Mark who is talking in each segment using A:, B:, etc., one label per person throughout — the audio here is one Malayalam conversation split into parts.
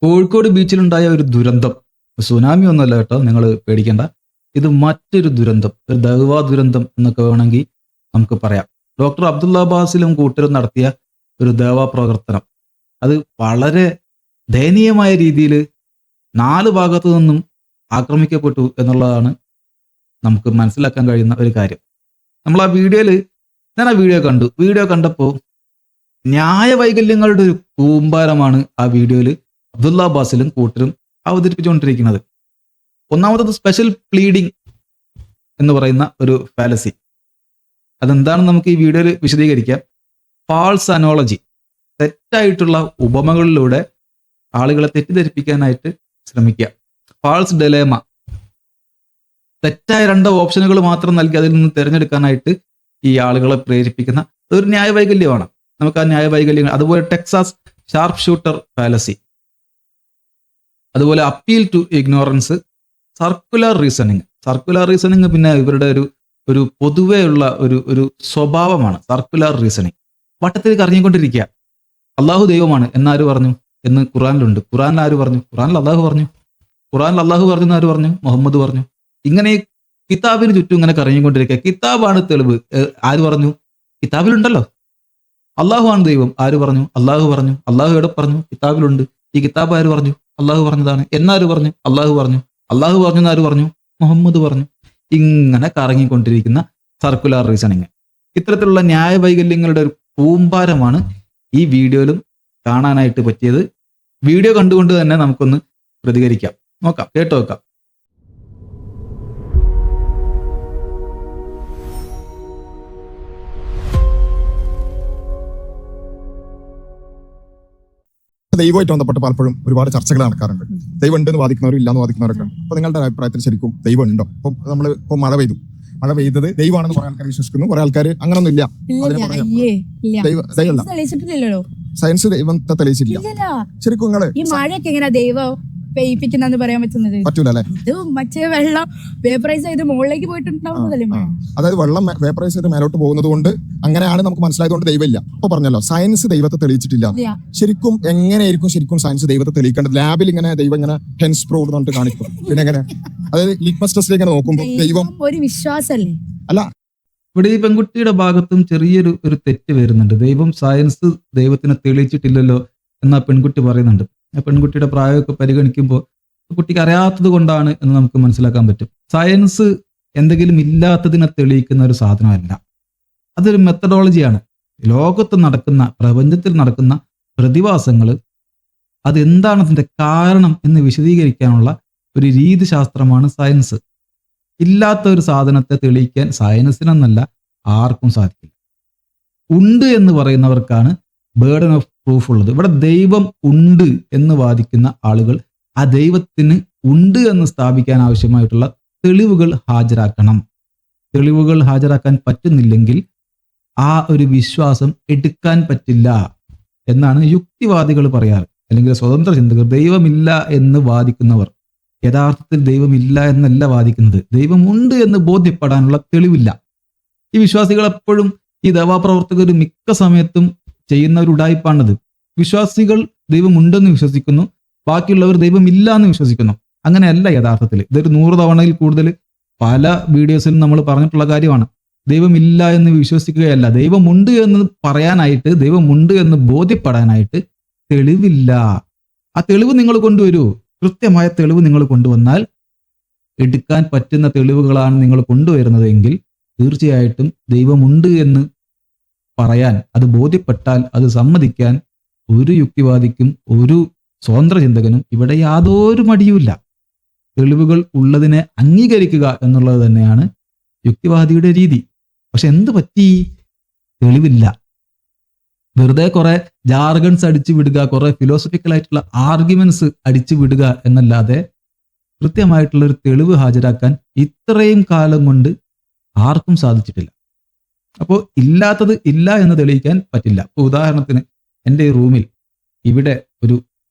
A: കോഴിക്കോട് ബീച്ചിലുണ്ടായ ഒരു ദുരന്തം, സുനാമി ഒന്നുമല്ല കേട്ടോ, നിങ്ങൾ പേടിക്കേണ്ട. ഇത് മറ്റൊരു ദുരന്തം, ഒരു ദൈവാ ദുരന്തം എന്നൊക്കെ വേണമെങ്കിൽ നമുക്ക് പറയാം. ഡോക്ടർ അബ്ദുള്ള ബാസിലും കൂട്ടരും നടത്തിയ ഒരു ദേവാ പ്രവർത്തനം, അത് വളരെ ദയനീയമായ രീതിയിൽ 4 ഭാഗത്തു നിന്നും ആക്രമിക്കപ്പെട്ടു എന്നുള്ളതാണ് നമുക്ക് മനസ്സിലാക്കാൻ കഴിയുന്ന ഒരു കാര്യം. നമ്മൾ ഞാൻ ആ വീഡിയോ കണ്ടപ്പോൾ ന്യായവൈകല്യങ്ങളുടെ ഒരു കൂമ്പാരമാണ് ആ വീഡിയോയിൽ അബ്ദുള്ള ബാസിലും കൂട്ടരും അവതരിപ്പിച്ചുകൊണ്ടിരിക്കുന്നത്. ഒന്നാമത്തത് സ്പെഷ്യൽ പ്ലീഡിംഗ് എന്ന് പറയുന്ന ഒരു ഫാലസി. അതെന്താണെന്ന് നമുക്ക് ഈ വീഡിയോയിൽ വിശദീകരിക്കാം. ഫാൾസ് അനോളജി, തെറ്റായിട്ടുള്ള ഉപമകളിലൂടെ ആളുകളെ തെറ്റിദ്ധരിപ്പിക്കാനായിട്ട് ശ്രമിക്കുക. ഫാൾസ് ഡെലേമ, തെറ്റായ 2 ഓപ്ഷനുകൾ മാത്രം നൽകി അതിൽ നിന്ന് തിരഞ്ഞെടുക്കാനായിട്ട് ഈ ആളുകളെ പ്രേരിപ്പിക്കുന്ന ഒരു ന്യായവൈകല്യമാണ്. നമുക്ക് ആ ന്യായവൈകല്യങ്ങൾ, അതുപോലെ ടെക്സാസ് ഷാർപ്പ് ഷൂട്ടർ ഫാലസി, അതുപോലെ appeal to ignorance, circular reasoning പിന്നെ ഇവരുടെ ഒരു പൊതുവേ ഉള്ള ഒരു സ്വഭാവമാണ് സർക്കുലർ റീസണിങ്. വട്ടത്തിൽ കറങ്ങിക്കൊണ്ടിരിക്കുക. അള്ളാഹു ദൈവമാണ് എന്നാര് പറഞ്ഞു എന്ന് ഖുറാനിലുണ്ട്. ഖുറാനിൽ ആര് പറഞ്ഞു? ഖുറാനിൽ അള്ളാഹു പറഞ്ഞു. ഖുറാനിൽ അള്ളാഹു പറഞ്ഞു എന്ന് ആര് പറഞ്ഞു? മുഹമ്മദ് പറഞ്ഞു. ഇങ്ങനെ കിതാബിന് ചുറ്റും ഇങ്ങനെ കറങ്ങിക്കൊണ്ടിരിക്കുക. കിതാബാണ് തെളിവ്, ആര് പറഞ്ഞു? കിതാബിലുണ്ടല്ലോ. അള്ളാഹു ആണ് ദൈവം, ആര് പറഞ്ഞു? അള്ളാഹു പറഞ്ഞു. അള്ളാഹു എവിടെ പറഞ്ഞു? കിതാബിലുണ്ട്. ഈ കിതാബ് ആര് പറഞ്ഞു? അള്ളാഹു പറഞ്ഞതാണ്. എന്നാര് പറഞ്ഞു? അള്ളാഹു പറഞ്ഞു. അള്ളാഹു പറഞ്ഞു എന്നാര് പറഞ്ഞു? മുഹമ്മദ് പറഞ്ഞു. ഇങ്ങനെ കറങ്ങിക്കൊണ്ടിരിക്കുന്ന സർക്കുലർ റീസണിങ്, ഇത്തരത്തിലുള്ള ന്യായവൈകല്യങ്ങളുടെ ഒരു കൂമ്പാരമാണ് ഈ വീഡിയോയിലും കാണാനായിട്ട് പറ്റിയത്. വീഡിയോ കണ്ടുകൊണ്ട് തന്നെ നമുക്കൊന്ന് പ്രതികരിക്കാം. കേട്ടോ നോക്കാം.
B: ദൈവമായിട്ട് ബന്ധപ്പെട്ട് പലപ്പോഴും ഒരുപാട് ചർച്ചകൾ നടക്കാറുണ്ട്. ദൈവം ഉണ്ടെന്ന് വാദിക്കുന്നവരും ഇല്ലാന്ന് വാദിക്കുന്നവരൊക്കെ. അപ്പൊ നിങ്ങളുടെ അഭിപ്രായത്തിൽ ശരിക്കും ദൈവം ഉണ്ടോ? ഇപ്പൊ മഴ പെയ്തത് ദൈവമാണെന്ന് കുറെ ആൾക്കാർ വിശ്വസിക്കുന്നു, കുറെ ആൾക്കാർ അങ്ങനൊന്നും ഇല്ല. സയൻസ് ദൈവത്തെ തെളിയിച്ചിട്ടില്ല. ശരിക്കും നിങ്ങള്
C: ഈ മഴയൊക്കെ എങ്ങനെ ദൈവം പെയ്യിപ്പിക്കുന്നെന്ന് പറയാൻ പറ്റുന്നത്?
B: പറ്റൂലല്ലേ?
C: ഇത് മറ്റേ വെള്ളം വേപ്പറൈസ് ചെയ്ത് മുകളിലേക്ക് പോയിട്ടുണ്ടാവുന്നതല്ലേ.
B: അതായത് വെള്ളം വേപ്പറൈസ് ചെയ്ത് മേലോട്ട് പോകുന്നത് കൊണ്ട് അങ്ങനെയാണ് നമുക്ക് മനസ്സിലായതുകൊണ്ട് ദൈവമില്ല. ഇപ്പൊ പറഞ്ഞല്ലോ സയൻസ് ദൈവത്തെ തെളിയിച്ചിട്ടില്ല. ശരിക്കും എങ്ങനെയായിരിക്കും ശരിക്കും സയൻസ് ദൈവത്തെ തെളിയിക്കേണ്ടത്? ലാബിൽ ഇങ്ങനെ ദൈവം ഇങ്ങനെ ഹെൻസ് പ്രൂവ്ഡ് എന്നിട്ട് കാണിക്കും. പിന്നെ എങ്ങനെ? അതായത് ലിറ്റ്മസ് ടെസ്റ്റിൽ ഇങ്ങനെ നോക്കുമ്പോൾ ദൈവം
C: ഒരു വിശ്വാസല്ലേ?
B: അല്ല,
A: ഇവിടെ ഈ പെൺകുട്ടിയുടെ ഭാഗത്തും ചെറിയൊരു തെറ്റ് വരുന്നുണ്ട്. സയൻസ് ദൈവത്തിനെ തെളിയിച്ചിട്ടില്ലല്ലോ എന്ന് ആ പെൺകുട്ടി പറയുന്നുണ്ട്. ആ പെൺകുട്ടിയുടെ പ്രായമൊക്കെ പരിഗണിക്കുമ്പോൾ കുട്ടിക്ക് അറിയാത്തത് കൊണ്ടാണ് എന്ന് നമുക്ക് മനസ്സിലാക്കാൻ പറ്റും. സയൻസ് എന്തെങ്കിലും ഇല്ലാത്തതിനെ തെളിയിക്കുന്ന ഒരു സാധനമല്ല, അതൊരു മെത്തഡോളജിയാണ്. ലോകത്ത് നടക്കുന്ന, പ്രപഞ്ചത്തിൽ നടക്കുന്ന പ്രതിഭാസങ്ങൾ, അതെന്താണ് അതിൻ്റെ കാരണം എന്ന് വിശദീകരിക്കാനുള്ള ഒരു രീതിശാസ്ത്രമാണ് സയൻസ്. ഇല്ലാത്ത ഒരു സാധനത്തെ തെളിയിക്കാൻ സയൻസിനെന്നല്ല ആർക്കും സാധിക്കില്ല. ഉണ്ട് എന്ന് പറയുന്നവർക്കാണ് ബേർഡൻ ഓഫ് പ്രൂഫ് ഉള്ളത്. ഇവിടെ ദൈവം ഉണ്ട് എന്ന് വാദിക്കുന്ന ആളുകൾ ആ ദൈവത്തിന് ഉണ്ട് എന്ന് സ്ഥാപിക്കാൻ ആവശ്യമായിട്ടുള്ള തെളിവുകൾ ഹാജരാക്കണം. തെളിവുകൾ ഹാജരാക്കാൻ പറ്റുന്നില്ലെങ്കിൽ ആ ഒരു വിശ്വാസം എടുക്കാൻ പറ്റില്ല എന്നാണ് യുക്തിവാദികൾ പറയാറ്. അല്ലെങ്കിൽ സ്വതന്ത്ര ചിന്തകർ, ദൈവമില്ല എന്ന് വാദിക്കുന്നവർ യഥാർത്ഥത്തിൽ ദൈവമില്ല എന്നല്ല വാദിക്കുന്നത്, ദൈവമുണ്ട് എന്ന് ബോധ്യപ്പെടാനുള്ള തെളിവില്ല. ഈ വിശ്വാസികൾ എപ്പോഴും, ഈ ദേവാപ്രവർത്തകർ മിക്ക സമയത്തും ചെയ്യുന്ന ഒരു ഉഡായിപ്പാണത്. വിശ്വാസികൾ ദൈവമുണ്ടെന്ന് വിശ്വസിക്കുന്നു, ബാക്കിയുള്ളവർ ദൈവമില്ല എന്ന് വിശ്വസിക്കുന്നു. അങ്ങനെയല്ല യഥാർത്ഥത്തിൽ. ഇതൊരു 100 തവണയിൽ കൂടുതൽ പല വീഡിയോസിലും നമ്മൾ പറഞ്ഞിട്ടുള്ള കാര്യമാണ്. ദൈവമില്ല എന്ന് വിശ്വസിക്കുകയല്ല, ദൈവമുണ്ട് എന്ന് പറയാനായിട്ട്, ദൈവമുണ്ട് എന്ന് ബോധ്യപ്പെടാനായിട്ട് തെളിവില്ല. ആ തെളിവ് നിങ്ങൾ കൊണ്ടുവരൂ. കൃത്യമായ തെളിവ് നിങ്ങൾ കൊണ്ടുവന്നാൽ, എടുക്കാൻ പറ്റുന്ന തെളിവുകളാണ് നിങ്ങൾ കൊണ്ടുവരുന്നതെങ്കിൽ തീർച്ചയായിട്ടും ദൈവമുണ്ട് എന്ന് പറയാൻ, അത് ബോധ്യപ്പെട്ടാൽ അത് സമ്മതിക്കാൻ ഒരു യുക്തിവാദിക്കും ഒരു സ്വതന്ത്ര ചിന്തകനും ഇവിടെ യാതൊരു മടിയുമില്ല. തെളിവുകൾ ഉള്ളതിനെ അംഗീകരിക്കുക എന്നുള്ളത് തന്നെയാണ് യുക്തിവാദിയുടെ രീതി. പക്ഷെ എന്ത് പറ്റി? തെളിവില്ല. വെറുതെ കുറെ ജാർഗൺസ് അടിച്ചു വിടുക, കുറെ ഫിലോസഫിക്കൽ ആയിട്ടുള്ള ആർഗ്യുമെന്റ്സ് അടിച്ചു വിടുക എന്നല്ലാതെ കൃത്യമായിട്ടുള്ള ഒരു തെളിവ് ഹാജരാക്കാൻ ഇത്രയും കാലം കൊണ്ട് ആർക്കും സാധിച്ചിട്ടില്ല. അപ്പോൾ ഇല്ലാത്തത് ഇല്ല എന്ന് തെളിയിക്കാൻ പറ്റില്ല. ഉദാഹരണത്തിന്, എൻ്റെ ഈ റൂമിൽ ഇവിടെ ഒരു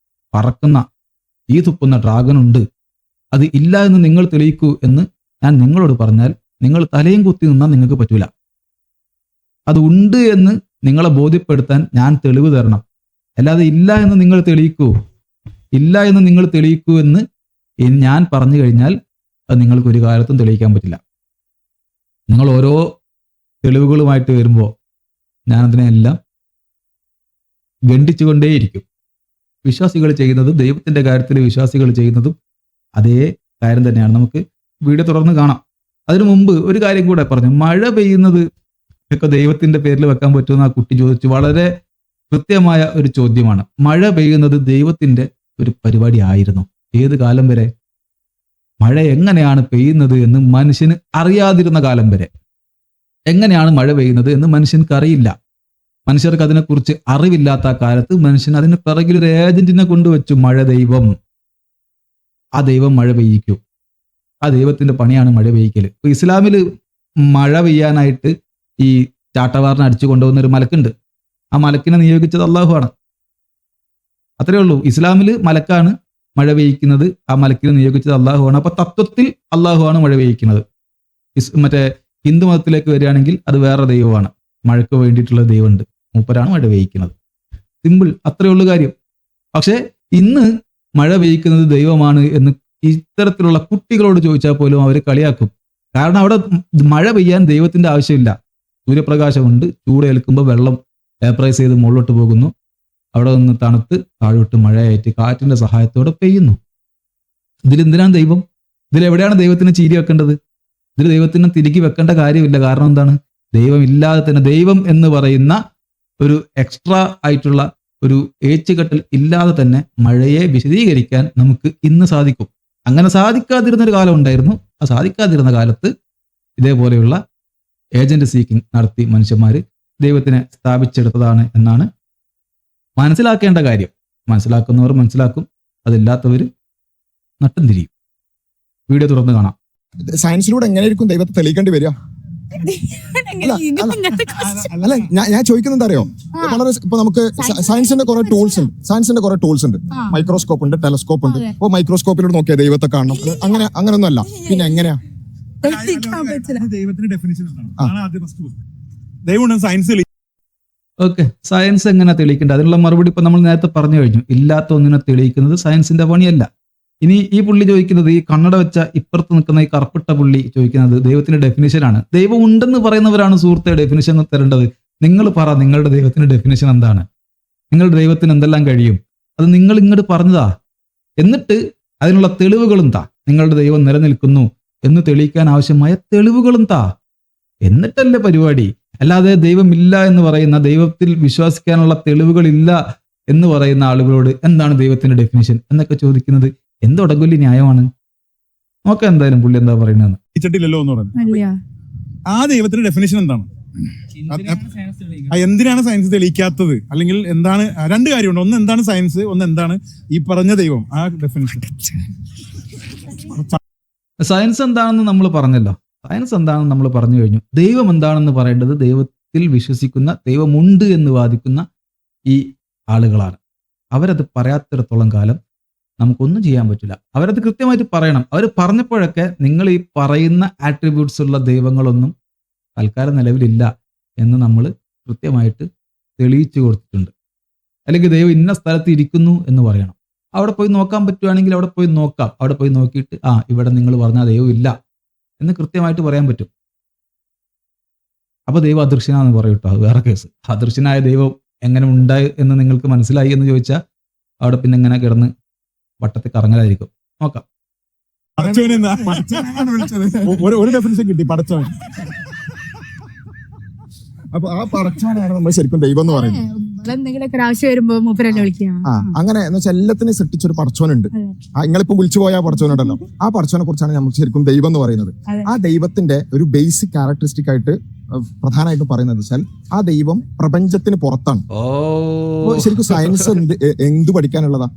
A: പറക്കുന്ന തീ തുപ്പുന്ന ഡ്രാഗൺ ഉണ്ട്, അത് ഇല്ല എന്ന് നിങ്ങൾ തെളിയിക്കൂ എന്ന് ഞാൻ നിങ്ങളോട് പറഞ്ഞാൽ നിങ്ങൾ തലയും കുത്തി നിന്നാൽ നിങ്ങൾക്ക് പറ്റൂല. അത് ഉണ്ട് എന്ന് നിങ്ങളെ ബോധ്യപ്പെടുത്താൻ ഞാൻ തെളിവ് തരണം. അല്ലാതെ ഇല്ല എന്ന് നിങ്ങൾ തെളിയിക്കൂ, ഇല്ല എന്ന് നിങ്ങൾ തെളിയിക്കൂ എന്ന് ഞാൻ പറഞ്ഞു കഴിഞ്ഞാൽ അത് നിങ്ങൾക്ക് ഒരു കാലത്തും തെളിയിക്കാൻ പറ്റില്ല. നിങ്ങൾ ഓരോ തെളിവുകളുമായിട്ട് വരുമ്പോൾ ഞാനതിനെല്ലാം ഖണ്ഡിച്ചുകൊണ്ടേയിരിക്കും. വിശ്വാസികൾ ചെയ്യുന്നതും ദൈവത്തിന്റെ കാര്യത്തിൽ വിശ്വാസികൾ ചെയ്യുന്നതും അതേ കാര്യം തന്നെയാണ്. നമുക്ക് വീഡിയോ തുടർന്ന് കാണാം. അതിനു മുമ്പ് ഒരു കാര്യം കൂടെ പറഞ്ഞു. മഴ പെയ്യുന്നത് ഒക്കെ ദൈവത്തിന്റെ പേരിൽ വെക്കാൻ പറ്റുമെന്ന് ആ കുട്ടി ചോദിച്ചു. വളരെ കൃത്യമായ ഒരു ചോദ്യമാണ്. മഴ പെയ്യുന്നത് ദൈവത്തിന്റെ ഒരു പരിപാടി ആയിരുന്നു. ഏത് കാലം വരെ? മഴ എങ്ങനെയാണ് പെയ്യുന്നത് എന്ന് മനുഷ്യന് അറിയാതിരുന്ന കാലം വരെ. എങ്ങനെയാണ് മഴ പെയ്യുന്നത് എന്ന് മനുഷ്യർക്ക് അറിയില്ല. മനുഷ്യർക്ക് അതിനെക്കുറിച്ച് അറിവില്ലാത്ത കാലത്ത് മനുഷ്യൻ അതിന് പിറകിൽ ഒരു ഏജന്റിനെ കൊണ്ടുവച്ചു. മഴ ദൈവം, ആ ദൈവം മഴ പെയ്യിക്കും. ആ ദൈവത്തിന്റെ പണിയാണ് മഴ പെയ്യിക്കൽ. ഇപ്പൊ ഇസ്ലാമിൽ മഴ പെയ്യാനായിട്ട് ഈ ചാട്ടവാറിനെ അടിച്ചു കൊണ്ടുപോകുന്ന ഒരു മലക്കുണ്ട്. ആ മലക്കിനെ നിയോഗിച്ചത് അള്ളാഹുവാണ്. അത്രേ ഉള്ളൂ. ഇസ്ലാമിൽ മലക്കാണ് മഴ പെയ്യിക്കുന്നത്, ആ മലക്കിനെ നിയോഗിച്ചത് അള്ളാഹുവാണ്. അപ്പൊ തത്വത്തിൽ അള്ളാഹുവാണ് മഴ പെയ്യിക്കുന്നത്. മറ്റേ ഹിന്ദു മതത്തിലേക്ക് വരികയാണെങ്കിൽ അത് വേറെ ദൈവമാണ്. മഴയ്ക്ക് വേണ്ടിയിട്ടുള്ള ദൈവമുണ്ട്, മൂപ്പരാണ് മഴ പെയ്യിക്കുന്നത്. സിമ്പിൾ, അത്രയുള്ള കാര്യം. പക്ഷെ ഇന്ന് മഴ പെയ്യിക്കുന്നത് ദൈവമാണ് എന്ന് ഇത്തരത്തിലുള്ള കുട്ടികളോട് ചോദിച്ചാൽ പോലും അവർ കളിയാക്കും. കാരണം അവിടെ മഴ പെയ്യാൻ ദൈവത്തിന്റെ ആവശ്യമില്ല. സൂര്യപ്രകാശമുണ്ട്, ചൂടേൽക്കുമ്പോൾ വെള്ളം വേപ്പറൈസ് ചെയ്ത് മുകളിലോട്ട് പോകുന്നു. അവിടെ നിന്ന് തണുത്ത് താഴോട്ട് മഴയായിട്ട് കാറ്റിന്റെ സഹായത്തോടെ പെയ്യുന്നു. ഇതിലെന്തിനാണ് ദൈവം? ഇതിലെവിടെയാണ് ദൈവത്തിന് ചീരി വെക്കേണ്ടത്? ഇതിൽ ദൈവത്തിന് തിരികെ വെക്കേണ്ട കാര്യമില്ല. കാരണം എന്താണ്? ദൈവം ഇല്ലാതെ തന്നെ, ദൈവം എന്ന് പറയുന്ന ഒരു എക്സ്ട്രാ ആയിട്ടുള്ള ഒരു ഏച്ചുകെട്ടൽ ഇല്ലാതെ തന്നെ മഴയെ വിശദീകരിക്കാൻ നമുക്ക് ഇന്ന് സാധിക്കും. അങ്ങനെ സാധിക്കാതിരുന്നൊരു കാലം ഉണ്ടായിരുന്നു. ആ സാധിക്കാതിരുന്ന കാലത്ത് ഇതേപോലെയുള്ള ഏജന്റ് സീക്കിംഗ് നടത്തി മനുഷ്യന്മാർ ദൈവത്തിനെ സ്ഥാപിച്ചെടുത്തതാണ് എന്നാണ് മനസ്സിലാക്കേണ്ട കാര്യം. മനസ്സിലാക്കുന്നവർ മനസ്സിലാക്കും, അതില്ലാത്തവർ നട്ടം തിരിയും. വീഡിയോ തുറന്ന് കാണാം.
B: സയൻസിലൂടെ എങ്ങനെയായിരിക്കും ദൈവത്തെ തെളിയിക്കേണ്ടി വരിക? അല്ല, ഞാൻ ചോദിക്കുന്നത് എന്താ അറിയോ? വളരെ ഇപ്പൊ നമുക്ക് സയൻസിന്റെ കുറെ ടൂൾസ് ഉണ്ട്. മൈക്രോസ്കോപ്പ് ഉണ്ട്, ടെലസ്കോപ്പ് ഉണ്ട്. ഇപ്പൊ മൈക്രോസ്കോപ്പിലൂടെ നോക്കിയാൽ ദൈവത്തെ കാണണം. അങ്ങനെയൊന്നും അല്ല. പിന്നെ എങ്ങനെയാ
D: ദൈവത്തിന്റെ ഡെഫിനിഷൻ ദൈവം സയൻസ്?
A: ഓക്കെ, സയൻസ് എങ്ങനെ തെളിയിക്കേണ്ടത്? അതിനുള്ള മറുപടി ഇപ്പൊ നമ്മൾ നേരത്തെ പറഞ്ഞു കഴിഞ്ഞു. ഇല്ലാത്ത ഒന്നിനെ തെളിയിക്കുന്നത് സയൻസിന്റെ പണിയല്ല. ഇനി ഈ പുള്ളി ചോദിക്കുന്നത്, ഈ കണ്ണട വെച്ച ഇപ്പുറത്ത് നിൽക്കുന്ന ഈ കറുപ്പിട്ട പുള്ളി ചോദിക്കുന്നത് ദൈവത്തിന്റെ ഡെഫിനിഷനാണ്. ദൈവം ഉണ്ടെന്ന് പറയുന്നവരാണ് സുഹൃത്തെ ഡെഫിനിഷൻ തരേണ്ടത്. നിങ്ങൾ പറ, നിങ്ങളുടെ ദൈവത്തിന്റെ ഡെഫിനിഷൻ എന്താണ്? നിങ്ങളുടെ ദൈവത്തിന് എന്തെല്ലാം കഴിയും? അത് നിങ്ങൾ ഇങ്ങോട്ട് പറഞ്ഞതാ. എന്നിട്ട് അതിനുള്ള തെളിവുകളും താ. നിങ്ങളുടെ ദൈവം നിലനിൽക്കുന്നു എന്ന് തെളിയിക്കാൻ ആവശ്യമായ തെളിവുകളും താ. എന്നിട്ടല്ലേ പരിപാടി. അല്ലാതെ ദൈവമില്ല എന്ന് പറയുന്ന, ദൈവത്തിൽ വിശ്വസിക്കാനുള്ള തെളിവുകളില്ല എന്ന് പറയുന്ന ആളുകളോട് എന്താണ് ദൈവത്തിന്റെ ഡെഫിനിഷൻ എന്നൊക്കെ ചോദിക്കുന്നത് എന്തൊടങ്ങൊല്ലി ന്യായമാണ്? നോക്കാം എന്തായാലും പുള്ളി എന്താ പറയുന്നത്.
D: ില്ലല്ലോ എന്ന് പറഞ്ഞു. ആ ദൈവത്തിന്റെ ഡെഫിനിഷൻ എന്താണ്? എന്തിനാണ് സയൻസ് തെളിയിക്കാത്തത്? അല്ലെങ്കിൽ എന്താണ്? രണ്ട് കാര്യമുണ്ട്. ഒന്ന് എന്താണ് സയൻസ്, ഒന്ന് എന്താണ് ഈ പറഞ്ഞ ദൈവം. ആ ഡെഫിനിഷൻ
A: സയൻസ് എന്താണെന്ന് നമ്മൾ പറഞ്ഞല്ലോ. സയൻസ് എന്താണെന്ന് നമ്മൾ പറഞ്ഞു കഴിഞ്ഞു. ദൈവം എന്താണെന്ന് പറയേണ്ടത് ദൈവത്തിൽ വിശ്വസിക്കുന്ന, ദൈവമുണ്ട് എന്ന് വാദിക്കുന്ന ഈ ആളുകളാണ്. അവരത് പറയാത്തിടത്തോളം കാലം നമുക്കൊന്നും ചെയ്യാൻ പറ്റില്ല. അവരത് കൃത്യമായിട്ട് പറയണം. അവർ പറഞ്ഞപ്പോഴൊക്കെ നിങ്ങൾ ഈ പറയുന്ന ആട്രിബ്യൂട്ട്സ് ഉള്ള ദൈവങ്ങളൊന്നും തൽക്കാലം നിലവിലില്ല എന്ന് നമ്മൾ കൃത്യമായിട്ട് തെളിയിച്ചു കൊടുത്തിട്ടുണ്ട്. അല്ലെങ്കിൽ ദൈവം ഇന്ന സ്ഥലത്ത് ഇരിക്കുന്നു എന്ന് പറയണം. അവിടെ പോയി നോക്കാൻ പറ്റുവാണെങ്കിൽ അവിടെ പോയി നോക്കാം. അവിടെ പോയി നോക്കിയിട്ട് ഇവിടെ നിങ്ങൾ പറഞ്ഞ ദൈവം ഇല്ല എന്ന് കൃത്യമായിട്ട് പറയാൻ പറ്റും. അപ്പൊ ദൈവം അദൃശ്യനാന്ന് പറയൂട്ടോ, അത് വേറെ കേസ്. അദൃശ്യനായ ദൈവം എങ്ങനെ ഉണ്ടായി എന്ന് നിങ്ങൾക്ക് മനസ്സിലായി എന്ന് ചോദിച്ചാൽ അവിടെ പിന്നെ എങ്ങനെ കിടന്ന് വട്ടത്തിൽ കറങ്ങലായിരിക്കും. നോക്കാം.
B: ഒരു ഡെഫിനിഷൻ കിട്ടി, പടച്ചവൻ. അപ്പൊ ആ പടച്ചവനാണ് നമ്മൾ ശരിക്കും ദൈവം എന്ന് പറയുന്നത്.
C: എന്തെങ്കിലുമൊക്കെ ആവശ്യം വരുമ്പോ മൂപ്പരല്ലേ വിളിക്കാം.
B: അങ്ങനെ എന്ന് വെച്ചാൽ എല്ലാത്തിനും സൃഷ്ടിച്ചൊരു പടച്ചവനുണ്ട്. നിങ്ങളിപ്പോ വിളിച്ചു പോയ ആ പടച്ചവനുണ്ടല്ലോ, ആ പടച്ചവനെ കുറിച്ചാണ് നമുക്ക് ശരിക്കും ദൈവം എന്ന് പറയുന്നത്. ആ ദൈവത്തിന്റെ ഒരു ബേസിക് ക്യാരക്ടറിസ്റ്റിക് ആയിട്ട് പ്രധാനമായിട്ട് പറയുന്നത് വെച്ചാൽ ആ ദൈവം പ്രപഞ്ചത്തിന് പുറത്താണ്. ശരിക്കും സയൻസ് എന്ത് പഠിക്കാനുള്ളതാ?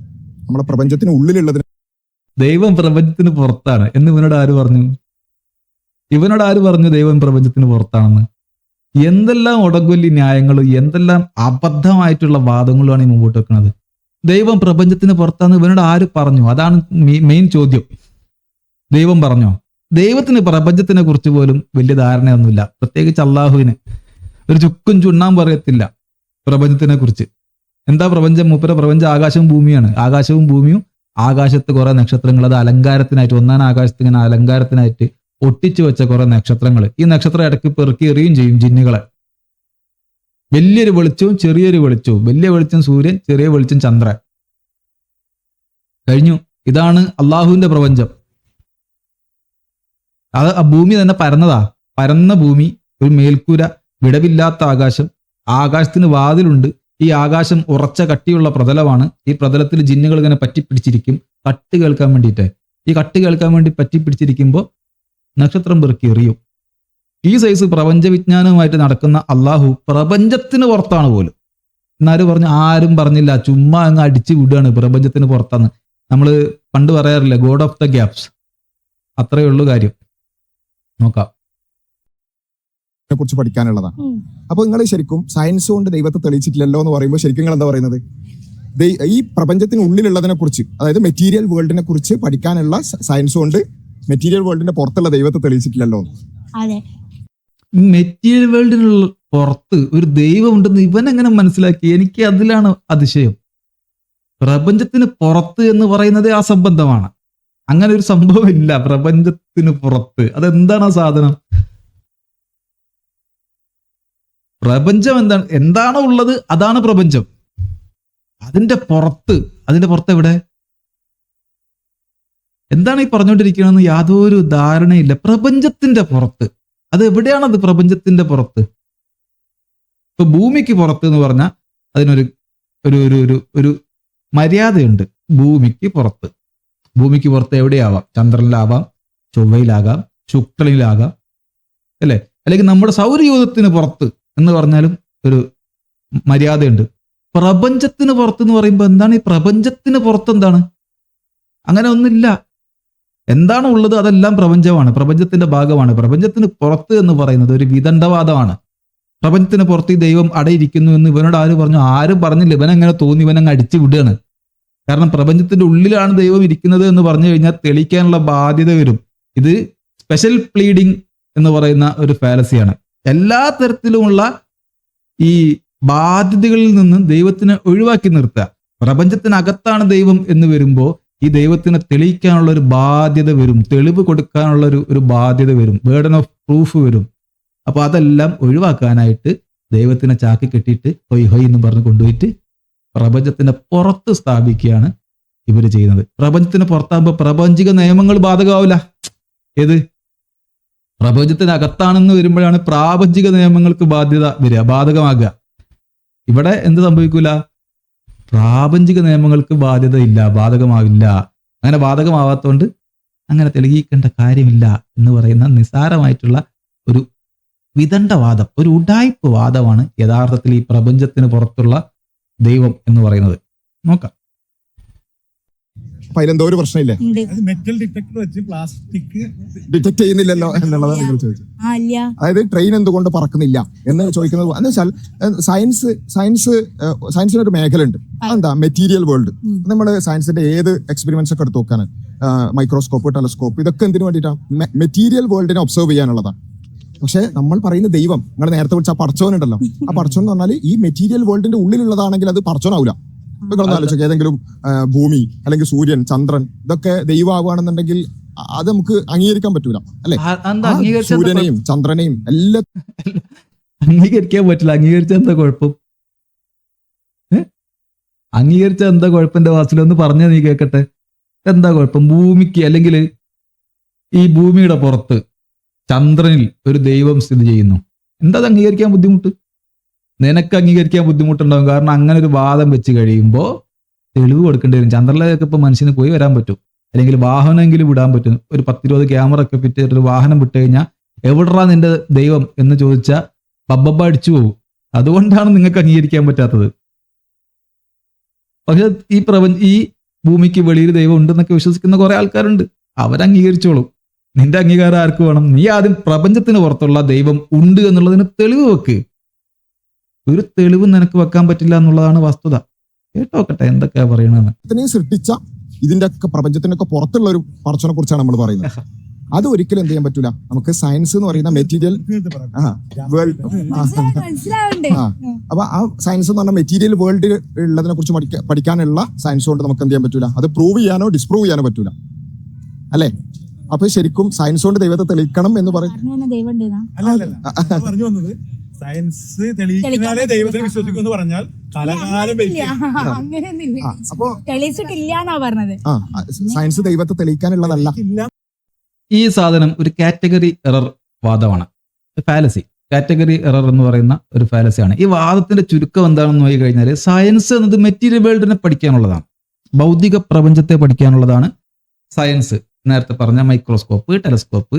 B: നമ്മുടെ പ്രപഞ്ചത്തിന് ഉള്ളിലുള്ളതിന്.
A: ദൈവം പ്രപഞ്ചത്തിന് പുറത്താണ് എന്ന് ഇവനോട് ആര് പറഞ്ഞു? ഇവനോട് ആര് പറഞ്ഞു ദൈവം പ്രപഞ്ചത്തിന് പുറത്താണെന്ന്? എന്തെല്ലാം ഉടങ്കൊല്ലി ന്യായങ്ങളും എന്തെല്ലാം അബദ്ധമായിട്ടുള്ള വാദങ്ങളുമാണ് ഈ മുമ്പോട്ട് വെക്കുന്നത്. ദൈവം പ്രപഞ്ചത്തിന് പുറത്താന്ന് ഇവനോട് ആര് പറഞ്ഞു? അതാണ് മെയിൻ ചോദ്യം. ദൈവം പറഞ്ഞോ? ദൈവത്തിന് പ്രപഞ്ചത്തിനെ കുറിച്ച് പോലും വലിയ ധാരണയൊന്നുമില്ല. പ്രത്യേകിച്ച് അള്ളാഹുവിന് ഒരു ചുക്കും ചുണ്ണാൻ പറയത്തില്ല പ്രപഞ്ചത്തിനെ കുറിച്ച്. എന്താ പ്രപഞ്ചം? മൂപ്പര പ്രപഞ്ചം ആകാശവും ഭൂമിയാണ്. ആകാശവും ഭൂമിയും ആകാശത്ത് കുറെ നക്ഷത്രങ്ങൾ, അത് അലങ്കാരത്തിനായിട്ട്, ഒന്നാം ആകാശത്ത് ഇങ്ങനെ അലങ്കാരത്തിനായിട്ട് ഒട്ടിച്ചു വെച്ച കുറെ നക്ഷത്രങ്ങൾ. ഈ നക്ഷത്രം ഇടയ്ക്ക് പെറുക്കി എറിയും ചെയ്യും ജിന്നുകളെ. വലിയൊരു വെളിച്ചവും ചെറിയൊരു വെളിച്ചവും, വലിയ വെളിച്ചം സൂര്യൻ, ചെറിയ വെളിച്ചം ചന്ദ്രൻ. കഴിഞ്ഞു. ഇതാണ് അള്ളാഹുവിന്റെ പ്രപഞ്ചം. അത് ആ ഭൂമി തന്നെ പരന്നതാ. പരന്ന ഭൂമി, ഒരു മേൽക്കൂര, വിടവില്ലാത്ത ആകാശം, ആകാശത്തിന് വാതിലുണ്ട്. ഈ ആകാശം ഉറച്ച കട്ടിയുള്ള പ്രതലമാണ്. ഈ പ്രതലത്തിൽ ജിന്നുകൾ ഇങ്ങനെ പറ്റിപ്പിടിച്ചിരിക്കും കട്ട് കേൾക്കാൻ വേണ്ടിയിട്ട്. ഈ കട്ട് കേൾക്കാൻ വേണ്ടി പറ്റിപ്പിടിച്ചിരിക്കുമ്പോൾ നക്ഷത്രം പെറുക്കി എറിയും. ഈ സൈസ് പ്രപഞ്ച വിജ്ഞാനവുമായിട്ട് നടക്കുന്ന അള്ളാഹു പ്രപഞ്ചത്തിന് പുറത്താണ് പോലും. എന്നാരും പറഞ്ഞു, ആരും പറഞ്ഞില്ല, ചുമ്മാ അങ്ങ് അടിച്ചു വിടുകയാണ് പ്രപഞ്ചത്തിന് പുറത്താന്ന്. നമ്മൾ പണ്ട് പറയാറില്ല, ഗോഡ് ഓഫ് ദ ഗ്യാപ്സ്. അത്രയേ ഉള്ളൂ കാര്യം. നോക്കാം.
B: കുറിച്ച് പഠിക്കാനുള്ളതാണ്. അപ്പൊ നിങ്ങൾ ശരിക്കും സയൻസ് കൊണ്ട് ദൈവത്തെ തെളിയിച്ചിട്ടില്ലല്ലോ എന്ന് പറയുമ്പോൾ ശരിക്കും നിങ്ങൾ എന്താ പറയുന്നത്? ഈ പ്രപഞ്ചത്തിന് ഉള്ളിലുള്ളതിനെ കുറിച്ച്, അതായത് മെറ്റീരിയൽ വേൾഡിനെ കുറിച്ച് പഠിക്കാനുള്ള സയൻസ് കൊണ്ട് മെറ്റീരിയൽ വേൾഡിന്റെ പുറത്തുള്ള ദൈവത്തെ തെളിയിച്ചിട്ടില്ലല്ലോ.
C: അതെ.
A: മെറ്റീരിയൽ വേൾഡിനുള്ള പുറത്ത് ഒരു ദൈവം ഉണ്ടെന്ന് ഇവൻ എങ്ങനെ മനസ്സിലാക്കി? എനിക്ക് അതിലാണ് അതിശയം. പ്രപഞ്ചത്തിന് പുറത്ത് എന്ന് പറയുന്നത് ആ സംബന്ധമാണ്. അങ്ങനെ ഒരു സംഭവം ഇല്ല പ്രപഞ്ചത്തിന് പുറത്ത്. അതെന്താണ് ആ സാധനം? പ്രപഞ്ചം എന്താണോ ഉള്ളത് അതാണ് പ്രപഞ്ചം. അതിന്റെ പുറത്ത് എവിടെ? എന്താണ് ഈ പറഞ്ഞുകൊണ്ടിരിക്കണമെന്ന് യാതൊരു ധാരണയില്ല. പ്രപഞ്ചത്തിന്റെ പുറത്ത് അത് എവിടെയാണത്? പ്രപഞ്ചത്തിന്റെ പുറത്ത്. ഇപ്പൊ ഭൂമിക്ക് പുറത്ത് എന്ന് പറഞ്ഞാൽ അതിനൊരു ഒരു ഒരു ഒരു ഒരു മര്യാദയുണ്ട്. ഭൂമിക്ക് പുറത്ത് എവിടെയാവാം? ചന്ദ്രനിലാവാം, ചൊവ്വയിലാകാം, ശുക്രനിലാകാം, അല്ലെ? അല്ലെങ്കിൽ നമ്മുടെ സൗരയൂഥത്തിന് പുറത്ത് എന്ന് പറഞ്ഞാലും ഒരു മര്യാദയുണ്ട്. പ്രപഞ്ചത്തിന് പുറത്ത് എന്ന് പറയുമ്പോൾ എന്താണ്? ഈ പ്രപഞ്ചത്തിന് പുറത്ത് എന്താണ്? അങ്ങനെ ഒന്നില്ല. എന്താണോ ഉള്ളത് അതെല്ലാം പ്രപഞ്ചമാണ്, പ്രപഞ്ചത്തിന്റെ ഭാഗമാണ്. പ്രപഞ്ചത്തിന് പുറത്ത് എന്ന് പറയുന്നത് ഒരു വിദണ്ഡവാദമാണ്. പ്രപഞ്ചത്തിന് പുറത്ത് ഈ ദൈവം അടയിരിക്കുന്നു എന്ന് ഇവനോട് ആര് പറഞ്ഞു? ആരും പറഞ്ഞില്ല. ഇവനെങ്ങനെ തോന്നി? ഇവനങ്ങ് അടിച്ചു വിടുകയാണ്. കാരണം പ്രപഞ്ചത്തിന്റെ ഉള്ളിലാണ് ദൈവം ഇരിക്കുന്നത് എന്ന് പറഞ്ഞു കഴിഞ്ഞാൽ തെളിയിക്കാനുള്ള ബാധ്യത വരും. ഇത് സ്പെഷ്യൽ പ്ലീഡിംഗ് എന്ന് പറയുന്ന ഒരു ഫാലസിയാണ്. എല്ലാ തരത്തിലുമുള്ള ഈ ബാധ്യതകളിൽ നിന്ന് ദൈവത്തിനെ ഒഴിവാക്കി നിർത്തുക. പ്രപഞ്ചത്തിനകത്താണ് ദൈവം എന്ന് വരുമ്പോൾ ഈ ദൈവത്തിനെ തെളിയിക്കാനുള്ള ഒരു ബാധ്യത വരും, തെളിവ് കൊടുക്കാനുള്ള ഒരു ബാധ്യത വരും, ബേർഡൻ ഓഫ് പ്രൂഫ് വരും. അപ്പൊ അതെല്ലാം ഒഴിവാക്കാനായിട്ട് ദൈവത്തിനെ ചാക്കി കെട്ടിയിട്ട് ഹൊയ് ഹൊയ് എന്ന് പറഞ്ഞ് കൊണ്ടുപോയിട്ട് പ്രപഞ്ചത്തിന്റെ പുറത്ത് സ്ഥാപിക്കുകയാണ് ഇവർ ചെയ്യുന്നത്. പ്രപഞ്ചത്തിന് പുറത്താകുമ്പോൾ പ്രപഞ്ചിക നിയമങ്ങൾ ബാധകമാവില്ല. ഏത്? പ്രപഞ്ചത്തിനകത്താണെന്ന് വരുമ്പോഴാണ് പ്രാപഞ്ചിക നിയമങ്ങൾക്ക് ബാധകമാകുക. ഇവിടെ എന്ത് സംഭവിക്കൂല? പ്രാപഞ്ചിക നിയമങ്ങൾക്ക് ബാധ്യത ഇല്ല, ബാധകമാവില്ല. അങ്ങനെ ബാധകമാവാത്തതുകൊണ്ട് അങ്ങനെ തെളിയിക്കേണ്ട കാര്യമില്ല എന്ന് പറയുന്ന നിസ്സാരമായിട്ടുള്ള ഒരു വിദണ്ഡവാദം, ഒരു ഉഡായിപ്പ് വാദമാണ് യഥാർത്ഥത്തിൽ ഈ പ്രപഞ്ചത്തിന് പുറത്തുള്ള ദൈവം എന്ന് പറയുന്നത്. നോക്കാം.
B: അപ്പൊ അതിലെന്തോ ഒരു പ്രശ്നമില്ലേ?
D: മെറ്റൽ ഡിറ്റക്ടർ വെച്ച് പ്ലാസ്റ്റിക്
B: ഡിറ്റക്ട് ചെയ്യുന്നില്ലല്ലോ എന്നുള്ളതാണ് നിങ്ങൾ ചോദിച്ചത്. അതായത് ട്രെയിൻ എന്തുകൊണ്ട് പറക്കുന്നില്ല എന്ന് ചോദിക്കുന്നത് എന്ന് വെച്ചാൽ സയൻസിന് ഒരു മേഖല ഉണ്ട്. അതെന്താ? Material world. നമ്മൾ സയൻസിന്റെ ഏത് എക്സ്പെരിമെന്റ്സ് ഒക്കെ എടുത്ത് നോക്കാണ്, മൈക്രോസ്കോപ്പ്, ടെലസ്കോപ്പ്, ഇതൊക്കെ എന്തിനു വേണ്ടിയിട്ടാണ്? മെറ്റീരിയൽ വേൾഡിനെ ഒബ്സർവ് ചെയ്യാനുള്ളതാണ്. പക്ഷെ നമ്മൾ പറയുന്ന ദൈവം, നിങ്ങൾ നേരത്തെ വിളിച്ച ആ പടച്ചോനുണ്ടല്ലോ, ആ പടച്ചോൻ എന്ന് പറഞ്ഞാൽ ഈ മെറ്റീരിയൽ വേൾഡിന്റെ ഉള്ളിലുള്ളതാണെങ്കിൽ അത് പടച്ചോനാവില്ല. നിങ്ങളൊന്ന് ആലോചിക്കുക, ഏതെങ്കിലും ഭൂമി അല്ലെങ്കിൽ സൂര്യൻ, ചന്ദ്രൻ, ഇതൊക്കെ ദൈവമാവുകയാണെന്നുണ്ടെങ്കിൽ അത് നമുക്ക് അംഗീകരിക്കാൻ പറ്റൂല, അല്ലെ? സൂര്യനെയും ചന്ദ്രനെയും എല്ലാം
A: അംഗീകരിക്കാൻ പറ്റില്ല. അംഗീകരിച്ച എന്താ കുഴപ്പം? അംഗീകരിച്ച എന്താ കുഴപ്പന്റെ വാസിലൊന്ന് പറഞ്ഞാൽ നീ കേൾക്കട്ടെ. എന്താ കുഴപ്പം? ഭൂമിക്ക് അല്ലെങ്കിൽ ഈ ഭൂമിയുടെ പുറത്ത് ചന്ദ്രനിൽ ഒരു ദൈവം സ്ഥിതി ചെയ്യുന്നു. എന്താ അത് അംഗീകരിക്കാൻ ബുദ്ധിമുട്ട്? നിനക്ക് അംഗീകരിക്കാൻ ബുദ്ധിമുട്ടുണ്ടാകും. കാരണം അങ്ങനെ ഒരു വാദം വെച്ച് കഴിയുമ്പോൾ തെളിവ് കൊടുക്കേണ്ടി വരും. ചന്ദ്രനിലേക്ക് ഇപ്പൊ മനുഷ്യന് പോയി വരാൻ പറ്റും, അല്ലെങ്കിൽ വാഹനമെങ്കിലും വിടാൻ പറ്റും. ഒരു 10-20 ക്യാമറ ഒക്കെ ഫിറ്റ് ഒരു വാഹനം വിട്ട് കഴിഞ്ഞാൽ എവിടെടാ നിന്റെ ദൈവം എന്ന് ചോദിച്ചാൽ ബബ്ബ അടിച്ചു പോകും. അതുകൊണ്ടാണ് നിങ്ങൾക്ക് അംഗീകരിക്കാൻ പറ്റാത്തത്. പക്ഷെ ഈ ഭൂമിക്ക് വെളിയിൽ ദൈവം ഉണ്ടെന്നൊക്കെ വിശ്വസിക്കുന്ന കുറെ ആൾക്കാരുണ്ട്. അവരംഗീകരിച്ചോളും. നിന്റെ അംഗീകാരം ആർക്ക് വേണം? നീ ആദ്യം പ്രപഞ്ചത്തിന് പുറത്തുള്ള ദൈവം ഉണ്ട് എന്നുള്ളതിന് തെളിവ് വെക്ക്. ഒരു തെളിവ് നിനക്ക് വെക്കാൻ പറ്റില്ല എന്നുള്ളതാണ് വസ്തുത. കേട്ടോക്കട്ടെ എന്തൊക്കെയാ പറയണെന്ന്.
B: സൃഷ്ടിച്ച ഇതിന്റെ ഒക്കെ പ്രപഞ്ചത്തിനൊക്കെ പുറത്തുള്ള ഒരു പടച്ചോനെ കുറിച്ചാണ് നമ്മൾ പറയുന്നത്. അത് ഒരിക്കലും എന്ത് ചെയ്യാൻ പറ്റൂല. നമുക്ക് സയൻസ് എന്ന് പറയുന്ന മെറ്റീരിയൽ വേൾഡ്
C: മനസ്സിലാവണ്ടേ?
B: അപ്പൊ ആ സയൻസ് എന്ന് പറഞ്ഞ മെറ്റീരിയൽ വേൾഡ് ഉള്ളതിനെ കുറിച്ച് പഠിക്കാനുള്ള സയൻസ് കൊണ്ട് നമുക്ക് എന്ത് ചെയ്യാൻ പറ്റൂല. അത് പ്രൂവ് ചെയ്യാനോ ഡിസ്പ്രൂവ് ചെയ്യാനോ പറ്റൂല അല്ലെ. അപ്പൊ ശരിക്കും സയൻസ് കൊണ്ട് ദൈവത്തെ തെളിയിക്കണം എന്ന് പറയും.
D: പറഞ്ഞു വന്നത് സയൻസ് തെളിയിക്കാതെ ദൈവത്തെ വിശ്വസിക്കുമെന്ന് പറഞ്ഞാൽ കലകാലം
B: അപ്പൊ
C: തെളിയിച്ചിട്ടില്ലാന്നാ പറഞ്ഞത്.
B: സയൻസ് ദൈവത്തെ തെളിയിക്കാനുള്ളതല്ല.
A: ഈ സാധനം ഒരു കാറ്റഗറി എറർ വാദമാണ്, ഫാലസി. കാറ്റഗറി എറർ എന്ന് പറയുന്ന ഒരു ഫാലസിയാണ്. ഈ വാദത്തിന്റെ ചുരുക്കം എന്താണെന്ന് നോക്കി കഴിഞ്ഞാൽ, സയൻസ് എന്നത് മെറ്റീരിയൽ വേൾഡിനെ പഠിക്കാനുള്ളതാണ്, ഭൗതിക പ്രപഞ്ചത്തെ പഠിക്കാനുള്ളതാണ് സയൻസ്. നേരത്തെ പറഞ്ഞ മൈക്രോസ്കോപ്പ്, ടെലസ്കോപ്പ്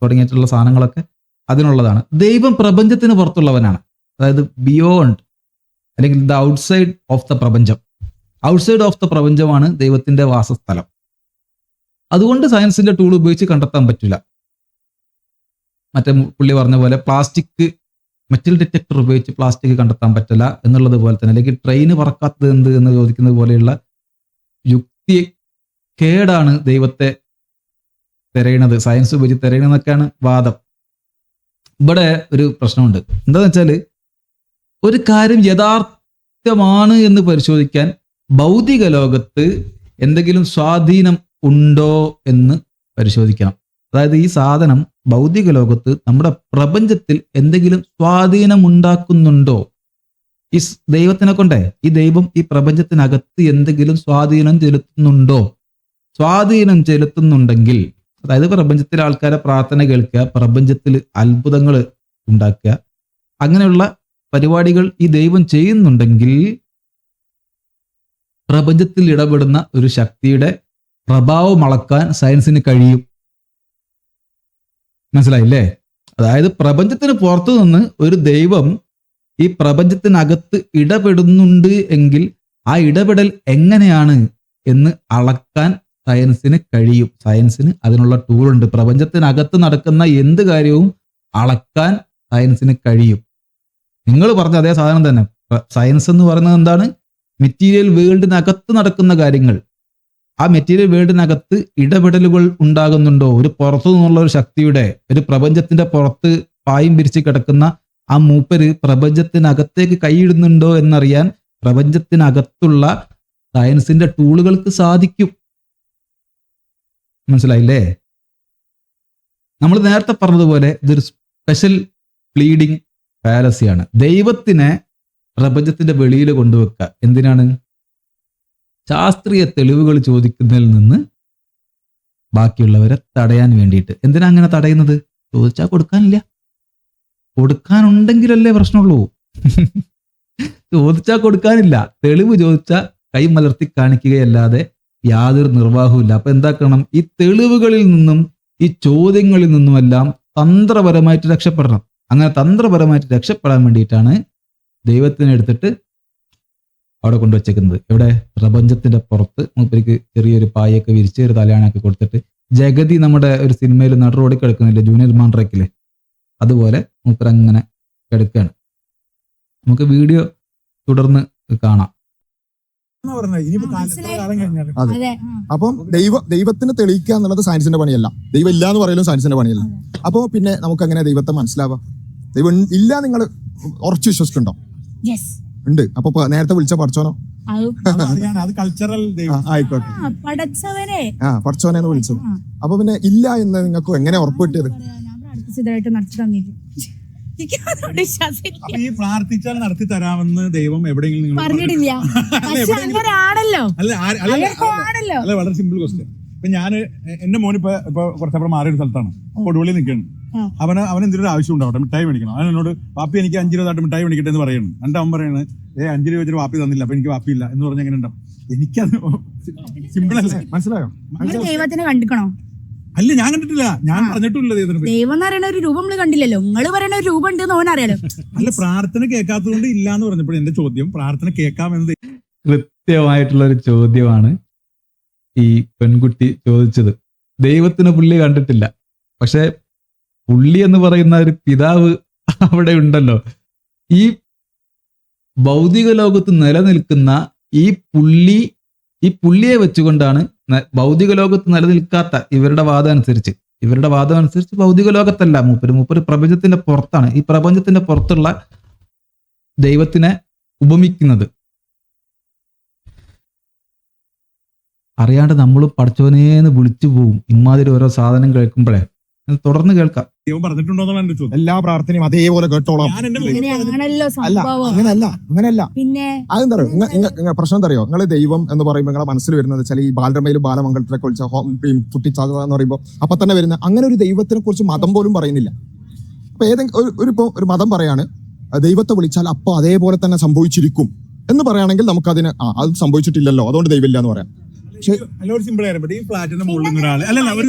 A: തുടങ്ങിയിട്ടുള്ള സാധനങ്ങളൊക്കെ അതിനുള്ളതാണ്. ദൈവം പ്രപഞ്ചത്തിന് പുറത്തുള്ളവനാണ്, അതായത് ബിയോണ്ട് അല്ലെങ്കിൽ ദ ഔട്ട്സൈഡ് ഓഫ് ദ പ്രപഞ്ചം. ഔട്ട്സൈഡ് ഓഫ് ദ പ്രപഞ്ചമാണ് ദൈവത്തിന്റെ വാസസ്ഥലം. അതുകൊണ്ട് സയൻസിന്റെ ടൂൾ ഉപയോഗിച്ച് കണ്ടെത്താൻ പറ്റില്ല. മറ്റേ പുള്ളി പറഞ്ഞ പോലെ പ്ലാസ്റ്റിക് മെറ്റൽ ഡിറ്റക്ടർ ഉപയോഗിച്ച് പ്ലാസ്റ്റിക് കണ്ടെത്താൻ പറ്റില്ല എന്നുള്ളത് പോലെ തന്നെ, അല്ലെങ്കിൽ ട്രെയിന് പറക്കാത്തത് എന്ത് എന്ന് ചോദിക്കുന്നത് പോലെയുള്ള യുക്തി കേടാണ് ദൈവത്തെ തിരയണത്, സയൻസ് ഉപയോഗിച്ച് തിരയണമെന്നൊക്കെയാണ് വാദം. ഇവിടെ ഒരു പ്രശ്നമുണ്ട്. എന്താന്ന് വെച്ചാൽ, ഒരു കാര്യം യഥാർത്ഥമാണ് എന്ന് പരിശോധിക്കാൻ ഭൗതിക ലോകത്ത് എന്തെങ്കിലും സ്വാധീനം ഉണ്ടോ എന്ന് പരിശോധിക്കണം. അതായത് ഈ സാധനം ഭൗതിക ലോകത്ത് നമ്മുടെ പ്രപഞ്ചത്തിൽ എന്തെങ്കിലും സ്വാധീനം ഉണ്ടാക്കുന്നുണ്ടോ? ഈ ദൈവത്തിനെ കൊണ്ടേ, ഈ ദൈവം ഈ പ്രപഞ്ചത്തിനകത്ത് എന്തെങ്കിലും സ്വാധീനം ചെലുത്തുന്നുണ്ടോ? സ്വാധീനം ചെലുത്തുന്നുണ്ടെങ്കിൽ, അതായത് പ്രപഞ്ചത്തിലെ ആൾക്കാരെ പ്രാർത്ഥന കേൾക്കുക, പ്രപഞ്ചത്തിൽ അത്ഭുതങ്ങൾ ഉണ്ടാക്കുക, അങ്ങനെയുള്ള പരിപാടികൾ ഈ ദൈവം ചെയ്യുന്നുണ്ടെങ്കിൽ പ്രപഞ്ചത്തിൽ ഇടപെടുന്ന ഒരു ശക്തിയുടെ പ്രഭാവം അളക്കാൻ സയൻസിന് കഴിയും. മനസ്സിലായില്ലേ? അതായത് പ്രപഞ്ചത്തിന് പുറത്തു നിന്ന് ഒരു ദൈവം ഈ പ്രപഞ്ചത്തിനകത്ത് ഇടപെടുന്നുണ്ട് എങ്കിൽ ആ ഇടപെടൽ എങ്ങനെയാണ് എന്ന് അളക്കാൻ സയൻസിന് കഴിയും. സയൻസിന് അതിനുള്ള ടൂളുണ്ട്. പ്രപഞ്ചത്തിനകത്ത് നടക്കുന്ന എന്ത് കാര്യവും അളക്കാൻ സയൻസിന് കഴിയും. നിങ്ങൾ പറഞ്ഞ അതേ സാധനം തന്നെ. സയൻസ് എന്ന് പറയുന്നത് എന്താണ്? മെറ്റീരിയൽ വേൾഡിനകത്ത് നടക്കുന്ന കാര്യങ്ങൾ. ആ മെറ്റീരിയൽ വേൾഡിനകത്ത് ഇടപെടലുകൾ ഉണ്ടാകുന്നുണ്ടോ? ഒരു പുറത്തു നിന്നുള്ള ഒരു ശക്തിയുടെ, ഒരു പ്രപഞ്ചത്തിന്റെ പുറത്ത് പായും പിരിച്ച് കിടക്കുന്ന ആ മൂപ്പര് പ്രപഞ്ചത്തിനകത്തേക്ക് കൈയിടുന്നുണ്ടോ എന്നറിയാൻ പ്രപഞ്ചത്തിനകത്തുള്ള സയൻസിന്റെ ടൂളുകൾക്ക് സാധിക്കും. മനസ്സിലായില്ലേ? നമ്മൾ നേരത്തെ പറഞ്ഞതുപോലെ ഇതൊരു സ്പെഷ്യൽ പ്ലീഡിങ് ഫാലസിയാണ്. ദൈവത്തിനെ പ്രപഞ്ചത്തിന്റെ വെളിയിൽ കൊണ്ടുവെക്കുക. എന്തിനാണ്? ശാസ്ത്രീയ തെളിവുകൾ ചോദിക്കുന്നതിൽ നിന്ന് ബാക്കിയുള്ളവരെ തടയാൻ വേണ്ടിയിട്ട്. എന്തിനാ അങ്ങനെ തടയുന്നത്? ചോദിച്ചാൽ കൊടുക്കാനില്ല. കൊടുക്കാനുണ്ടെങ്കിലല്ലേ പ്രശ്നമുള്ളൂ. ചോദിച്ചാൽ കൊടുക്കാനില്ല. തെളിവ് ചോദിച്ചാൽ കൈ മലർത്തി കാണിക്കുകയല്ലാതെ യാതൊരു നിർവാഹവും ഇല്ല. അപ്പൊ എന്താക്കണം? ഈ തെളിവുകളിൽ നിന്നും ഈ ചോദ്യങ്ങളിൽ നിന്നുമെല്ലാം തന്ത്രപരമായിട്ട് രക്ഷപ്പെടണം. അങ്ങനെ തന്ത്രപരമായിട്ട് രക്ഷപ്പെടാൻ വേണ്ടിയിട്ടാണ് ദൈവത്തിനെ എടുത്തിട്ട് അവിടെ കൊണ്ടുവച്ചേക്കുന്നത്. ഇവിടെ പ്രപഞ്ചത്തിന്റെ പുറത്ത് മൂപ്പരിക്ക് ചെറിയൊരു പായൊക്കെ വിരിച്ച് ഒരു തലയാണൊക്കെ കൊടുത്തിട്ട്, ജഗതി നമ്മുടെ ഒരു സിനിമയിൽ നടുറോടി കിടക്കുന്നില്ലേ, ജൂനിയർ മാൻട്രക്കില്, അതുപോലെ മൂപ്പർ അങ്ങനെ കിടക്കുകയാണ്. നമുക്ക് വീഡിയോ തുടർന്ന് കാണാം.
B: അതെ. അപ്പം ദൈവത്തിന് തെളിയിക്കുക എന്നുള്ളത് സയൻസിന്റെ പണിയല്ല. ദൈവം ഇല്ല എന്ന് പറയലും സയൻസിന്റെ പണിയല്ല. അപ്പൊ പിന്നെ നമുക്ക് എങ്ങനെ ദൈവത്തെ മനസ്സിലാവാം? ദൈവം ഇല്ല നിങ്ങൾ ഉറച്ചു വിശ്വസിക്കുന്നുണ്ടോ? ഉണ്ട്. അപ്പൊ നേരത്തെ വിളിച്ച പഠിച്ചോനോ? ആയിക്കോട്ടെ, പഠിച്ചോനെന്ന് വിളിച്ചത്. അപ്പൊ പിന്നെ ഇല്ല എന്ന് നിങ്ങൾക്ക് എങ്ങനെ ഉറപ്പ് കിട്ടിയത്?
D: ഈ പ്രാർത്ഥിച്ചാൽ നടത്തി തരാമെന്ന് ദൈവം എവിടെയെങ്കിലും
C: പറഞ്ഞിട്ടില്ല.
D: അല്ല, വളരെ സിമ്പിൾ ക്വസ്റ്റ്യൻ. ഇപ്പൊ ഞാന് എന്റെ മോനിപ്പോ കുറച്ചപ്പുറം മാറിയൊരു സ്ഥലത്താണ്, കൊടുവള്ളി നിൽക്കുകയാണ്. അവന് എന്തെങ്കിലും ആവശ്യം ഉണ്ടാവട്ടെ, മിഠായി മേടിക്കണം. അവൻ എന്നോട് വാപ്പി എനിക്ക് 5 രൂപ മിഠായി മേടിക്കട്ടെ എന്ന് പറയുന്നു. എന്നിട്ട് അവൻ പറയുന്നത് 5 രൂപ വെച്ചിട്ട് വാപ്പി തന്നില്ല, അപ്പൊ എനിക്ക് വാപ്പിയില്ല എന്ന് പറഞ്ഞാൽ എങ്ങനെ ഉണ്ടാവും? എനിക്കത് സിമ്പിൾ അല്ലേ? മനസ്സിലായോ?
C: ദൈവത്തിനെ കണ്ടിക്കണോ?
D: അല്ല, ഞാൻ കണ്ടിട്ടില്ല, ഞാൻ പറഞ്ഞിട്ടില്ല ദൈവത്തിന്.
C: ദൈവം എന്ന് പറയുന്ന ഒരു രൂപം നമ്മള് കണ്ടില്ലല്ലോ. നിങ്ങൾ പറയുന്ന ഒരു രൂപം ഉണ്ട് എന്ന് ഓൻ അറിയാലോ.
D: അല്ല, പ്രാർത്ഥന കേൾക്കാത്തത് കൊണ്ട് ഇല്ല എന്ന് പറഞ്ഞപ്പോൾ എന്റെ ചോദ്യം, പ്രാർത്ഥന കേൾക്കാമെന്നത്
A: കൃത്യമായിട്ടുള്ള ഒരു ചോദ്യമാണ് ഈ പെൺകുട്ടി ചോദിച്ചത്. ദൈവത്തിന് പുള്ളി കണ്ടിട്ടില്ല, പക്ഷെ പുള്ളി എന്ന് പറയുന്ന ഒരു പിതാവ് അവിടെ ഉണ്ടല്ലോ. ഈ ഭൗതിക ലോകത്ത് നിലനിൽക്കുന്ന ഈ പുള്ളിയെ വെച്ചുകൊണ്ടാണ് ഭൗതിക ലോകത്ത് നിലനിൽക്കാത്ത ഇവരുടെ വാദം അനുസരിച്ച് ഇവരുടെ വാദം അനുസരിച്ച് ഭൗതിക ലോകത്തല്ല മൂപ്പര് പ്രപഞ്ചത്തിന്റെ പുറത്താണ്. ഈ പ്രപഞ്ചത്തിന്റെ പുറത്തുള്ള ദൈവത്തിനെ ഉപമിക്കുന്നത്. അറിയാണ്ട് നമ്മളും പഠിച്ചവനേന്ന് വിളിച്ചു പോവും ഇമാതിരി ഓരോ സാധനം കേൾക്കുമ്പോഴേ. തുടർന്ന് കേൾക്കാം.
D: ദൈവം പറഞ്ഞിട്ടുണ്ടോ എന്നാണ് എന്റെ ചോദ്യം.
B: എല്ലാ പ്രാർത്ഥനയും അതേപോലെ കേട്ടോളാം.
D: ഞാൻ എന്റെ മോനെ
C: അങ്ങനെയാണല്ലോ
B: അല്ല
C: സംഭവം.
B: അങ്ങനെയല്ല.
C: പിന്നെ
B: അതെന്താ അറിയോ പ്രശ്നം എന്താ അറിയോ? നിങ്ങൾ ദൈവം എന്ന് പറയുമ്പോൾ നിങ്ങളെ മനസ്സിൽ വരുന്നത് വെച്ചാൽ ഈ ബാലരമയിലും ബാലമംഗളത്തിലൊക്കെ വിളിച്ച കുട്ടിച്ചാകുക എന്ന് പറയുമ്പോൾ അപ്പൊ തന്നെ വരുന്ന അങ്ങനെ ഒരു ദൈവത്തിനെ കുറിച്ച് മതം പോലും പറയുന്നില്ല. അപ്പൊ ഇപ്പോ ഒരു മതം പറയാണ് ദൈവത്തെ വിളിച്ചാൽ അപ്പൊ അതേപോലെ തന്നെ സംഭവിച്ചിരിക്കും എന്ന് പറയുകയാണെങ്കിൽ നമുക്കതിന് അത് സംഭവിച്ചിട്ടില്ലല്ലോ അതുകൊണ്ട് ദൈവമില്ല എന്ന് പറയാം.
D: അല്ല, ഒരു സിമ്പിൾ കാര്യം. ഈ ഫ്ലാറ്റിന്റെ മുകളിൽ നിന്ന് ഒരാൾ അല്ല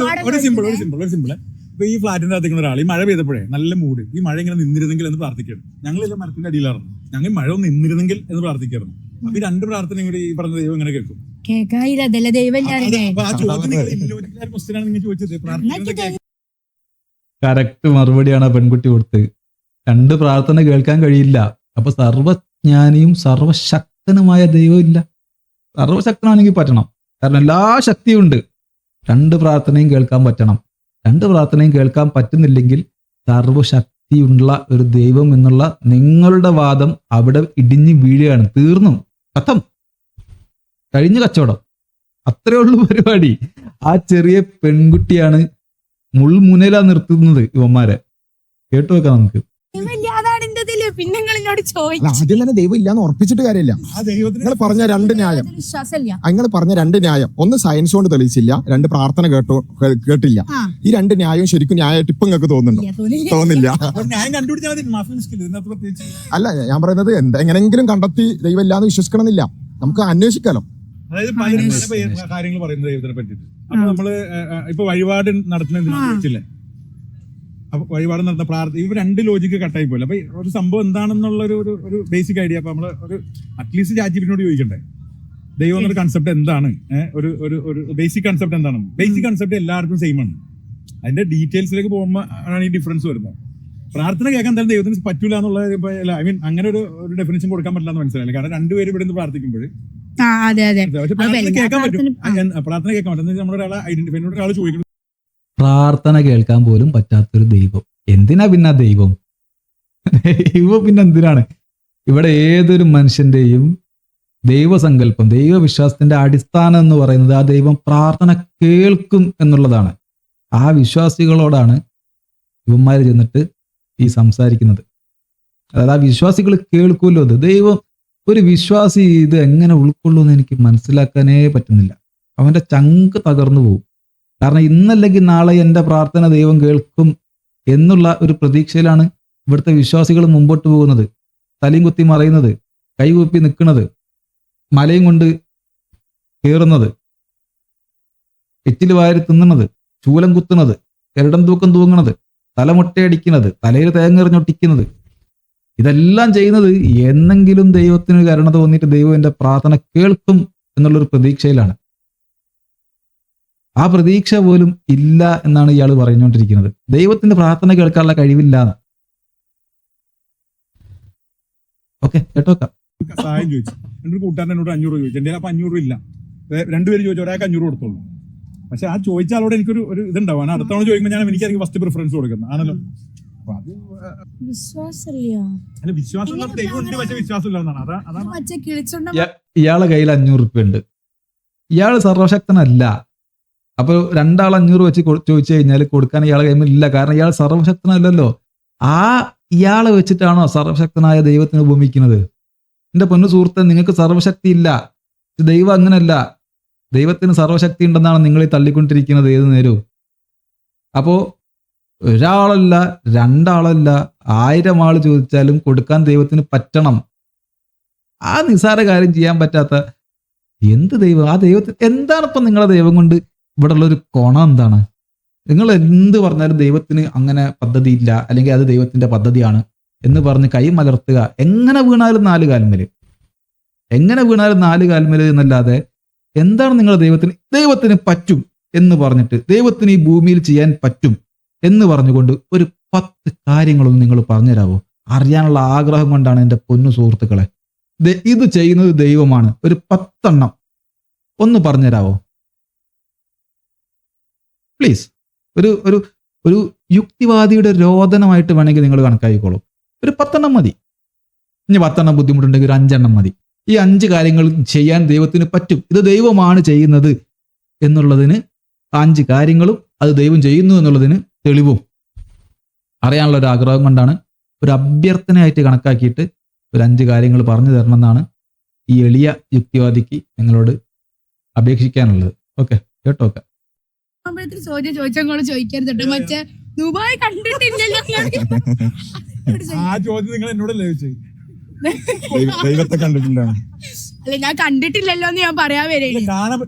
D: ഒരു സിമ്പിൾ ഇപ്പൊ ഈ ഫ്ലാറ്റിന്റെ അകത്തേക്കുന്ന ഒരാൾ ഈ മഴ പെയ്തപ്പോഴേ നല്ല മൂഡ്, ഈ മഴ ഇങ്ങനെ നിന്നിരുന്നെങ്കിൽ എന്ന് പ്രാർത്ഥിക്കണം. ഞങ്ങളില്ല മരത്തിന്റെ അടിയിലായിരുന്നു, ഞങ്ങൾ മഴ ഒന്ന് നിന്നിരുന്നെങ്കിൽ എന്ന് പ്രാർത്ഥിക്കായിരുന്നു. അപ്പൊ ഈ രണ്ട് പ്രാർത്ഥനയും കൂടി ഈ പറഞ്ഞ ദൈവം ഇങ്ങനെ കേൾക്കും.
C: കേക്കായില്ല, അതല്ല ദൈവം ഞാൻ
D: അപ്പൊ ആ ചോദ്യം ക്വസ്റ്റ്യനാണ് നിങ്ങൾ ചോദിച്ചത്. പ്രാർത്ഥന
A: കറക്റ്റ് മറുപടിയാണ് ആ പെൺകുട്ടി കൊടുത്തത്. രണ്ട് പ്രാർത്ഥന കേൾക്കാൻ കഴിയില്ല. അപ്പൊ സർവജ്ഞാനിയും സർവശക്തനുമായ ദൈവം ഇല്ല. സർവശക്തനാണെങ്കിൽ പറ്റണം, കാരണം എല്ലാ ശക്തിയും ഉണ്ട്. രണ്ട് പ്രാർത്ഥനയും കേൾക്കാൻ പറ്റണം. രണ്ട് പ്രാർത്ഥനയും കേൾക്കാൻ പറ്റുന്നില്ലെങ്കിൽ സർവശക്തിയുള്ള ഒരു ദൈവം എന്നുള്ള നിങ്ങളുടെ വാദം അവിടെ ഇടിഞ്ഞു വീഴുകയാണ്. തീർന്നു, കഥം കഴിഞ്ഞു കച്ചവടം. അത്രേ ഉള്ളൂ പരിപാടി. ആ ചെറിയ പെൺകുട്ടിയാണ് മുൾമുനയിലാ നിർത്തുന്നത് ഇവന്മാരെ. കേട്ടു വെക്കാം നമുക്ക്.
C: അതാണ് എന്റെ ഇതില്. പിന്നെ നിങ്ങൾ എന്നോട്
B: അല്ല,
C: ചോദിച്ചു
B: ആദ്യം തന്നെ ദൈവം ഇല്ലാന്ന് ഉറപ്പിച്ചിട്ട് കാര്യമില്ല.
D: ആ ദൈവത്തിന്
B: നിങ്ങൾ പറഞ്ഞ രണ്ട് ന്യായം
C: വിശ്വാസമില്ല.
B: നിങ്ങൾ പറഞ്ഞ രണ്ട് ന്യായം, ഒന്ന് സയൻസ് കൊണ്ട് തെളിയിച്ചില്ല, രണ്ട് പ്രാർത്ഥന കേട്ടില്ല.
C: ആ.
B: ഈ രണ്ട് ന്യായവും ശരിക്കും ന്യായമായിട്ട് ഇപ്പൊ നിങ്ങൾക്ക് തോന്നുന്നുണ്ടോ?
C: തോന്നില്ല.
B: തോന്നില്ല.
D: അപ്പൊ ന്യായം കണ്ടുപിടിച്ചാൽ മതി. മാഫിൻ സ്കിൽ ഇതിനകത്ത് പ്രത്യേകിച്ച്
B: അല്ല, ഞാൻ പറയുന്നത് എങ്ങനെങ്കിലും കണ്ടെത്തി ദൈവം ഇല്ലാന്ന് വിശ്വസിക്കണമെന്നില്ല, നമുക്ക് അന്വേഷിക്കാലോ.
D: അതായത് പല കാര്യങ്ങൾ പറയുന്നത് ദൈവത്തിനെ പറ്റിയിട്ട്. അപ്പൊ നമ്മള് ഇപ്പൊ വഴിപാട് നടത്തുന്ന ചോദിച്ചില്ലേ, അപ്പൊ വഴിപാട് നടത്തുന്ന പ്രാർത്ഥന, ഇവ രണ്ട് ലോജിക്ക് കട്ടായി പോയില്ല. അപ്പൊ ഒരു സംഭവം എന്താണെന്നുള്ള ഒരു ബേസിക് ഐഡിയ അപ്പൊ നമ്മള് ഒരു അറ്റ്ലീസ്റ്റ് ചാറ്റ്ജിപിറ്റിയോട് ചോദിക്കണ്ടേ ദൈവം എന്നൊരു കൺസെപ്റ്റ് എന്താണ്, ഒരു ബേസിക് കൺസെപ്റ്റ് എന്താണ്. ബേസിക് കൺസെപ്റ്റ് എല്ലാവർക്കും സെയിം ആണ്. അതിന്റെ ഡീറ്റെയിൽസിലേക്ക് പോകുമ്പോൾ ആണ് ഈ ഡിഫറൻസ് വരുന്നത്. പ്രാർത്ഥന കേൾക്കാൻ എന്തായാലും ദൈവത്തിന് പറ്റൂല എന്നുള്ള ഐ മീൻ അങ്ങനെ ഒരു ഡെഫിനേഷൻ കൊടുക്കാൻ പറ്റില്ല എന്ന് മനസ്സിലായില്ല. കാരണം രണ്ടുപേരും ഇവിടെ നിന്ന് പ്രാർത്ഥിക്കുമ്പോൾ
C: അതെ അതെ.
D: പക്ഷെ പ്രാർത്ഥന കേൾക്കാൻ പറ്റും. പ്രാർത്ഥന കേൾക്കാൻ പറ്റും. നമ്മളൊരാളെ ഐഡന്റിഫൈ ഒരാൾ ചോദിക്കണം,
A: പ്രാർത്ഥന കേൾക്കാൻ പോലും പറ്റാത്തൊരു ദൈവം എന്തിനാ പിന്നെ ദൈവം? ദൈവം പിന്നെ എന്തിനാണ്? ഇവിടെ ഏതൊരു മനുഷ്യന്റെയും ദൈവസങ്കല്പം, ദൈവവിശ്വാസത്തിന്റെ അടിസ്ഥാനം എന്ന് പറയുന്നത് ആ ദൈവം പ്രാർത്ഥന കേൾക്കും എന്നുള്ളതാണ്. ആ വിശ്വാസികളോടാണ് ഇവന്മാർ ചെന്നിട്ട് ഈ സംസാരിക്കുന്നത്. അതായത് ആ വിശ്വാസികൾ കേൾക്കുമല്ലോ. അത് ദൈവം, ഒരു വിശ്വാസി ഇത് എങ്ങനെ ഉൾക്കൊള്ളുമെന്ന് എനിക്ക് മനസ്സിലാക്കാനേ പറ്റുന്നില്ല. അവന്റെ ചങ്ക് തകർന്നു പോകും. കാരണം ഇന്നല്ലെങ്കിൽ നാളെ എൻ്റെ പ്രാർത്ഥന ദൈവം കേൾക്കും എന്നുള്ള ഒരു പ്രതീക്ഷയിലാണ് ഇവിടുത്തെ വിശ്വാസികൾ മുമ്പോട്ട് പോകുന്നത്. തലയും കുത്തി മറയുന്നത്, കൈകൂപ്പി നിൽക്കുന്നത്, മലയും കൊണ്ട് കയറുന്നത്, എച്ചിൽ വാരി തിന്നുന്നത്, ചൂലം കുത്തുന്നത്, കരടം തൂക്കം തൂങ്ങുന്നത്, തലമുട്ടയടിക്കുന്നത്, തലയിൽ തേങ്ങെറിഞ്ഞൊട്ടിക്കുന്നത്, ഇതെല്ലാം ചെയ്യുന്നത് എന്നെങ്കിലും ദൈവത്തിന് കരുണ തോന്നിയിട്ട് ദൈവം എൻ്റെ പ്രാർത്ഥന കേൾക്കും എന്നുള്ളൊരു പ്രതീക്ഷയിലാണ്. ആ പ്രതീക്ഷ പോലും ഇല്ല എന്നാണ് ഇയാൾ പറഞ്ഞുകൊണ്ടിരിക്കുന്നത്. ദൈവത്തിന്റെ പ്രാർത്ഥന കേൾക്കാനുള്ള കഴിവില്ല. ഓക്കെ, കേട്ടോക്കാം.
D: സഹായം ചോദിച്ചു. എൻ്റെ ഒരു കൂട്ടുകാരൻ എന്നോട് 500 രൂപ ചോദിച്ചു. എൻ്റെ അപ്പൊ 500 ഇല്ല. രണ്ടുപേരും ചോദിച്ചു, ഒരാൾക്ക് 500 കൊടുത്തോളൂ. പക്ഷെ ആ ചോദിച്ച ആളോട് എനിക്കൊരു ഇതുണ്ടാവും. അടുത്ത തവണ ചോദിക്കുമ്പോൾ എനിക്കായിരിക്കും ഫസ്റ്റ് പ്രിഫറൻസ് കൊടുക്കുന്നത് ആണല്ലോ. അപ്പൊ അത്
C: വിശ്വാസമില്ല.
D: അല്ല, വിശ്വാസം ദൈവം ഉണ്ട്, പക്ഷെ വിശ്വാസം ഇല്ല എന്നാണ്. അതാണ്
C: മറ്റേ കിളിച്ചുണ്ട
A: ഇയാളെ കയ്യിൽ 500 രൂപ ഉണ്ട്. ഇയാൾ സർവശക്തനല്ല. അപ്പൊ രണ്ടാൾ 500 വെച്ച് ചോദിച്ചു കഴിഞ്ഞാൽ കൊടുക്കാൻ ഇയാളെ കയ്യിൽ ഇല്ല. കാരണം ഇയാൾ സർവശക്തനല്ലല്ലോ. ആ ഇയാളെ വെച്ചിട്ടാണോ സർവശക്തനായ ദൈവത്തിന് ഉപമിക്കുന്നത്? എന്റെ പൊന്നു സുഹൃത്തെ, നിങ്ങൾക്ക് സർവശക്തി ഇല്ല. ദൈവം അങ്ങനല്ല. ദൈവത്തിന് സർവശക്തി ഉണ്ടെന്നാണ് നിങ്ങൾ ഈ തള്ളിക്കൊണ്ടിരിക്കുന്നത് ഏത് നേരവും. അപ്പോ ഒരാളല്ല, രണ്ടാളല്ല, 1000 ആള് ചോദിച്ചാലും കൊടുക്കാൻ ദൈവത്തിന് പറ്റണം. ആ നിസ്സാര കാര്യം ചെയ്യാൻ പറ്റാത്ത എന്ത് ദൈവം? ആ ദൈവത്തിന് എന്താണ് ഇപ്പം നിങ്ങളുടെ ദൈവം കൊണ്ട് ഇവിടെ ഉള്ളൊരു കോണം എന്താണ്? നിങ്ങൾ എന്ത് പറഞ്ഞാലും ദൈവത്തിന് അങ്ങനെ പദ്ധതിയില്ല, അല്ലെങ്കിൽ അത് ദൈവത്തിന്റെ പദ്ധതിയാണ് എന്ന് പറഞ്ഞ് കൈ മലർത്തുക. എങ്ങനെ വീണാലും 4 കാൽമേല്, എങ്ങനെ വീണാലും 4 കാൽമേല് എന്നല്ലാതെ എന്താണ് നിങ്ങളുടെ ദൈവത്തിന് പറ്റും എന്ന് പറഞ്ഞിട്ട്, ദൈവത്തിന് ഈ ഭൂമിയിൽ ചെയ്യാൻ പറ്റും എന്ന് പറഞ്ഞുകൊണ്ട് ഒരു 10 കാര്യങ്ങളൊന്നും നിങ്ങൾ പറഞ്ഞുതരാവോ? അറിയാനുള്ള ആഗ്രഹം കൊണ്ടാണ് എൻ്റെ പൊന്നു സുഹൃത്തുക്കളെ. ഇത് ചെയ്യുന്നത് ദൈവമാണ്. ഒരു 10 എണ്ണം ഒന്ന് പറഞ്ഞുതരാവോ പ്ലീസ്? ഒരു ഒരു ഒരു യുക്തിവാദിയുടെ രോദനമായിട്ട് വേണമെങ്കിൽ നിങ്ങൾ കണക്കാക്കിക്കോളൂ. ഒരു 10 മതി. ഇനി 10 ബുദ്ധിമുട്ടുണ്ടെങ്കിൽ ഒരു 5 മതി. ഈ 5 കാര്യങ്ങൾ ചെയ്യാൻ ദൈവത്തിന് പറ്റും. ഇത് ദൈവമാണ് ചെയ്യുന്നത് എന്നുള്ളതിന് 5 കാര്യങ്ങളും അത് ദൈവം ചെയ്യുന്നു എന്നുള്ളതിന് തെളിവും അറിയാനുള്ള ഒരു ആഗ്രഹം കൊണ്ടാണ് ഒരു അഭ്യർത്ഥനയായിട്ട് കണക്കാക്കിയിട്ട് ഒരു 5 കാര്യങ്ങൾ പറഞ്ഞു തരണം എന്നാണ് ഈ എളിയ യുക്തിവാദിക്ക് നിങ്ങളോട് അപേക്ഷിക്കാനുള്ളത്. ഓക്കെ, കേട്ടോ? ഓക്കെ,
C: ചോദ്യം ചോദിച്ചോളൂ, ചോദിക്കരുത് കേട്ടോ. മറ്റേ ദുബായ് കണ്ടിട്ടില്ലല്ലോ.
D: ആ ചോദ്യം നിങ്ങൾ എന്നോടല്ലേ ചോദിച്ചത്?
B: ദൈവത്തെ കണ്ടിട്ടില്ല.
C: അല്ല, ഞാൻ കണ്ടിട്ടില്ലല്ലോ എന്ന് ഞാൻ പറയാൻ വരെ.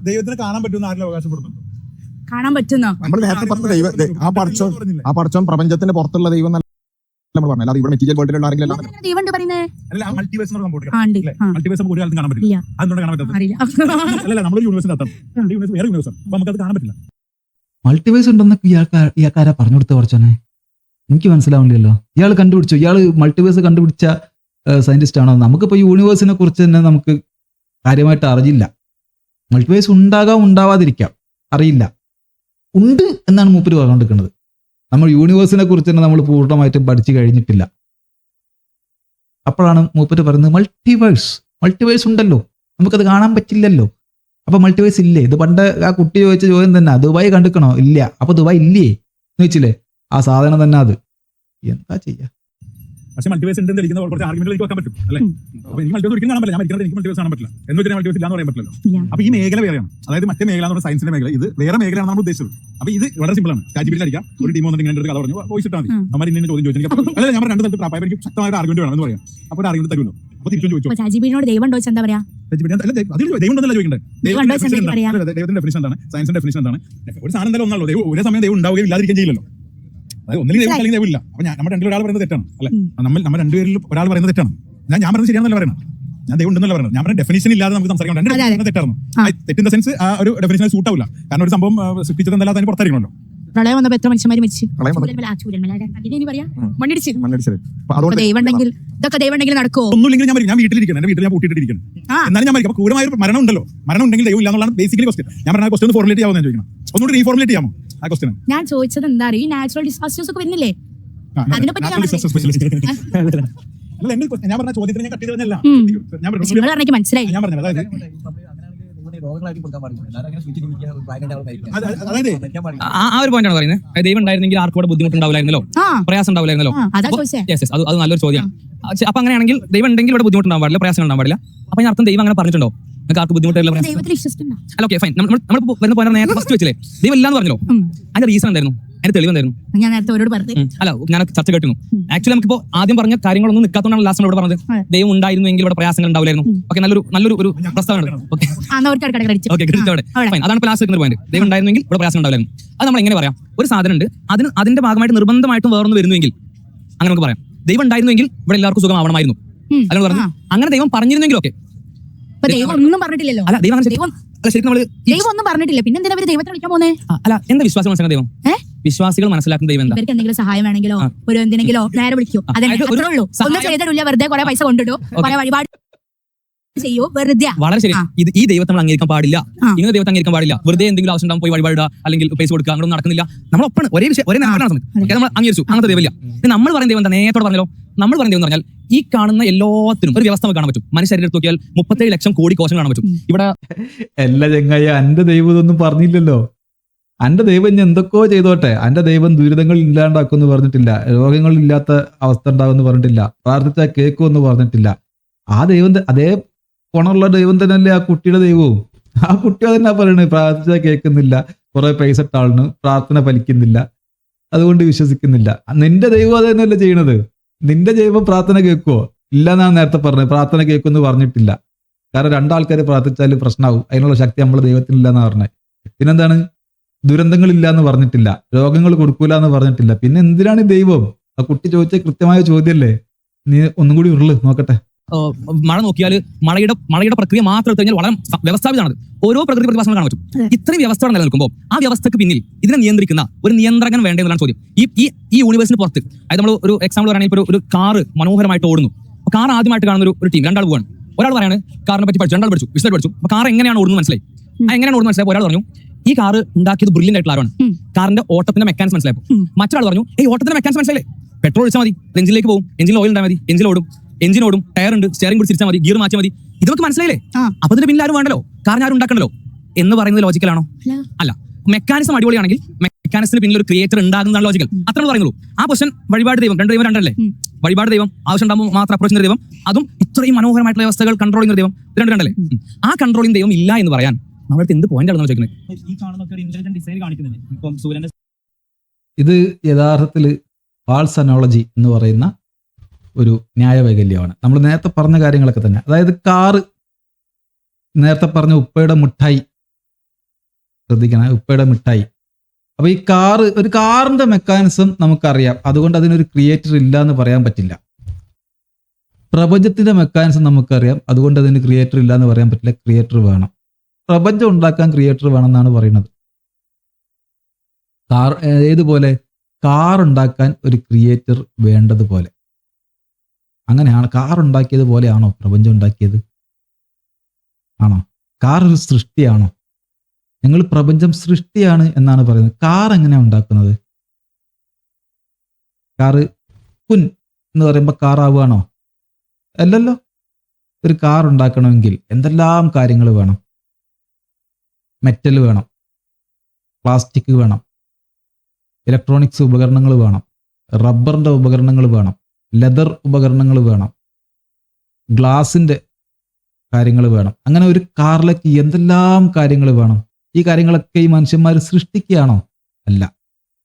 D: ദൈവത്തിന് കാണാൻ പറ്റുന്ന ആരും അവകാശപ്പെടുന്നുണ്ടോ?
C: കാണാൻ പറ്റുന്നോ?
B: നമ്മൾ നേരത്തെ പറഞ്ഞ ആ പടച്ചോൻ പ്രപഞ്ചത്തിന്റെ പുറത്തുള്ള ദൈവം നമ്മൾ പറഞ്ഞത്. അല്ലാതെ ഇവിടെ മെറ്റീരിയൽ വേൾഡിലുള്ള ആരെങ്കിലും
C: ദൈവം പറയുന്നത്
D: അല്ല, മൾട്ടിവേഴ്സ് മൾട്ടിവേഴ്സ് ഒരു കാലത്ത് കാണാൻ പറ്റില്ല. അതുകൊണ്ട് കാണാൻ പറ്റാത്ത
C: അറിയില്ല.
D: അല്ല, നമ്മളൊരു യൂണിവേഴ്സിന്റെ അകത്താണ്. യൂണിവേഴ്സ് വേറെ യൂണിവേഴ്സാണ്. അപ്പൊ നമുക്കത് കാണാൻ പറ്റില്ല.
A: മൾട്ടിവേഴ്സ് ഉണ്ടെന്നൊക്കെ ഇയാൾക്കാരാ പറഞ്ഞു കൊടുത്ത കുറച്ചനെ? എനിക്ക് മനസ്സിലാവില്ലല്ലോ. ഇയാൾ കണ്ടുപിടിച്ചു, ഇയാൾ മൾട്ടിവേഴ്സ് കണ്ടുപിടിച്ച സയന്റിസ്റ്റ് ആണോ? നമുക്കിപ്പോൾ യൂണിവേഴ്സിനെ കുറിച്ച് തന്നെ നമുക്ക് കാര്യമായിട്ട് അറിയില്ല. മൾട്ടിവേഴ്സ് ഉണ്ടാകാം, ഉണ്ടാവാതിരിക്കാം, അറിയില്ല. ഉണ്ട് എന്നാണ് മൂപ്പര് പറഞ്ഞുകൊണ്ടിരിക്കുന്നത്. നമ്മൾ യൂണിവേഴ്സിനെ കുറിച്ച് തന്നെ നമ്മൾ പൂർണ്ണമായിട്ടും പഠിച്ചു കഴിഞ്ഞിട്ടില്ല. അപ്പോഴാണ് മൂപ്പര് പറയുന്നത് മൾട്ടിവേഴ്സ് ഉണ്ടല്ലോ, നമുക്കത് കാണാൻ പറ്റില്ലല്ലോ. അപ്പൊ മൾട്ടിവേഴ്സ് ഇല്ലേ? ഇത് പണ്ട് ആ കുട്ടി ചോദിച്ച ചോദ്യം തന്നെ, ദുബായ് കണ്ടിക്കണോ? ഇല്ല. അപ്പൊ ദുബായ് ഇല്ലേ എന്ന് വെച്ചില്ലേ? ആ സാധനം തന്നെ അത്. എന്താ ചെയ്യാ?
D: പക്ഷേ മൾട്ടിവേഴ്സ് ഉണ്ടെന്ന് തെളിയിക്കുന്ന കുറച്ച് ആർഗ്യുമെന്റുകൾ എനിക്ക് വെക്കാൻ പറ്റും അല്ലേ? അപ്പൊ എനിക്ക് മൾട്ടിവേഴ്സ് ഒരിക്കലും കാണാൻ പറ്റില്ല. ഞാൻ എനിക്ക് മൾട്ടിവേഴ്സ് കാണാൻ പറ്റില്ല എന്ന് വെച്ചാൽ മൾട്ടിവേഴ്സ് ഇല്ലാന്ന് പറയാൻ പറ്റില്ലല്ലോ. അപ്പൊ ഈ മേഖല വേറെയാണ്. അതായത് മറ്റേ മേഖല എന്ന് പറഞ്ഞാൽ സയൻസിന്റെ മേഖല, ഇത് വേറെ മേഖലയാണ് നമ്മൾ ഉദ്ദേശിച്ചത്. അപ്പൊ ഇത് വളരെ സിമ്പിൾ ആണ്. ചാറ്റ് അടിക്കാം, ഒരു ടീം വന്നിട്ട് ഇങ്ങനെ കഥ പറഞ്ഞു വോയിസ് ഇട്ടാൽ മതി. നമ്മൾ ഇന്ന ചോദ്യം ചോദിച്ചു. അല്ല, ഞാൻ 2 സ്ഥലത്ത് ട്രാപ്പായ എനിക്ക് ശക്തമായ ആർഗ്യുമെന്റ് വേണം എന്ന് പറയാം. അപ്പൊ ഒരു ആർഗ്യുമെന്റ് തരുമല്ലോ. അപ്പൊ തിരിച്ചു ചോദിച്ചു,
C: ചാജിബിനോട് ദൈവം ഉണ്ടോ എന്താ പറയാ?
D: ദൈവം ഉണ്ടെന്നല്ല ചോദിക്കണ്ടേ? ദൈവത്തിന്റെ ഡെഫിനിഷൻ എന്താണ്? സയൻസിന്റെ ഡെഫിനിഷൻ എന്താണ്? ഒരു സാധനം എന്തായാലും ഒന്നല്ലോ. ദൈവം ഒരേ സമയം ദൈവം ഉണ്ടാവുകയും ഇല്ലാതിരിക്കുകയും ചെയ്യില്ലല്ലോ. അതായത് ഒന്നിലും ദൈവം അല്ലെങ്കിൽ ദൈവമില്ല. അപ്പൊ നമ്മുടെ രണ്ടിൽ ഒരാൾ പറയുന്നത് തെറ്റാണ് അല്ലെ? നമ്മൾ 2 പേരിൽ ഒരാൾ പറയുന്നത് തെറ്റാണ്. ഞാൻ പറയുന്നത് ശരിയാണെന്നല്ല പറയുന്നത്. ഞാൻ ദൈവം ഉണ്ടെന്നല്ല പറയുന്നത്. ഞാൻ പറഞ്ഞ ഡെഫിനിഷൻ ഇല്ലാതെ നമുക്ക് സംസാരിക്കാം. 2 ഡെഫിനിഷൻ തെറ്റാണ്. തെറ്റിന്റെ സെൻസ് ആ ഒരു ഡെഫിനിഷൻ സൂട്ട് ആവില്ല. കാരണം ഒരു സംഭവം സൃഷ്ടിച്ചത് എന്നല്ലാതെ അതിന് പുറത്തായിരിക്കണമല്ലോ.
C: പ്രളയം വന്നപ്പോ എത്ര മനുഷ്യന്മാര് മരിച്ചു? ദൈവം ഉണ്ടെങ്കിൽ ഇതൊക്കെ ദൈവം ഉണ്ടെങ്കിൽ നടക്കുമോ?
D: ഒന്നുമില്ലെങ്കിൽ ഞാൻ വീട്ടിലിരിക്കണം. എന്റെ വീട്ടിൽ ഞാൻ പൂട്ടിയിട്ടിരിക്കണം. എന്നാലും ഞാൻ മരിക്കും. ക്രൂരമായ ഒരു മരണം ഉണ്ടല്ലോ. മരണം ഉണ്ടെങ്കിൽ ദൈവം ഇല്ല എന്നുള്ളതാണ് ബേസിക്കലി ക്വസ്റ്റ്യൻ. ഞാൻ പറഞ്ഞ ക്വസ്റ്റ്യൻ ഫോർമുലേറ്റ് ചെയ്യാമെന്ന് ചോദിക്കണം. ഒന്നുകൂടി റീഫോർമുലേറ്റ് ചെയ്യാമോ ആ ക്വസ്റ്റ്യൻ?
C: ഞാൻ ചോദിച്ചത് എന്താ അറിയോ, ഈ നാച്ചുറൽ ഡിസാസ്റ്റേഴ്സ് ഒക്കെ വരുന്നില്ലേ? അതിനെപ്പറ്റി
D: ഞാൻ പറഞ്ഞ ചോദ്യത്തിന് ഞാൻ കട്ട് ചെയ്തല്ല.
C: എനിക്ക് മനസ്സിലായി.
D: ഞാൻ പറഞ്ഞത് അതായത്
E: ആ ഒരു പോയിന്റാണ് പറയുന്നത്. ദൈവം ഉണ്ടായിരുന്നെങ്കിൽ ആർക്കും കൂടെ ബുദ്ധിമുട്ടുണ്ടാവില്ലായിരുന്നല്ലോ, പ്രയാസം ഉണ്ടാവില്ലായിരുന്നല്ലോ. അത് നല്ലൊരു ചോദ്യമാണ്. അപ്പൊ അങ്ങനെയാണെങ്കിൽ ദൈവം ഉണ്ടെങ്കിൽ ഇവിടെ ബുദ്ധിമുട്ടുണ്ടാവാൻ പാടില്ല, പ്രയാസം ഉണ്ടാവാൻ പാടില്ല. അപ്പൊ അതിനർത്ഥം ദൈവം അങ്ങനെ പറഞ്ഞിട്ടുണ്ടോ? നിങ്ങൾക്ക് ആർക്ക് ബുദ്ധിമുട്ടില്ല? അല്ല, ഓക്കെ, ഫൈൻ. നമ്മളിപ്പോ വരുന്ന പോയിന്റ് നേരത്തെ ഫസ്റ്റ് വെച്ചില്ലേ, ദൈവം ഇല്ലാന്ന് പറഞ്ഞല്ലോ. അതിന്റെ റീസൺ എന്തായിരുന്നു? അതിന്റെ തെളിവ് എന്തായിരുന്നു?
C: ഞാൻ നേരത്തെ അവരോട് പറഞ്ഞു.
E: അല്ല, ഞാൻ ചർച്ച കേട്ടിരുന്നു. ആക്ച്വലി നമുക്കിപ്പോ ആദ്യം പറഞ്ഞ കാര്യങ്ങളൊന്നും നിൽക്കാത്തതുകൊണ്ടാണ് ലാസ്റ്റ് ഇവിടെ പറഞ്ഞത് ദൈവം ഉണ്ടായിരുന്നെങ്കിൽ ഇവിടെ പ്രയാസങ്ങൾ ഉണ്ടാവില്ലായിരുന്നു. ഓക്കെ, നല്ലൊരു പ്രസ്താവന. അതാണ് ലാസ്റ്റ് നിൽക്കുന്ന പോയിന്റ്. ദൈവം ഉണ്ടായിരുന്നെങ്കിൽ ഇവിടെ പ്രയാസം ഉണ്ടാവില്ലായിരുന്നു. അത് നമ്മൾ എങ്ങനെ പറയാം? ഒരു സാധനം ഉണ്ട്, അതിന്റെ ഭാഗമായിട്ട് നിർബന്ധമായിട്ടും വേറൊന്ന് വരുന്നുവെങ്കിൽ അങ്ങനെ നമുക്ക് പറയാം. ദൈവം ഉണ്ടായിരുന്നെങ്കിൽ ഇവിടെ എല്ലാവർക്കും സുഖമാവണമായിരുന്നു അല്ലെങ്കിൽ പറഞ്ഞു. അങ്ങനെ ദൈവം പറഞ്ഞിരുന്നെങ്കിൽ ഓക്കെ.
C: ദൈവം ഒന്നും പറഞ്ഞിട്ടില്ലല്ലോ.
E: അല്ല, ദൈവം ശരിക്കും നമ്മള്
C: ദൈവം ഒന്നും പറഞ്ഞിട്ടില്ല. പിന്നെ എന്തിനാ ദൈവത്തെ വിളിക്കാൻ പോകുന്നേ?
E: അല്ല, എന്താ വിശ്വാസം മനസ്സിലാക്കുന്ന ദൈവം? വിശ്വാസികൾ മനസ്സിലാക്കുന്ന ദൈവം എന്താ?
C: ഇവർക്ക് എന്തെങ്കിലും സഹായം വേണമെങ്കിലോ ഒരു എന്തിനെങ്കിലോ നേരെ വിളിക്കൂ. അതേ ഉള്ളൂ. ഒന്നും ചെയ്തിട്ടില്ല, വെറുതെ കുറെ പൈസ കൊണ്ടിട്ടു, കുറെ വഴിപാട് ചെയ്യൂ, വെറുതെ.
E: വളരെ ശരി. ഈ ദൈവത്തെ നമ്മൾ അംഗീകരിക്കാൻ പാടില്ല, ഇങ്ങനെ ദൈവത്തെ അംഗീകരിക്കാൻ പാടില്ല. വെറുതെ എന്തെങ്കിലും ആവശ്യം ഉണ്ടാകും പോയി വഴിപാടുക അല്ലെങ്കിൽ പൈസ കൊടുക്കുക, അങ്ങോട്ട് നടക്കുന്നില്ല. നമ്മളൊപ്പം ഒരേ നമ്മൾ അംഗീകരിച്ചു, അങ്ങനത്തെ ദൈവമില്ല. നമ്മൾ പറയുന്ന ദൈവം എന്താ? നേരത്തോടെ പറഞ്ഞല്ലോ, നമ്മൾ പറയുന്ന ദൈവം എന്ന് പറഞ്ഞാൽ ഈ കാണുന്ന എല്ലാത്തിനും ഒരു വ്യവസ്ഥ കാണാൻ പറ്റും. മനുഷ്യരെ എടുത്ത് നോക്കിയാൽ 37 ലക്ഷം കോടി കോശം കാണാൻ പറ്റും. ഇവിടെ
A: എല്ലാ ചെങ്ങായ, എന്റെ ദൈവം ഇതൊന്നും പറഞ്ഞില്ലല്ലോ. എന്റെ ദൈവം ഇനി എന്തൊക്കെയോ ചെയ്തോട്ടെ, എന്റെ ദൈവം ദുരിതങ്ങൾ ഇല്ലാണ്ടാക്കുമെന്ന് പറഞ്ഞിട്ടില്ല, രോഗങ്ങളില്ലാത്ത അവസ്ഥ ഉണ്ടാകുമെന്ന് പറഞ്ഞിട്ടില്ല, പ്രാർത്ഥിച്ചാൽ കേൾക്കുമെന്ന് പറഞ്ഞിട്ടില്ല. ആ ദൈവം, അതേ ഗുണമുള്ള ദൈവം തന്നെയല്ലേ ആ കുട്ടിയുടെ ദൈവവും. ആ കുട്ടി തന്നെ പറയണേ, പ്രാർത്ഥിച്ചാൽ കേൾക്കുന്നില്ല, കുറെ പൈസ ഇട്ടാളിന്, പ്രാർത്ഥന ഫലിക്കുന്നില്ല, അതുകൊണ്ട് വിശ്വസിക്കുന്നില്ല. നിന്റെ ദൈവം അത് തന്നെയല്ലേ ചെയ്യണത്. നിന്റെ ദൈവം പ്രാർത്ഥന കേൾക്കുവോ? ഇല്ല എന്നാണ് നേരത്തെ പറഞ്ഞത്. പ്രാർത്ഥന കേൾക്കുമെന്ന് പറഞ്ഞിട്ടില്ല. കാരണം 2 ആൾക്കാർ പ്രാർത്ഥിച്ചാൽ പ്രശ്നമാവും, അതിനുള്ള ശക്തി നമ്മൾ ദൈവത്തിനില്ല എന്ന് പറഞ്ഞത്. പിന്നെന്താണ്? ദുരന്തങ്ങളില്ല എന്ന് പറഞ്ഞിട്ടില്ല, രോഗങ്ങൾ കൊടുക്കൂല എന്ന് പറഞ്ഞിട്ടില്ല. പിന്നെ എന്തിനാണ് ദൈവം? ആ കുട്ടി ചോദിച്ച കൃത്യമായ ചോദ്യമല്ലേ. നീ ഒന്നും കൂടി ഉരുള് നോക്കട്ടെ.
E: മഴ നോക്കിയാൽ മഴയുടെ പ്രക്രിയ മാത്രം എടുത്തു കഴിഞ്ഞാൽ വളരെ വ്യവസ്ഥാപിതമാണ്. ഓരോ പ്രകൃതി പ്രതിഭാസങ്ങൾ കാണാൻ പറ്റും. ഇത്രയും വ്യവസ്ഥ നിലനിൽക്കുമ്പോൾ ആ വ്യവസ്ഥക്ക് പിന്നിൽ ഇതിനെ നിയന്ത്രിക്കുന്ന ഒരു നിയന്ത്രകൻ വേണ്ടേ എന്നാണ് ചോദ്യം. ഈ യൂണിവേഴ്സിന് പുറത്ത്, അതായത് നമ്മൾ ഒരു എക്സാമ്പിൾ പറയുകയാണെങ്കിൽ ഒരു കാറ് മനോഹരമായിട്ട് ഓടുന്നു. കാർ ആദ്യമായിട്ട് കാണുന്ന ഒരു ടീം, 2 ആൾ പോവാണ്. ഒരാൾ പറയാണ് കാറിനെ പറ്റി പഠിച്ചു, 2 ആൾ പഠിച്ചു, വിശദമായിട്ട് പഠിച്ചു. അപ്പൊ കാർ എങ്ങനെയാണ് ഓടുന്നത് മനസ്സിലായി. എങ്ങനെയാണ് ഓടുന്നത് മനസ്സിലായി. ഒരാൾ പറഞ്ഞു ഈ കാറ് ഉണ്ടാക്കിയത് ബ്രില്യൻ്റ് ആയിട്ടുള്ള ആരാണ്? കാറിന്റെ ഓട്ടത്തിന്റെ മെക്കാനിക്സ് മനസ്സിലായപ്പോൾ മറ്റൊരാൾ പറഞ്ഞു ഓട്ടത്തിന്റെ മെക്കാനിക്സ് മനസ്സിലായില്ലേ, പെട്രോൾ ഒഴിച്ചാൽ മതി, എഞ്ചിനിലേക്ക് പോകും, എഞ്ചിനിൽ ഓയിൽ ഉണ്ടാൽ മതി, എഞ്ചിൻ ഓടും, ടയർ ഉണ്ട്, സ്റ്റിയറിംഗ് പിടിച്ചിരിച്ചാൽ മതി, ഗിയർ മാറ്റിയാൽ മതി, ഇതൊക്കെ മനസ്സിലായില്ലേ? അപ്പൊ ഇതിന്റെ പിന്നിൽ ആരും വേണ്ടല്ലോ, കാറിന് ആരും ഉണ്ടാക്കണ്ടല്ലോ എന്ന് പറയുന്നത് ലോജിക്കലാണോ? അല്ല. മെക്കാനിസം അടിപൊളിയാണെങ്കിൽ മെക്കാനിസത്തിന് പിന്നിൽ ഒരു ക്രിയേറ്റർ ഉണ്ടാകുന്നതാണ് ലോജിക്കൽ. അത്രേ പറയുള്ളൂ. ആ ക്വസ്റ്റൻ വഴിപാട് ദൈവം, രണ്ട് ദൈവം രണ്ടല്ലേ? വഴിപാട് ദൈവം ആവശ്യം ഉണ്ടാകുമ്പോൾ മാത്രം അപ്രോച്ച് ചെയ്യുന്ന ദൈവം, അതും ഇത്രയും മനോഹരമായിട്ടുള്ള വ്യവസ്ഥകൾ കൺട്രോൾ ചെയ്യുന്ന ദൈവം, രണ്ടല്ലേ? ആ കൺട്രോളിംഗ് ദൈവം ഇല്ല എന്ന് പറയാൻ നമ്മൾക്ക് എന്ത് പോയിന്റ് ആണെന്ന് ചോദിക്കുന്നത്?
F: ഈ കാണുന്നൊക്കെ ഒരു ഇന്റലിജന്റ് ഡിസൈൻ കാണിക്കുന്നില്ലേ? ഇപ്പം സൂര്യന്റെ
A: ഇത് യഥാർത്ഥത്തിൽ ഫാൾസ് അനോളജി എന്ന് പറയുന്ന ഒരു ന്യായവൈകല്യമാണ്. നമ്മൾ നേരത്തെ പറഞ്ഞ കാര്യങ്ങളൊക്കെ തന്നെ. അതായത് കാറ്, നേരത്തെ പറഞ്ഞ ഉപ്പയുടെ മിഠായി, ശ്രദ്ധിക്കണം, ഉപ്പയുടെ മിഠായി. അപ്പൊ ഈ കാറ്, ഒരു കാറിന്റെ മെക്കാനിസം നമുക്കറിയാം, അതുകൊണ്ട് അതിനൊരു ക്രിയേറ്റർ ഇല്ല എന്ന് പറയാൻ പറ്റില്ല. പ്രപഞ്ചത്തിന്റെ മെക്കാനിസം നമുക്കറിയാം, അതുകൊണ്ട് അതിന് ക്രിയേറ്റർ ഇല്ല എന്ന് പറയാൻ പറ്റില്ല. ക്രിയേറ്റർ വേണം. പ്രപഞ്ചം ഉണ്ടാക്കാൻ ക്രിയേറ്റർ വേണമെന്നാണ് പറയുന്നത്. കാർ ഏതുപോലെ? കാർ ഉണ്ടാക്കാൻ ഒരു ക്രിയേറ്റർ വേണ്ടതുപോലെ. അങ്ങനെയാണ്. കാർ ഉണ്ടാക്കിയത് പോലെയാണോ പ്രപഞ്ചം ഉണ്ടാക്കിയത്? ആണോ? കാർ ഒരു സൃഷ്ടിയാണോ? നിങ്ങൾ പ്രപഞ്ചം സൃഷ്ടിയാണ് എന്നാണ് പറയുന്നത്. കാർ എങ്ങനെയാണ് ഉണ്ടാക്കുന്നത്? കാറ് കുൻ എന്ന് പറയുമ്പോൾ കാറാവുകയാണോ? അല്ലല്ലോ. ഒരു കാർ ഉണ്ടാക്കണമെങ്കിൽ എന്തെല്ലാം കാര്യങ്ങൾ വേണം. മെറ്റൽ വേണം, പ്ലാസ്റ്റിക് വേണം, ഇലക്ട്രോണിക്സ് ഉപകരണങ്ങൾ വേണം, റബ്ബറിന്റെ ഉപകരണങ്ങൾ വേണം, ലെതർ ഉപകരണങ്ങൾ വേണം, ഗ്ലാസിന്റെ കാര്യങ്ങൾ വേണം. അങ്ങനെ ഒരു കാറിലേക്ക് എന്തെല്ലാം കാര്യങ്ങൾ വേണം. ഈ കാര്യങ്ങളൊക്കെ ഈ മനുഷ്യന്മാർ സൃഷ്ടിക്കുകയാണോ? അല്ല.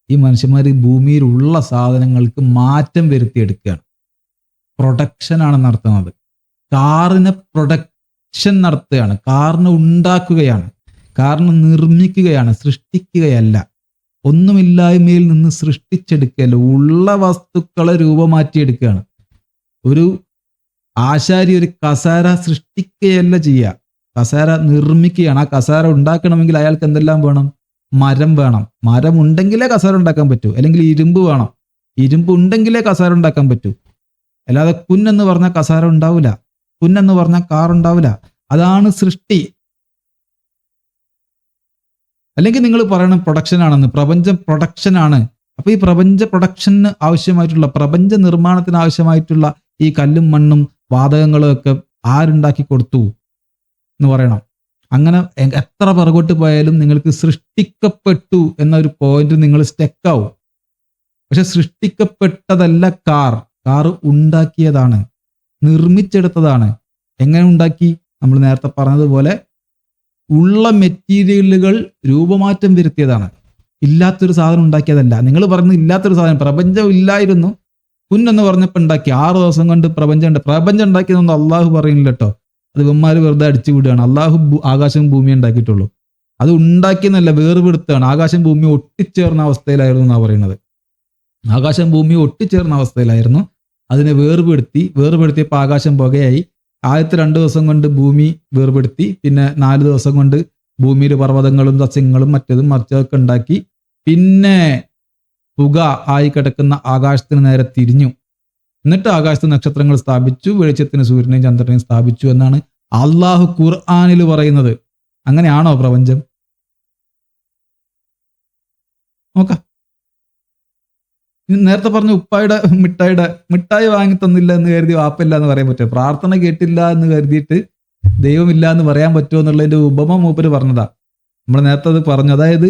A: ഈ മനുഷ്യന്മാർ ഭൂമിയിലുള്ള സാധനങ്ങൾക്ക് മാറ്റം വരുത്തിയെടുക്കുകയാണ്. പ്രൊഡക്ഷനാണ് നടത്തുന്നത്. കാറിനെ പ്രൊഡക്ഷൻ നടത്തുകയാണ്, കാറിനെ ഉണ്ടാക്കുകയാണ്, കാറിനെ നിർമ്മിക്കുകയാണ്, സൃഷ്ടിക്കുകയല്ല. ഒന്നുമില്ലായ്മയിൽ നിന്ന് സൃഷ്ടിച്ചെടുക്കുകയല്ല, ഉള്ള വസ്തുക്കളെ രൂപമാറ്റിയെടുക്കുകയാണ്. ഒരു ആശാരി ഒരു കസേര സൃഷ്ടിക്കുകയല്ല ചെയ്യുക, കസേര നിർമ്മിക്കുകയാണ്. ആ കസേര ഉണ്ടാക്കണമെങ്കിൽ അയാൾക്ക് എന്തെല്ലാം വേണം? മരം വേണം. മരം ഉണ്ടെങ്കിലേ കസേര ഉണ്ടാക്കാൻ പറ്റൂ. അല്ലെങ്കിൽ ഇരുമ്പ് വേണം. ഇരുമ്പ് ഉണ്ടെങ്കിലേ കസേര ഉണ്ടാക്കാൻ പറ്റൂ. അല്ലാതെ കുന്നെന്ന് പറഞ്ഞാൽ കസേര ഉണ്ടാവില്ല, കുന്നെന്ന് പറഞ്ഞാൽ കാർ ഉണ്ടാവില്ല. അതാണ് സൃഷ്ടി. അല്ലെങ്കിൽ നിങ്ങൾ പറയണം പ്രൊഡക്ഷൻ ആണെന്ന്. പ്രപഞ്ചം പ്രൊഡക്ഷൻ ആണ്. അപ്പൊ ഈ പ്രപഞ്ച പ്രൊഡക്ഷന് ആവശ്യമായിട്ടുള്ള, പ്രപഞ്ച നിർമ്മാണത്തിന് ആവശ്യമായിട്ടുള്ള ഈ കല്ലും മണ്ണും വാതകങ്ങളും ഒക്കെ ആരുണ്ടാക്കി കൊടുത്തു എന്ന് പറയണം. അങ്ങനെ എത്ര പുറകോട്ട് പോയാലും നിങ്ങൾക്ക് സൃഷ്ടിക്കപ്പെട്ടു എന്നൊരു പോയിന്റ് നിങ്ങൾ സ്റ്റെക്കാവും. പക്ഷെ സൃഷ്ടിക്കപ്പെട്ടതല്ല കാർ. കാർ ഉണ്ടാക്കിയതാണ്, നിർമ്മിച്ചെടുത്തതാണ്. എങ്ങനെ ഉണ്ടാക്കി? നമ്മൾ നേരത്തെ പറഞ്ഞതുപോലെ ഉള്ള മെറ്റീരിയലുകൾ രൂപമാറ്റം വരുത്തിയതാണ്. ഇല്ലാത്തൊരു സാധനം ഉണ്ടാക്കിയതല്ല. നിങ്ങൾ പറയുന്നത് ഇല്ലാത്തൊരു സാധനം, പ്രപഞ്ചം ഇല്ലായിരുന്നു, കുന്നെന്ന് പറഞ്ഞപ്പോൾ ഉണ്ടാക്കി. 6 ദിവസം കൊണ്ട് പ്രപഞ്ചം ഉണ്ടാക്കിയതൊന്നും അള്ളാഹു പറയുന്നില്ല കേട്ടോ. അത് ഇവന്മാര് വെറുതെ അടിച്ചു വിടുകയാണ്. അള്ളാഹു ആകാശവും ഭൂമിയും ഉണ്ടാക്കിയിട്ടുള്ളൂ. അത് ഉണ്ടാക്കിയെന്നല്ല, വേർപെടുത്തുകയാണ്. ആകാശം ഭൂമി ഒട്ടിച്ചേർന്ന അവസ്ഥയിലായിരുന്നു എന്നാണ് പറയുന്നത്. ആകാശം ഭൂമി ഒട്ടിച്ചേർന്ന അവസ്ഥയിലായിരുന്നു. അതിനെ വേർപെടുത്തിയപ്പോൾ ആകാശം പുകയായി. ആദ്യത്തെ 2 ദിവസം കൊണ്ട് ഭൂമി വേർപെടുത്തി. പിന്നെ 4 ദിവസം കൊണ്ട് ഭൂമിയിൽ പർവ്വതങ്ങളും സസ്യങ്ങളും മറ്റതും മറിച്ചതൊക്കെ ഉണ്ടാക്കി. പിന്നെ പുക ആയി കിടക്കുന്ന ആകാശത്തിന് നേരെ തിരിഞ്ഞു. എന്നിട്ട് ആകാശത്ത് നക്ഷത്രങ്ങൾ സ്ഥാപിച്ചു, വെളിച്ചത്തിന് സൂര്യനെയും ചന്ദ്രനെയും സ്ഥാപിച്ചു എന്നാണ് അള്ളാഹു ഖുർആനിൽ പറയുന്നത്. അങ്ങനെയാണോ പ്രപഞ്ചം? നോക്കാം. നേരത്തെ പറഞ്ഞ ഉപ്പായുടെ മിഠായി വാങ്ങി തന്നില്ല എന്ന് കരുതി വാപ്പില്ല എന്ന് പറയാൻ പറ്റുമോ? പ്രാർത്ഥന കേട്ടില്ല എന്ന് കരുതിയിട്ട് ദൈവമില്ല എന്ന് പറയാൻ പറ്റുമോ എന്നുള്ളതിന്റെ ഉപമ മൂപ്പര് പറഞ്ഞതാ. നമ്മൾ നേരത്തെ അത് പറഞ്ഞു. അതായത്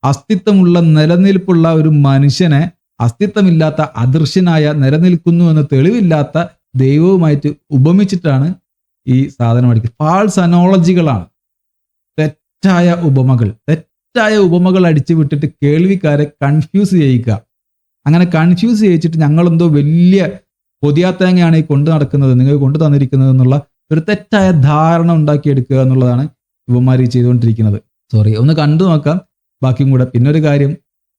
A: അസ്തിത്വമുള്ള നിലനിൽപ്പുള്ള ഒരു മനുഷ്യനെ അസ്തിത്വമില്ലാത്ത അദൃശ്യനായ നിലനിൽക്കുന്നു എന്ന് തെളിവില്ലാത്ത ദൈവവുമായിട്ട് ഉപമിച്ചിട്ടാണ് ഈ സാധനം അടിക്കുന്നത്. ഫാൾസ് അനോളജികളാണ്, തെറ്റായ ഉപമകൾ അടിച്ചു വിട്ടിട്ട് കേൾവിക്കാരെ കൺഫ്യൂസ് ചെയ്യിക്കുക. അങ്ങനെ കൺഫ്യൂസ് ചെയ്യിച്ചിട്ട് ഞങ്ങളെന്തോ വലിയ പൊതിയാത്തേങ്ങയാണ് ഈ കൊണ്ടു നടക്കുന്നത്, നിങ്ങൾ കൊണ്ടു തന്നിരിക്കുന്നത് എന്നുള്ള ഒരു തെറ്റായ ധാരണ ഉണ്ടാക്കിയെടുക്കുക എന്നുള്ളതാണ് ഇവന്മാർ ചെയ്തുകൊണ്ടിരിക്കുന്നത്. ഒന്ന് കണ്ടു നോക്കാം ബാക്കിയും കൂടെ. പിന്നൊരു കാര്യം,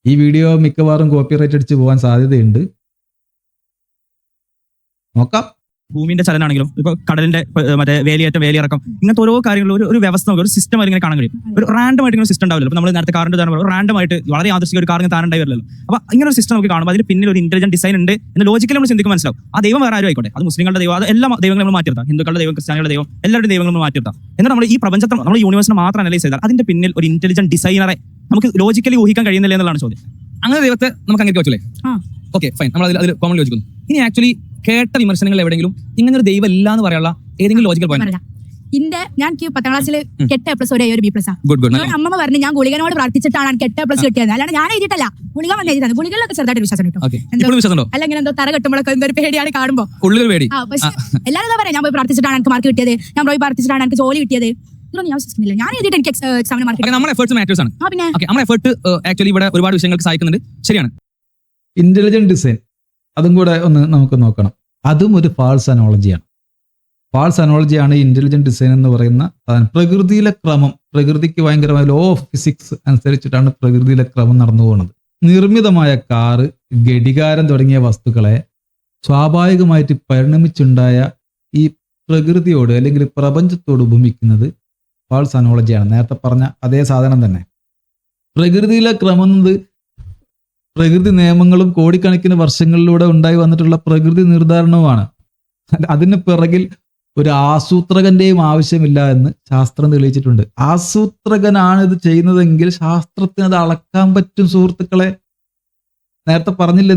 A: ഈ വീഡിയോ മിക്കവാറും കോപ്പിറൈറ്റ് അടിച്ച് പോകാൻ സാധ്യതയുണ്ട്. നോക്കാം.
F: ഭൂമിന്റെ ചലനാണെങ്കിലും ഇപ്പൊ കടലിന്റെ മറ്റേ വേലിയേറ്റം വേലിയിറക്കം ഇങ്ങനത്തെ ഓരോ കാര്യങ്ങളും ഒരു വ്യവസ്ഥ ഒരു സിസ്റ്റം ഇങ്ങനെ കാണാൻ കഴിയും. ഒരു റാൻഡം ആയിട്ട് ഇങ്ങനെ സിസ്റ്റം ഉണ്ടാവില്ല. നമ്മൾ നേരത്തെ കാറിന്റെ ഉദാഹരണം റാൻഡം ആയിട്ട് വളരെ യാദൃശ്ചിക ഒരു കാറിന് താനുണ്ടായി വരില്ലല്ലോ. അപ്പൊ ഇങ്ങനെ ഒരു സിസ്റ്റം നമുക്ക് കാണുമ്പോൾ അതിന് പിന്നിൽ ഒരു ഇന്റലിജന്റ് ഡിസൈൻ ഉണ്ട് എന്ന് ലോജിക്കലി നമ്മൾ ചിന്തിക്കും മനസ്സിലാവും. ആ ദൈവം വേറെ ആരും ആയിക്കോട്ടെ, അത് മുസ്ലിങ്ങളുടെ ദൈവം, അത് എല്ലാ ദൈവങ്ങളും നമ്മൾ മാറ്റിയെടുത്താം, ഹിന്ദുക്കളുടെ ദൈവം, ക്രിസ്ത്യാനികളുടെ ദൈവം, എല്ലാവരുടെ ദൈവങ്ങളും നമ്മൾ മാറ്റിയെടുത്താം. എന്നാൽ നമ്മൾ ഈ പ്രപഞ്ചത്തെ നമ്മൾ യൂണിവേഴ്സിനെ മാത്രം അനലൈസ് ചെയ്താൽ അതിന്റെ പിന്നിൽ ഒരു ഇന്റലിജന്റ് ഡിസൈനറെ നമുക്ക് ലോജിക്കലി ഊഹിക്കാൻ കഴിയുന്നില്ല എന്നുള്ളതാണ് ചോദ്യം.
E: അങ്ങനെ ദൈവത്തെ നമുക്ക് അങ്ങനെ വെച്ചല്ലേ? ഓക്കെ ഫൈൻ, നമ്മൾ അതിൽ കോമൺ യോജിക്കുന്നു. ഇനി ആക്ച്വലി കേട്ട വിമർശനങ്ങൾ എവിടെയെങ്കിലും ഇങ്ങനെ ഒരു ദൈവം ഇല്ല എന്ന് പറയാനുള്ള ഏതെങ്കിലും ലോജിക്കൽ പോയിന്റ്?
C: ഞാൻ 10ാം ക്ലാസ്സിൽ 8A+ ഒരേ ഒരു B+.
E: ഗുഡ്.
C: അമ്മ പറഞ്ഞു ഞാൻ ഗുളികനോട് പ്രാർത്ഥിച്ചിട്ടാണ് എനിക്ക് 8A+ കിട്ടിയത്, അല്ലാണ്ട് ഞാൻ എഴുതിയിട്ടല്ല. ഗുളിക വന്ന് എഴുതിയതാണ്. ഗുളികളിലൊക്കെ ചെറുതായിട്ട് വിശ്വാസം കിട്ടും, അല്ലെങ്കിൽ എന്തോ തറ കെട്ടുമ്പോഴൊക്കെ എന്തൊരു പേടിയാണ് കാണുമ്പോൾ. പക്ഷെ എല്ലാവരും എന്താ പറയാ, ഞാൻ പോയി പ്രാർത്ഥിച്ചിട്ടാണ് എനിക്ക് മാർക്ക് കിട്ടിയത്, ഞാൻ പോയി പ്രാർത്ഥിച്ചിട്ടാണ് എനിക്ക് ജോലി കിട്ടിയത്. ഇതൊന്നും ഞാൻ വിശ്വസിക്കുന്നില്ല. ഞാൻ എഴുതിയിട്ട് എനിക്ക് എക്സാമിന് മാർക്ക്.
E: നമ്മുടെ എഫേർട്സ് മാറ്റേഴ്സ് ആണ്.
C: പിന്നെ
E: നമ്മുടെ എഫേർട്ട് ആക്ച്വലി ഇവിടെ ഒരുപാട് വിഷയങ്ങൾക്ക് സഹായിക്കുന്നുണ്ട്. ശരിയാണ്.
A: ഇന്റലിജന്റ് ഡിസൈൻ അതും കൂടെ ഒന്ന് നമുക്ക് നോക്കണം. അതും ഒരു ഫാൾസ് അനോളജിയാണ്. ഫാൾസ് അനോളജിയാണ് ഇന്റലിജന്റ് ഡിസൈൻ എന്ന് പറയുന്ന സാധനം. പ്രകൃതിയിലെ ക്രമം, പ്രകൃതിക്ക് ഭയങ്കരമായ ലോ ഓഫ് ഫിസിക്സ് അനുസരിച്ചിട്ടാണ് പ്രകൃതിയിലെ ക്രമം നടന്നു പോകുന്നത്. നിർമ്മിതമായ കാറ്, ഘടികാരം തുടങ്ങിയ വസ്തുക്കളെ സ്വാഭാവികമായിട്ട് പരിണമിച്ചുണ്ടായ ഈ പ്രകൃതിയോട് അല്ലെങ്കിൽ പ്രപഞ്ചത്തോട് ഉപമിക്കുന്നത് ഫാൾസ് അനോളജിയാണ്. നേരത്തെ പറഞ്ഞ അതേ സാധനം തന്നെ. പ്രകൃതിയിലെ ക്രമം എന്നത് പ്രകൃതി നിയമങ്ങളും കോടിക്കണക്കിന് വർഷങ്ങളിലൂടെ ഉണ്ടായി വന്നിട്ടുള്ള പ്രകൃതി നിർദ്ധാരണവുമാണ്. അതിന് പിറകിൽ ഒരു ആസൂത്രകന്റെയും ആവശ്യമില്ല എന്ന് ശാസ്ത്രം തെളിയിച്ചിട്ടുണ്ട്. ആസൂത്രകനാണ് ഇത് ചെയ്യുന്നതെങ്കിൽ ശാസ്ത്രത്തിന് അത് അളക്കാൻ പറ്റും സുഹൃത്തുക്കളെ. നേരത്തെ പറഞ്ഞില്ലേ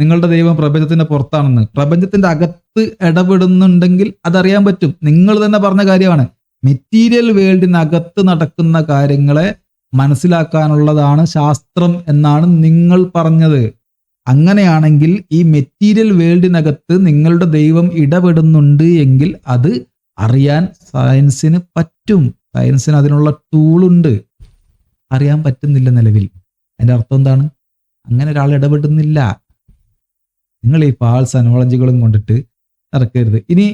A: നിങ്ങളുടെ ദൈവം പ്രപഞ്ചത്തിന്റെ പുറത്താണെന്ന്. പ്രപഞ്ചത്തിന്റെ അകത്ത് ഇടപെടുന്നുണ്ടെങ്കിൽ അതറിയാൻ പറ്റും. നിങ്ങൾ തന്നെ പറഞ്ഞ കാര്യമാണ്. മെറ്റീരിയൽ വേൾഡിനകത്ത് നടക്കുന്ന കാര്യങ്ങളെ മനസ്സിലാക്കാനുള്ളതാണ് ശാസ്ത്രം എന്നാണ് നിങ്ങൾ പറഞ്ഞത്. അങ്ങനെയാണെങ്കിൽ ഈ മെറ്റീരിയൽ വേൾഡിനകത്ത് നിങ്ങളുടെ ദൈവം ഇടപെടുന്നുണ്ട് എങ്കിൽ അത് അറിയാൻ സയൻസിന് പറ്റും. സയൻസിന് അതിനുള്ള ടൂളുണ്ട്. അറിയാൻ പറ്റുന്നില്ല നിലവിൽ. അതിന്റെ അർത്ഥം എന്താണ്? അങ്ങനെ ഒരാൾ ഇടപെടുന്നില്ല. നിങ്ങൾ ഈ ഫാൾസ് അനോളജികളും കൊണ്ടിട്ട് നടക്കരുത്. ഇനി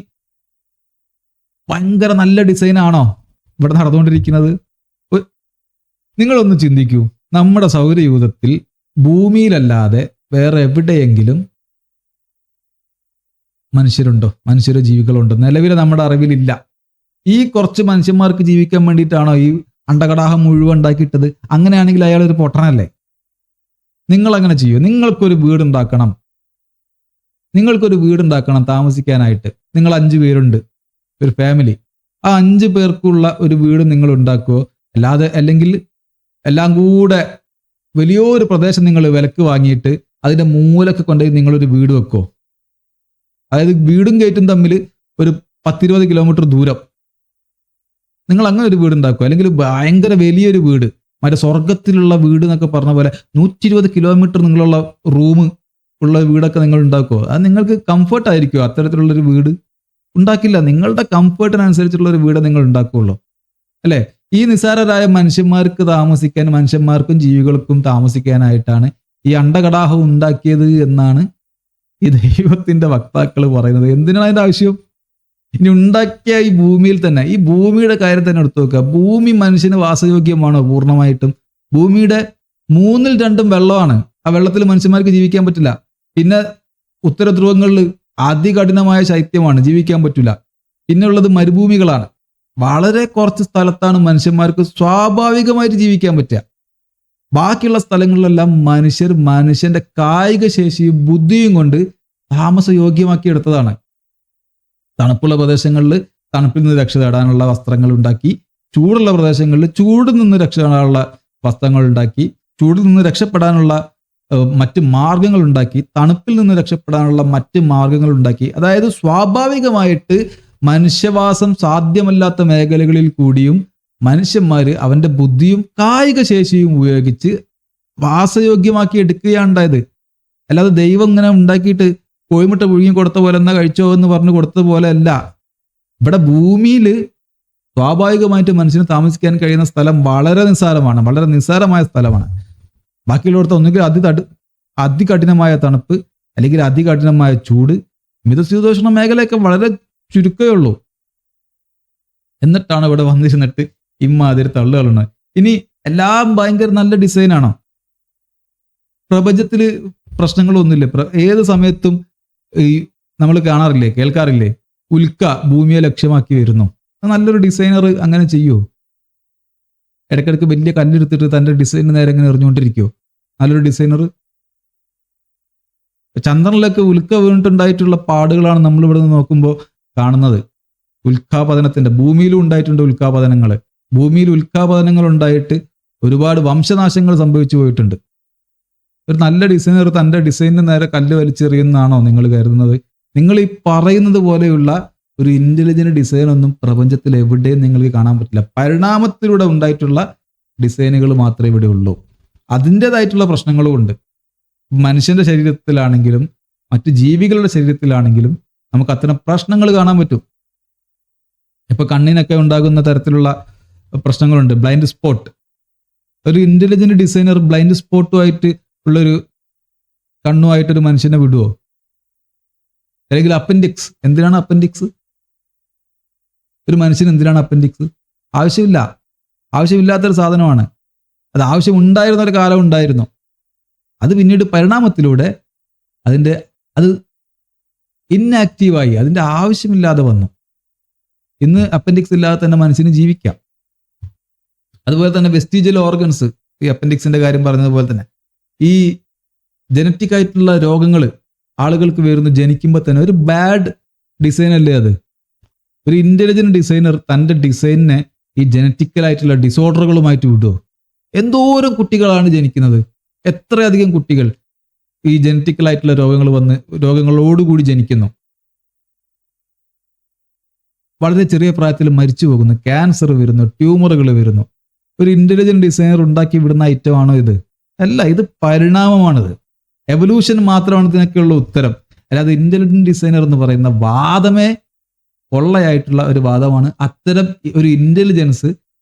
A: ഭയങ്കര നല്ല ഡിസൈനാണോ ഇവിടെ നടന്നുകൊണ്ടിരിക്കുന്നത്? നിങ്ങളൊന്ന് ചിന്തിക്കൂ. നമ്മുടെ സൗരയൂഥത്തിൽ ഭൂമിയിലല്ലാതെ വേറെ എവിടെയെങ്കിലും മനുഷ്യരുണ്ടോ? മനുഷ്യരോ ജീവികളുണ്ടോ? നിലവിൽ നമ്മുടെ അറിവിലില്ല. ഈ കുറച്ച് മനുഷ്യന്മാർക്ക് ജീവിക്കാൻ വേണ്ടിയിട്ടാണോ ഈ അണ്ടകടാഹം മുഴുവൻ ഉണ്ടാക്കിയിട്ടത്? അങ്ങനെയാണെങ്കിൽ അയാൾ ഒരു പൊട്ടനല്ലേ? നിങ്ങൾ അങ്ങനെ ചെയ്യൂ. നിങ്ങൾക്കൊരു വീടുണ്ടാക്കണം താമസിക്കാനായിട്ട്. നിങ്ങൾ 5 പേരുണ്ട്, ഒരു ഫാമിലി. ആ 5 പേർക്കുള്ള ഒരു വീട് നിങ്ങൾ ഉണ്ടാക്കുമോ? അല്ലെങ്കിൽ എല്ലാം കൂടെ വലിയൊരു പ്രദേശം നിങ്ങൾ വിലക്ക് വാങ്ങിയിട്ട് അതിന്റെ മൂലൊക്കെ കൊണ്ടുപോയി നിങ്ങളൊരു വീട് വെക്കോ? അതായത് വീടും ഗേറ്റും തമ്മിൽ ഒരു 10-20 കിലോമീറ്റർ ദൂരം നിങ്ങൾ അങ്ങനെ ഒരു വീട് ഉണ്ടാക്കുക. അല്ലെങ്കിൽ ഭയങ്കര വലിയൊരു വീട്, മറ്റേ സ്വർഗത്തിലുള്ള വീട് എന്നൊക്കെ പറഞ്ഞ പോലെ 120 കിലോമീറ്റർ നിങ്ങളുള്ള റൂം ഉള്ള വീടൊക്കെ നിങ്ങൾ ഉണ്ടാക്കുമോ? അത് നിങ്ങൾക്ക് കംഫർട്ട് ആയിരിക്കുമോ? അത്തരത്തിലുള്ളൊരു വീട് ഉണ്ടാക്കില്ല. നിങ്ങളുടെ കംഫർട്ടിനനുസരിച്ചുള്ള ഒരു വീട് നിങ്ങൾ ഉണ്ടാക്കുകയുള്ളൂ അല്ലേ? ഈ നിസ്സാരരായ മനുഷ്യന്മാർക്ക് താമസിക്കാൻ, മനുഷ്യന്മാർക്കും ജീവികൾക്കും താമസിക്കാനായിട്ടാണ് ഈ അണ്ടകടാഹം ഉണ്ടാക്കിയത് എന്നാണ് ഈ ദൈവത്തിന്റെ വക്താക്കൾ പറയുന്നത്. എന്തിനാണ് അതിന്റെ ആവശ്യം? ഇനി ഉണ്ടാക്കിയ ഈ ഭൂമിയിൽ തന്നെ, ഈ ഭൂമിയുടെ കാര്യം തന്നെ എടുത്തു നോക്കുക. ഭൂമി മനുഷ്യന് വാസയോഗ്യമാണോ? പൂർണ്ണമായിട്ടും ഭൂമിയുടെ 2/3 വെള്ളമാണ്. ആ വെള്ളത്തിൽ മനുഷ്യന്മാർക്ക് ജീവിക്കാൻ പറ്റില്ല. പിന്നെ ഉത്തര ധ്രുവങ്ങളിൽ അതികഠിനമായ ശൈത്യമാണ്, ജീവിക്കാൻ പറ്റില്ല. പിന്നെ ഉള്ളത് മരുഭൂമികളാണ്. വളരെ കുറച്ച് സ്ഥലത്താണ് മനുഷ്യന്മാർക്ക് സ്വാഭാവികമായിട്ട് ജീവിക്കാൻ പറ്റുക. ബാക്കിയുള്ള സ്ഥലങ്ങളിലെല്ലാം മനുഷ്യന്റെ കായിക ശേഷിയും ബുദ്ധിയും കൊണ്ട് താമസയോഗ്യമാക്കി എടുത്തതാണ്. തണുപ്പുള്ള പ്രദേശങ്ങളിൽ തണുപ്പിൽ നിന്ന് രക്ഷ തേടാനുള്ള വസ്ത്രങ്ങൾ ഉണ്ടാക്കി, ചൂടുള്ള പ്രദേശങ്ങളിൽ ചൂടിൽ നിന്ന് രക്ഷ തേടാനുള്ള വസ്ത്രങ്ങൾ ഉണ്ടാക്കി, ചൂടിൽ നിന്ന് രക്ഷപ്പെടാനുള്ള മറ്റ് മാർഗങ്ങൾ ഉണ്ടാക്കി, തണുപ്പിൽ നിന്ന് രക്ഷപ്പെടാനുള്ള മറ്റ് മാർഗങ്ങൾ ഉണ്ടാക്കി. അതായത് സ്വാഭാവികമായിട്ട് മനുഷ്യവാസം സാധ്യമല്ലാത്ത മേഖലകളിൽ കൂടിയും മനുഷ്യന്മാർ അവന്റെ ബുദ്ധിയും കായിക ശേഷിയും ഉപയോഗിച്ച് വാസയോഗ്യമാക്കി എടുക്കുകയാണ് ഉണ്ടായത്. അല്ലാതെ ദൈവം ഇങ്ങനെ ഉണ്ടാക്കിയിട്ട് കോഴിമുട്ട പുഴുങ്ങി കൊടുത്ത പോലെ എന്നാ കഴിച്ചോ എന്ന് പറഞ്ഞു കൊടുത്ത പോലെ അല്ല. ഇവിടെ ഭൂമിയിൽ സ്വാഭാവികമായിട്ട് മനുഷ്യന് താമസിക്കാൻ കഴിയുന്ന സ്ഥലം വളരെ നിസ്സാരമാണ്, വളരെ നിസ്സാരമായ സ്ഥലമാണ്. ബാക്കിയുള്ളവർക്ക് ഒന്നുകിൽ അതികഠിനമായ തണുപ്പ്, അല്ലെങ്കിൽ അതികഠിനമായ ചൂട്, മിതശീതോഷ്ണ മേഖലയൊക്കെ വളരെ ചുരുക്കമേ ഉള്ളൂ. എന്നിട്ടാണ് ഇവിടെ വന്നിരുന്നിട്ട് ഇമ്മാതിരി തള്ളുകളുണ്ട്. ഇനി എല്ലാം ഭയങ്കര നല്ല ഡിസൈനാണോ? പ്രപഞ്ചത്തില് പ്രശ്നങ്ങളൊന്നുമില്ല. ഏത് സമയത്തും ഈ നമ്മൾ കാണാറില്ലേ, കേൾക്കാറില്ലേ, ഉൽക്ക ഭൂമിയെ ലക്ഷ്യമാക്കി വരുന്നു. നല്ലൊരു ഡിസൈനർ അങ്ങനെ ചെയ്യുമോ? ഇടയ്ക്കിടയ്ക്ക് വലിയ കല്ലെടുത്തിട്ട് തൻ്റെ ഡിസൈനിന് നേരെ ഇങ്ങനെ എറിഞ്ഞുകൊണ്ടിരിക്കുമോ നല്ലൊരു ഡിസൈനർ? ചന്ദ്രനിലൊക്കെ ഉൽക്ക വീണിട്ടുണ്ടായിട്ടുള്ള പാടുകളാണ് നമ്മൾ ഇവിടെ നിന്ന് നോക്കുമ്പോൾ കാണുന്നത്. ഉൽക്കാപതനത്തിന്റെ, ഭൂമിയിലും ഉണ്ടായിട്ടുണ്ട് ഉൽക്കാപതനങ്ങൾ. ഭൂമിയിൽ ഉൽക്കാപതനങ്ങൾ ഉണ്ടായിട്ട് ഒരുപാട് വംശനാശങ്ങൾ സംഭവിച്ചു പോയിട്ടുണ്ട്. ഒരു നല്ല ഡിസൈനർ തൻ്റെ ഡിസൈനിന് നേരെ കല്ല് വലിച്ചെറിയുന്നതാണോ നിങ്ങൾ കരുതുന്നത്? നിങ്ങൾ ഈ പറയുന്നത് പോലെയുള്ള ഒരു ഇന്റലിജന്റ് ഡിസൈൻ ഒന്നും പ്രപഞ്ചത്തിൽ എവിടെയും നിങ്ങൾക്ക് കാണാൻ പറ്റില്ല. പരിണാമത്തിലൂടെ ഉണ്ടായിട്ടുള്ള ഡിസൈനുകൾ മാത്രമേ ഇവിടെ ഉള്ളൂ. അതിൻ്റെതായിട്ടുള്ള പ്രശ്നങ്ങളും ഉണ്ട്. മനുഷ്യന്റെ ശരീരത്തിലാണെങ്കിലും മറ്റു ജീവികളുടെ ശരീരത്തിലാണെങ്കിലും നമുക്ക് അത്തരം പ്രശ്നങ്ങൾ കാണാൻ പറ്റും. ഇപ്പൊ കണ്ണിനൊക്കെ ഉണ്ടാകുന്ന തരത്തിലുള്ള പ്രശ്നങ്ങളുണ്ട്. Blind spot. ഒരു ഇന്റലിജന്റ് ഡിസൈനർ ബ്ലൈൻഡ് സ്പോട്ടുമായിട്ട് ഉള്ളൊരു കണ്ണുമായിട്ടൊരു മനുഷ്യനെ വിടുവോ? അല്ലെങ്കിൽ അപ്പൻഡിക്സ്, എന്തിനാണ് അപ്പൻഡിക്സ്? ഒരു മനുഷ്യന് എന്തിനാണ് അപ്പൻഡിക്സ്? ആവശ്യമില്ല, ആവശ്യമില്ലാത്തൊരു സാധനമാണ്. അത് ആവശ്യമുണ്ടായിരുന്ന ഒരു കാലം ഉണ്ടായിരുന്നു. അത് പിന്നീട് പരിണാമത്തിലൂടെ അത് ഇൻആക്റ്റീവായി, അതിൻ്റെ ആവശ്യമില്ലാതെ വന്നു. ഇന്ന് അപ്പൻഡിക്സ് ഇല്ലാതെ തന്നെ മനുഷ്യന് ജീവിക്കാം. അതുപോലെ തന്നെ വെസ്റ്റീജിയൽ ഓർഗൻസ്, ഈ അപ്പൻഡിക്സിന്റെ കാര്യം പറഞ്ഞതുപോലെ തന്നെ ഈ ജനറ്റിക് ആയിട്ടുള്ള രോഗങ്ങൾ ആളുകൾക്ക് വരുന്നു ജനിക്കുമ്പോൾ തന്നെ. ഒരു ബാഡ് ഡിസൈൻ അല്ലേ അത്? ഒരു ഇന്റലിജന്റ് ഡിസൈനർ തൻ്റെ ഡിസൈനിനെ ഈ ജനറ്റിക്കലായിട്ടുള്ള ഡിസോർഡറുകളുമായിട്ട് വിടുമോ? എന്തോരം കുട്ടികളാണ് ജനിക്കുന്നത്, എത്രയധികം കുട്ടികൾ ഈ ജനറ്റിക്കലായിട്ടുള്ള രോഗങ്ങളോടുകൂടി ജനിക്കുന്നു. വളരെ ചെറിയ പ്രായത്തിൽ മരിച്ചു പോകുന്നു, ക്യാൻസർ വരുന്നു, ട്യൂമറുകൾ വരുന്നു. ഒരു ഇന്റലിജന്റ് ഡിസൈനർ ഉണ്ടാക്കി വിടുന്ന ഐറ്റമാണോ ഇത്? അല്ല, ഇത് പരിണാമമാണിത്. എവല്യൂഷൻ മാത്രമാണ് ഇതിനൊക്കെയുള്ള ഉത്തരം. അല്ലാതെ ഇന്റലിജന്റ് ഡിസൈനർ എന്ന് പറയുന്ന വാദമേ പൊള്ളയായിട്ടുള്ള ഒരു വാദമാണ്. അത്തരം ഒരു ഇന്റലിജൻസ്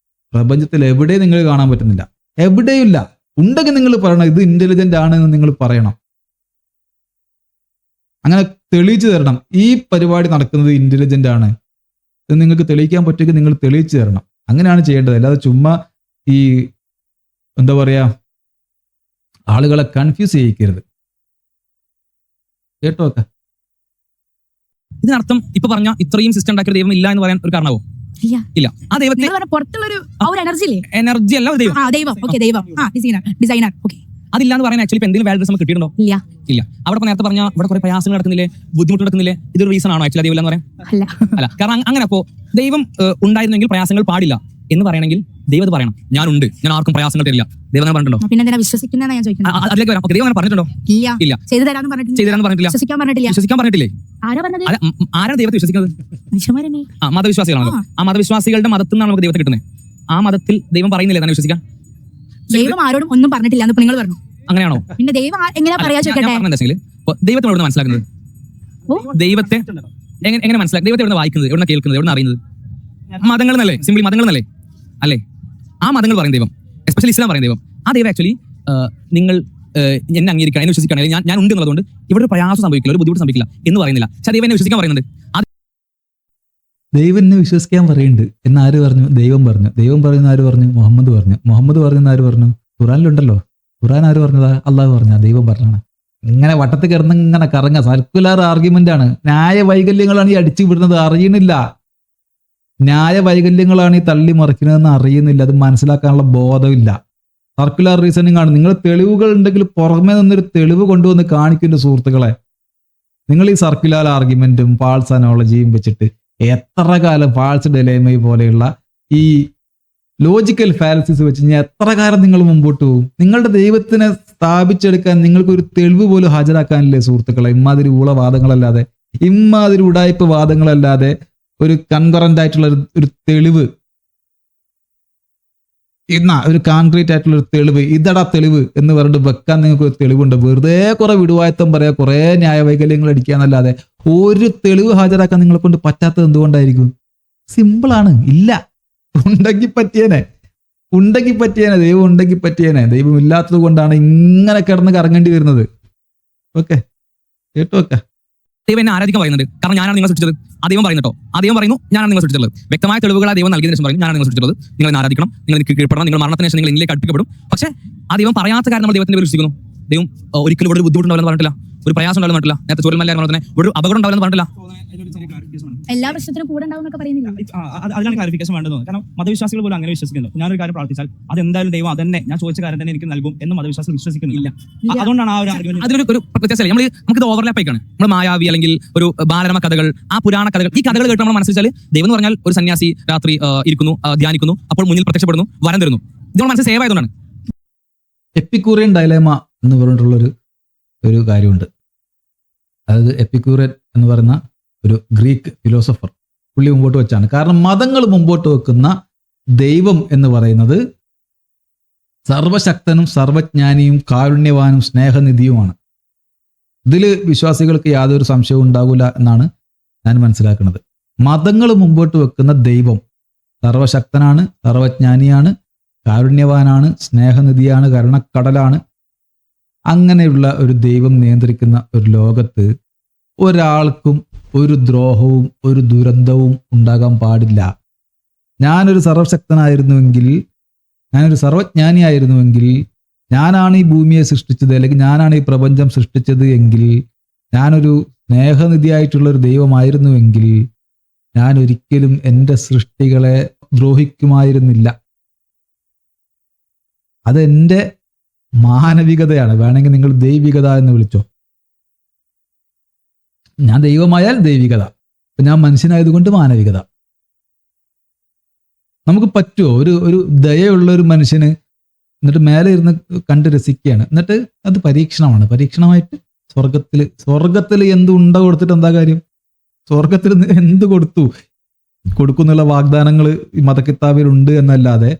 A: പ്രപഞ്ചത്തിൽ എവിടെയും നിങ്ങൾ കാണാൻ പറ്റുന്നില്ല, എവിടെയില്ല. ഉണ്ടെങ്കിൽ നിങ്ങൾ പറയണം ഇത് ഇന്റലിജന്റ് ആണ് എന്ന് നിങ്ങൾ പറയണം. അങ്ങനെ തെളിയിച്ചു തരണം ഈ പരിപാടി നടക്കുന്നത് ഇന്റലിജന്റ് ആണ് എന്ന് നിങ്ങൾക്ക് തെളിയിക്കാൻ പറ്റുമെങ്കിൽ നിങ്ങൾ തെളിയിച്ചു തരണം. അങ്ങനെയാണ് ചെയ്യേണ്ടത്. അല്ലാതെ ചുമ്മാ ഈ എന്താ പറയാ ആളുകളെ കൺഫ്യൂസ് ചെയ്യിക്കരുത്. കേട്ടോ ഒക്കെ.
E: ഇതിനർത്ഥം ഇപ്പൊ പറഞ്ഞ ഇത്രയും സിസ്റ്റം ഉണ്ടാക്കിയ ദൈവം ഇല്ല എന്ന് പറയാൻ ഒരു കാരണമോ? ഇല്ല. ആ ദൈവത്തിന്
C: പുറത്തുള്ളൊരു എനർജി ഇല്ലേ?
E: എനർജി അല്ല ദൈവം.
C: ഡിസൈനർ.
E: അതില്ല എന്ന് പറയാൻ ആക്ച്വലി എന്തെങ്കിലും വാലിഡേഷൻ നമുക്ക് കിട്ടിയിട്ടുണ്ടോ? ഇല്ല. അവിടെ നേരത്തെ പറഞ്ഞ ഇവിടെ കുറെ പ്രയാസങ്ങൾ നടക്കുന്നില്ലേ, ബുദ്ധിമുട്ട് നടക്കുന്നില്ലേ, ഇതൊരു റീസൺ ആണോ ആക്ച്വലി ദൈവം എന്ന് പറയാൻ? അല്ല. കാരണം അങ്ങനെ അപ്പോ ദൈവം ഉണ്ടായിരുന്നെങ്കിൽ പ്രയാസങ്ങൾ പാടില്ല എന്ന് പറയണമെങ്കിൽ ദൈവം പറയണം ഞാനുണ്ട്, ഞാൻ ആർക്കും പ്രയാസങ്ങൾ തരില്ല. ദൈവം അങ്ങനെ പറഞ്ഞിട്ടുണ്ടോ?
C: പിന്നെ വിശ്വസിക്കുന്ന ഞാൻ ചോദിക്കുന്നത്.
E: അതിലേക്ക് വരാം. ദൈവം അങ്ങനെ പറഞ്ഞിട്ടുണ്ടോ? ഇല്ല. ചെയ്തു തരാന്ന് പറഞ്ഞിട്ടില്ല. വിശ്വസിക്കാൻ പറഞ്ഞിട്ടില്ലേ? ആരാണ് ദൈവത്തെ വിശ്വസിക്കുന്നത്? മതവിശ്വാസികളാണല്ലോ. ആ മതവിശ്വാസികളുടെ മതത്തിൽ നിന്നാണ് നമുക്ക് ദൈവത്തെ കിട്ടുന്നത്. ആ മതത്തിൽ ദൈവം പറയുന്നില്ലേ തന്നെ വിശ്വസിക്കാൻ?
C: ദൈവം ആരോടും ഒന്നും പറഞ്ഞിട്ടില്ല എന്ന് നിങ്ങൾ പറഞ്ഞു.
E: അങ്ങനെയാണോ?
C: പിന്നെ ദൈവം എങ്ങനെയാ പറയാ ചോദിക്കട്ടെ?
E: ദൈവത്തിനോട് മനസ്സിലാക്കുന്നത്, ദൈവത്തെ എങ്ങനെ മനസ്സിലാക്കുക? ദൈവത്തെ എവിടെ വായിക്കുന്നത്, എവിടെ കേൾക്കുന്നത്, എവിടെ അറിയുന്നത്? മതങ്ങൾ എന്നല്ലേ? സിംപ്ലി മതങ്ങൾ എന്നല്ലേ? അല്ലേ? ആ മതങ്ങൾ പറയും ദൈവം, എസ്പെഷ്യലി ഇസ്ലാം പറയും ദൈവം. ആ ദൈവം ആക്ച്വലി നിങ്ങൾ എന്നെ അംഗീകരിക്കണം, എന്നെ വിശ്വസിക്കണം, അല്ലെങ്കിൽ ഞാൻ ഉണ്ട് എന്നുള്ളതുകൊണ്ട് ഇവിടെ ഒരു പ്രയാസം സംഭവിക്കില്ല, ഒരു ബുദ്ധിമുട്ട് സംഭവിക്കില്ല എന്ന് പറയുന്നില്ല. പക്ഷെ ദൈവം എന്നെ വിശ്വസിക്കാൻ പറയുന്നുണ്ട്.
A: ദൈവം എന്നെ വിശ്വസിക്കാൻ പറയുന്നുണ്ട് എന്ന് ആര് പറഞ്ഞു? ദൈവം പറഞ്ഞു. ദൈവം പറയുന്ന ആര് പറഞ്ഞു? മുഹമ്മദ് പറഞ്ഞു. മുഹമ്മദ് പറയുന്ന ആര് പറഞ്ഞു? ഖുറാനിലുണ്ടല്ലോ. ഖുറാൻ ആര് പറഞ്ഞതാ? അള്ളാഹു പറഞ്ഞ. ദൈവം പറഞ്ഞാണ്. ഇങ്ങനെ വട്ടത്തിൽ കിടന്ന് ഇങ്ങനെ കറങ്ങ. സർക്കുലർ ആർഗ്യുമെന്റ് ആണ്. ന്യായ വൈകല്യങ്ങളാണ് ഈ അടിച്ചു വിടുന്നത്, അറിയണില്ല. ന്യായ വൈകല്യങ്ങളാണ് ഈ തള്ളി മറിക്കുന്നതെന്ന് അറിയുന്നില്ല. അത് മനസ്സിലാക്കാനുള്ള ബോധമില്ല. സർക്കുലർ റീസണിങ് ആണ്. നിങ്ങൾ തെളിവുകൾ ഉണ്ടെങ്കിൽ പുറമേ നിന്നൊരു തെളിവ് കൊണ്ടുവന്ന് കാണിക്കുന്ന സുഹൃത്തുക്കളെ. നിങ്ങൾ ഈ സർക്കുലർ ആർഗ്യുമെന്റും ഫാൾസ് അനോളജിയും വെച്ചിട്ട് എത്ര കാലം, ഫാൾസ് ഡെലേമൈ പോലെയുള്ള ഈ ലോജിക്കൽ ഫാലസീസ് വെച്ച് ഞാൻ എത്ര കാലം നിങ്ങൾ മുമ്പോട്ട് പോകും? നിങ്ങളുടെ ദൈവത്തിനെ സ്ഥാപിച്ചെടുക്കാൻ നിങ്ങൾക്കൊരു തെളിവ് പോലും ഹാജരാക്കാനില്ലേ സുഹൃത്തുക്കളെ? ഇമാതിരി ഊളവാദങ്ങളല്ലാതെ, ഇമാതിരി ഉടായ്പ വാദങ്ങളല്ലാതെ ഒരു കൺകറന്റ് ആയിട്ടുള്ള ഒരു തെളിവ്, ഒരു കോൺക്രീറ്റ് ആയിട്ടുള്ള ഒരു തെളിവ്, ഇതടാ തെളിവ് എന്ന് പറഞ്ഞിട്ട് വെക്കാൻ നിങ്ങൾക്ക് ഒരു തെളിവുണ്ട്? വെറുതെ കുറെ വിടുവായത്തം പറയാ, കുറെ ന്യായവൈകല്യങ്ങൾ അടിക്കാന്നല്ലാതെ ഒരു തെളിവ് ഹാജരാക്കാൻ നിങ്ങളെ കൊണ്ട് പറ്റാത്തത് എന്തുകൊണ്ടായിരിക്കും? സിമ്പിളാണ്. ഇല്ല. ഉണ്ടെങ്കിൽ പറ്റിയേനെ. ദൈവം ഉണ്ടെങ്കിൽ പറ്റിയേനെ. ദൈവം ഇല്ലാത്തത് കൊണ്ടാണ് ഇങ്ങനെ കിടന്ന് കറങ്ങേണ്ടി വരുന്നത്. ഓക്കെ, കേട്ടോ? ഓക്കെ.
E: ദൈവം എന്നെ ആരാധിക്കാൻ പറയുന്നുണ്ട്. കാരണം ഞാനാണ് നിങ്ങൾ സൃഷ്ടിച്ചത്. ആ ദൈവം പറയുന്നുട്ടോ. ആ ദൈവം പറയുന്നു ഞാനാണ് നിങ്ങൾ സൃഷ്ടിച്ചത്. വ്യക്തമായ തെളിവുകൾ ആ ദൈവം നൽകിയതിനു ശേഷം പറയും ഞാനാണ് നിങ്ങൾ സൃഷ്ടിച്ചത്, നിങ്ങൾ എന്നെ ആരാധിക്കണം, നിങ്ങൾ എനിക്ക് കീഴ്പ്പെടണം, നിങ്ങൾ മരണത്തിന് ശേഷം നിങ്ങൾ എന്നിലേക്ക് അടുപ്പിക്കപ്പെടും. പക്ഷേ ആ ദൈവം പറയാത്ത കാര്യം നമ്മൾ ദൈവത്തിന്റെ പേര് വിശ്വസിക്കുന്നു. ദൈവം ഒരിക്കലും ഇവിടെ ഒരു ബുദ്ധിമുട്ടുണ്ടാവില്ലെന്ന് പറഞ്ഞിട്ടില്ല. ഒരു പ്രയാസം ഉണ്ടാവില്ല പറഞ്ഞില്ല. നേരത്തെ ചൂരൽമല തന്നെ ഒരു അപകടം ഉണ്ടാവില്ലെന്ന് പറഞ്ഞില്ല.
C: എല്ലാ പ്രശ്നത്തിനും കൂടെ ഉണ്ടാവും എന്നൊക്കെ പറയുന്നില്ല.
F: അതിനാണ് ക്ലാരിഫിക്കേഷൻ വേണ്ടത്. കാരണം മതവിശ്വാസികൾ പോലും അങ്ങനെ വിശ്വസിക്കുന്നില്ല. ഞാനൊരു കാര്യം പ്രാർത്ഥിച്ചാൽ അത് എന്തായാലും ദൈവം അതന്നെ ഞാൻ ചോദിച്ച കാര്യം തന്നെ എനിക്ക് നൽകും എന്ന് മതവിശ്വാസികൾ വിശ്വസിക്കുന്നില്ല. അതുകൊണ്ടാണ് ആ ഒരു ആർഗ്യുമെന്റ്.
E: അതിലൊരു വ്യത്യാസമല്ലേ, നമുക്കിത് ഓവർലാപ്പ് ആയിക്കാണ്. നമ്മൾ മായാവി അല്ലെങ്കിൽ ഒരു ബാലരമ കഥകൾ, ആ പുരാണ കഥകൾ, ഈ കഥകൾ കേട്ട് നമ്മൾ മനസ്സിലാൽ ദൈവം എന്ന് പറഞ്ഞാൽ ഒരു സന്യാസി രാത്രി ഇരിക്കുന്നു, ധ്യാനിക്കുന്നു, അപ്പോൾ മുന്നിൽ പ്രത്യക്ഷപ്പെടുന്നു, വരം തരുന്നു. ഇത് മനസ്സിൽ സേവ് ആയതുകൊണ്ടാണ്.
A: എപ്പിക്യൂറിയൻ ഡയലേമ എന്ന് പറഞ്ഞിട്ടുള്ളൊരു കാര്യമുണ്ട്. അതായത് എപ്പിക്യൂറിയൻ എന്ന് പറയുന്ന ഒരു ഗ്രീക്ക് ഫിലോസഫർ പുള്ളി മുമ്പോട്ട് വെച്ചാണ്. കാരണം മതങ്ങൾ മുമ്പോട്ട് വെക്കുന്ന ദൈവം എന്ന് പറയുന്നത് സർവശക്തനും സർവജ്ഞാനിയും കാരുണ്യവാനും സ്നേഹനിധിയുമാണ്. ഇതിൽ വിശ്വാസികൾക്ക് യാതൊരു സംശയവും ഉണ്ടാകില്ല എന്നാണ് ഞാൻ മനസ്സിലാക്കുന്നത്. മതങ്ങൾ മുമ്പോട്ട് വെക്കുന്ന ദൈവം സർവശക്തനാണ്, സർവജ്ഞാനിയാണ്, കാരുണ്യവാനാണ്, സ്നേഹനിധിയാണ്, കരുണക്കടലാണ്. അങ്ങനെയുള്ള ഒരു ദൈവം നിയന്ത്രിക്കുന്ന ഒരു ലോകത്ത് ഒരാൾക്കും ഒരു ദ്രോഹവും ഒരു ദുരന്തവും ഉണ്ടാകാൻ പാടില്ല. ഞാനൊരു സർവശക്തനായിരുന്നുവെങ്കിൽ, ഞാനൊരു സർവജ്ഞാനിയായിരുന്നുവെങ്കിൽ, ഞാനാണ് ഈ ഭൂമിയെ സൃഷ്ടിച്ചത് അല്ലെങ്കിൽ ഞാനാണ് ഈ പ്രപഞ്ചം സൃഷ്ടിച്ചത് എങ്കിൽ, ഞാനൊരു സ്നേഹനിധിയായിട്ടുള്ളൊരു ദൈവമായിരുന്നുവെങ്കിൽ ഞാൻ ഒരിക്കലും എൻ്റെ സൃഷ്ടികളെ ദ്രോഹിക്കുമായിരുന്നില്ല. അതെൻ്റെ മാനവികതയാണ്. വേണമെങ്കിൽ നിങ്ങൾ ദൈവികത എന്ന് വിളിച്ചോ. ഞാൻ ദൈവമായാൽ ദൈവികത, ഞാൻ മനുഷ്യനായതുകൊണ്ട് മാനവികത. നമുക്ക് പറ്റുമോ ഒരു ദയുള്ള ഒരു മനുഷ്യന് എന്നിട്ട് മേലെ ഇരുന്ന് കണ്ട് രസിക്കുകയാണ്, എന്നിട്ട് അത് പരീക്ഷണമായിട്ട് സ്വർഗത്തിൽ എന്ത് ഉണ്ട കൊടുത്തിട്ട് എന്താ കാര്യം? സ്വർഗത്തിൽ എന്ത് കൊടുക്കുന്നുള്ള വാഗ്ദാനങ്ങൾ ഈ മതക്കിത്താബിൽ ഉണ്ട് എന്നല്ലാതെ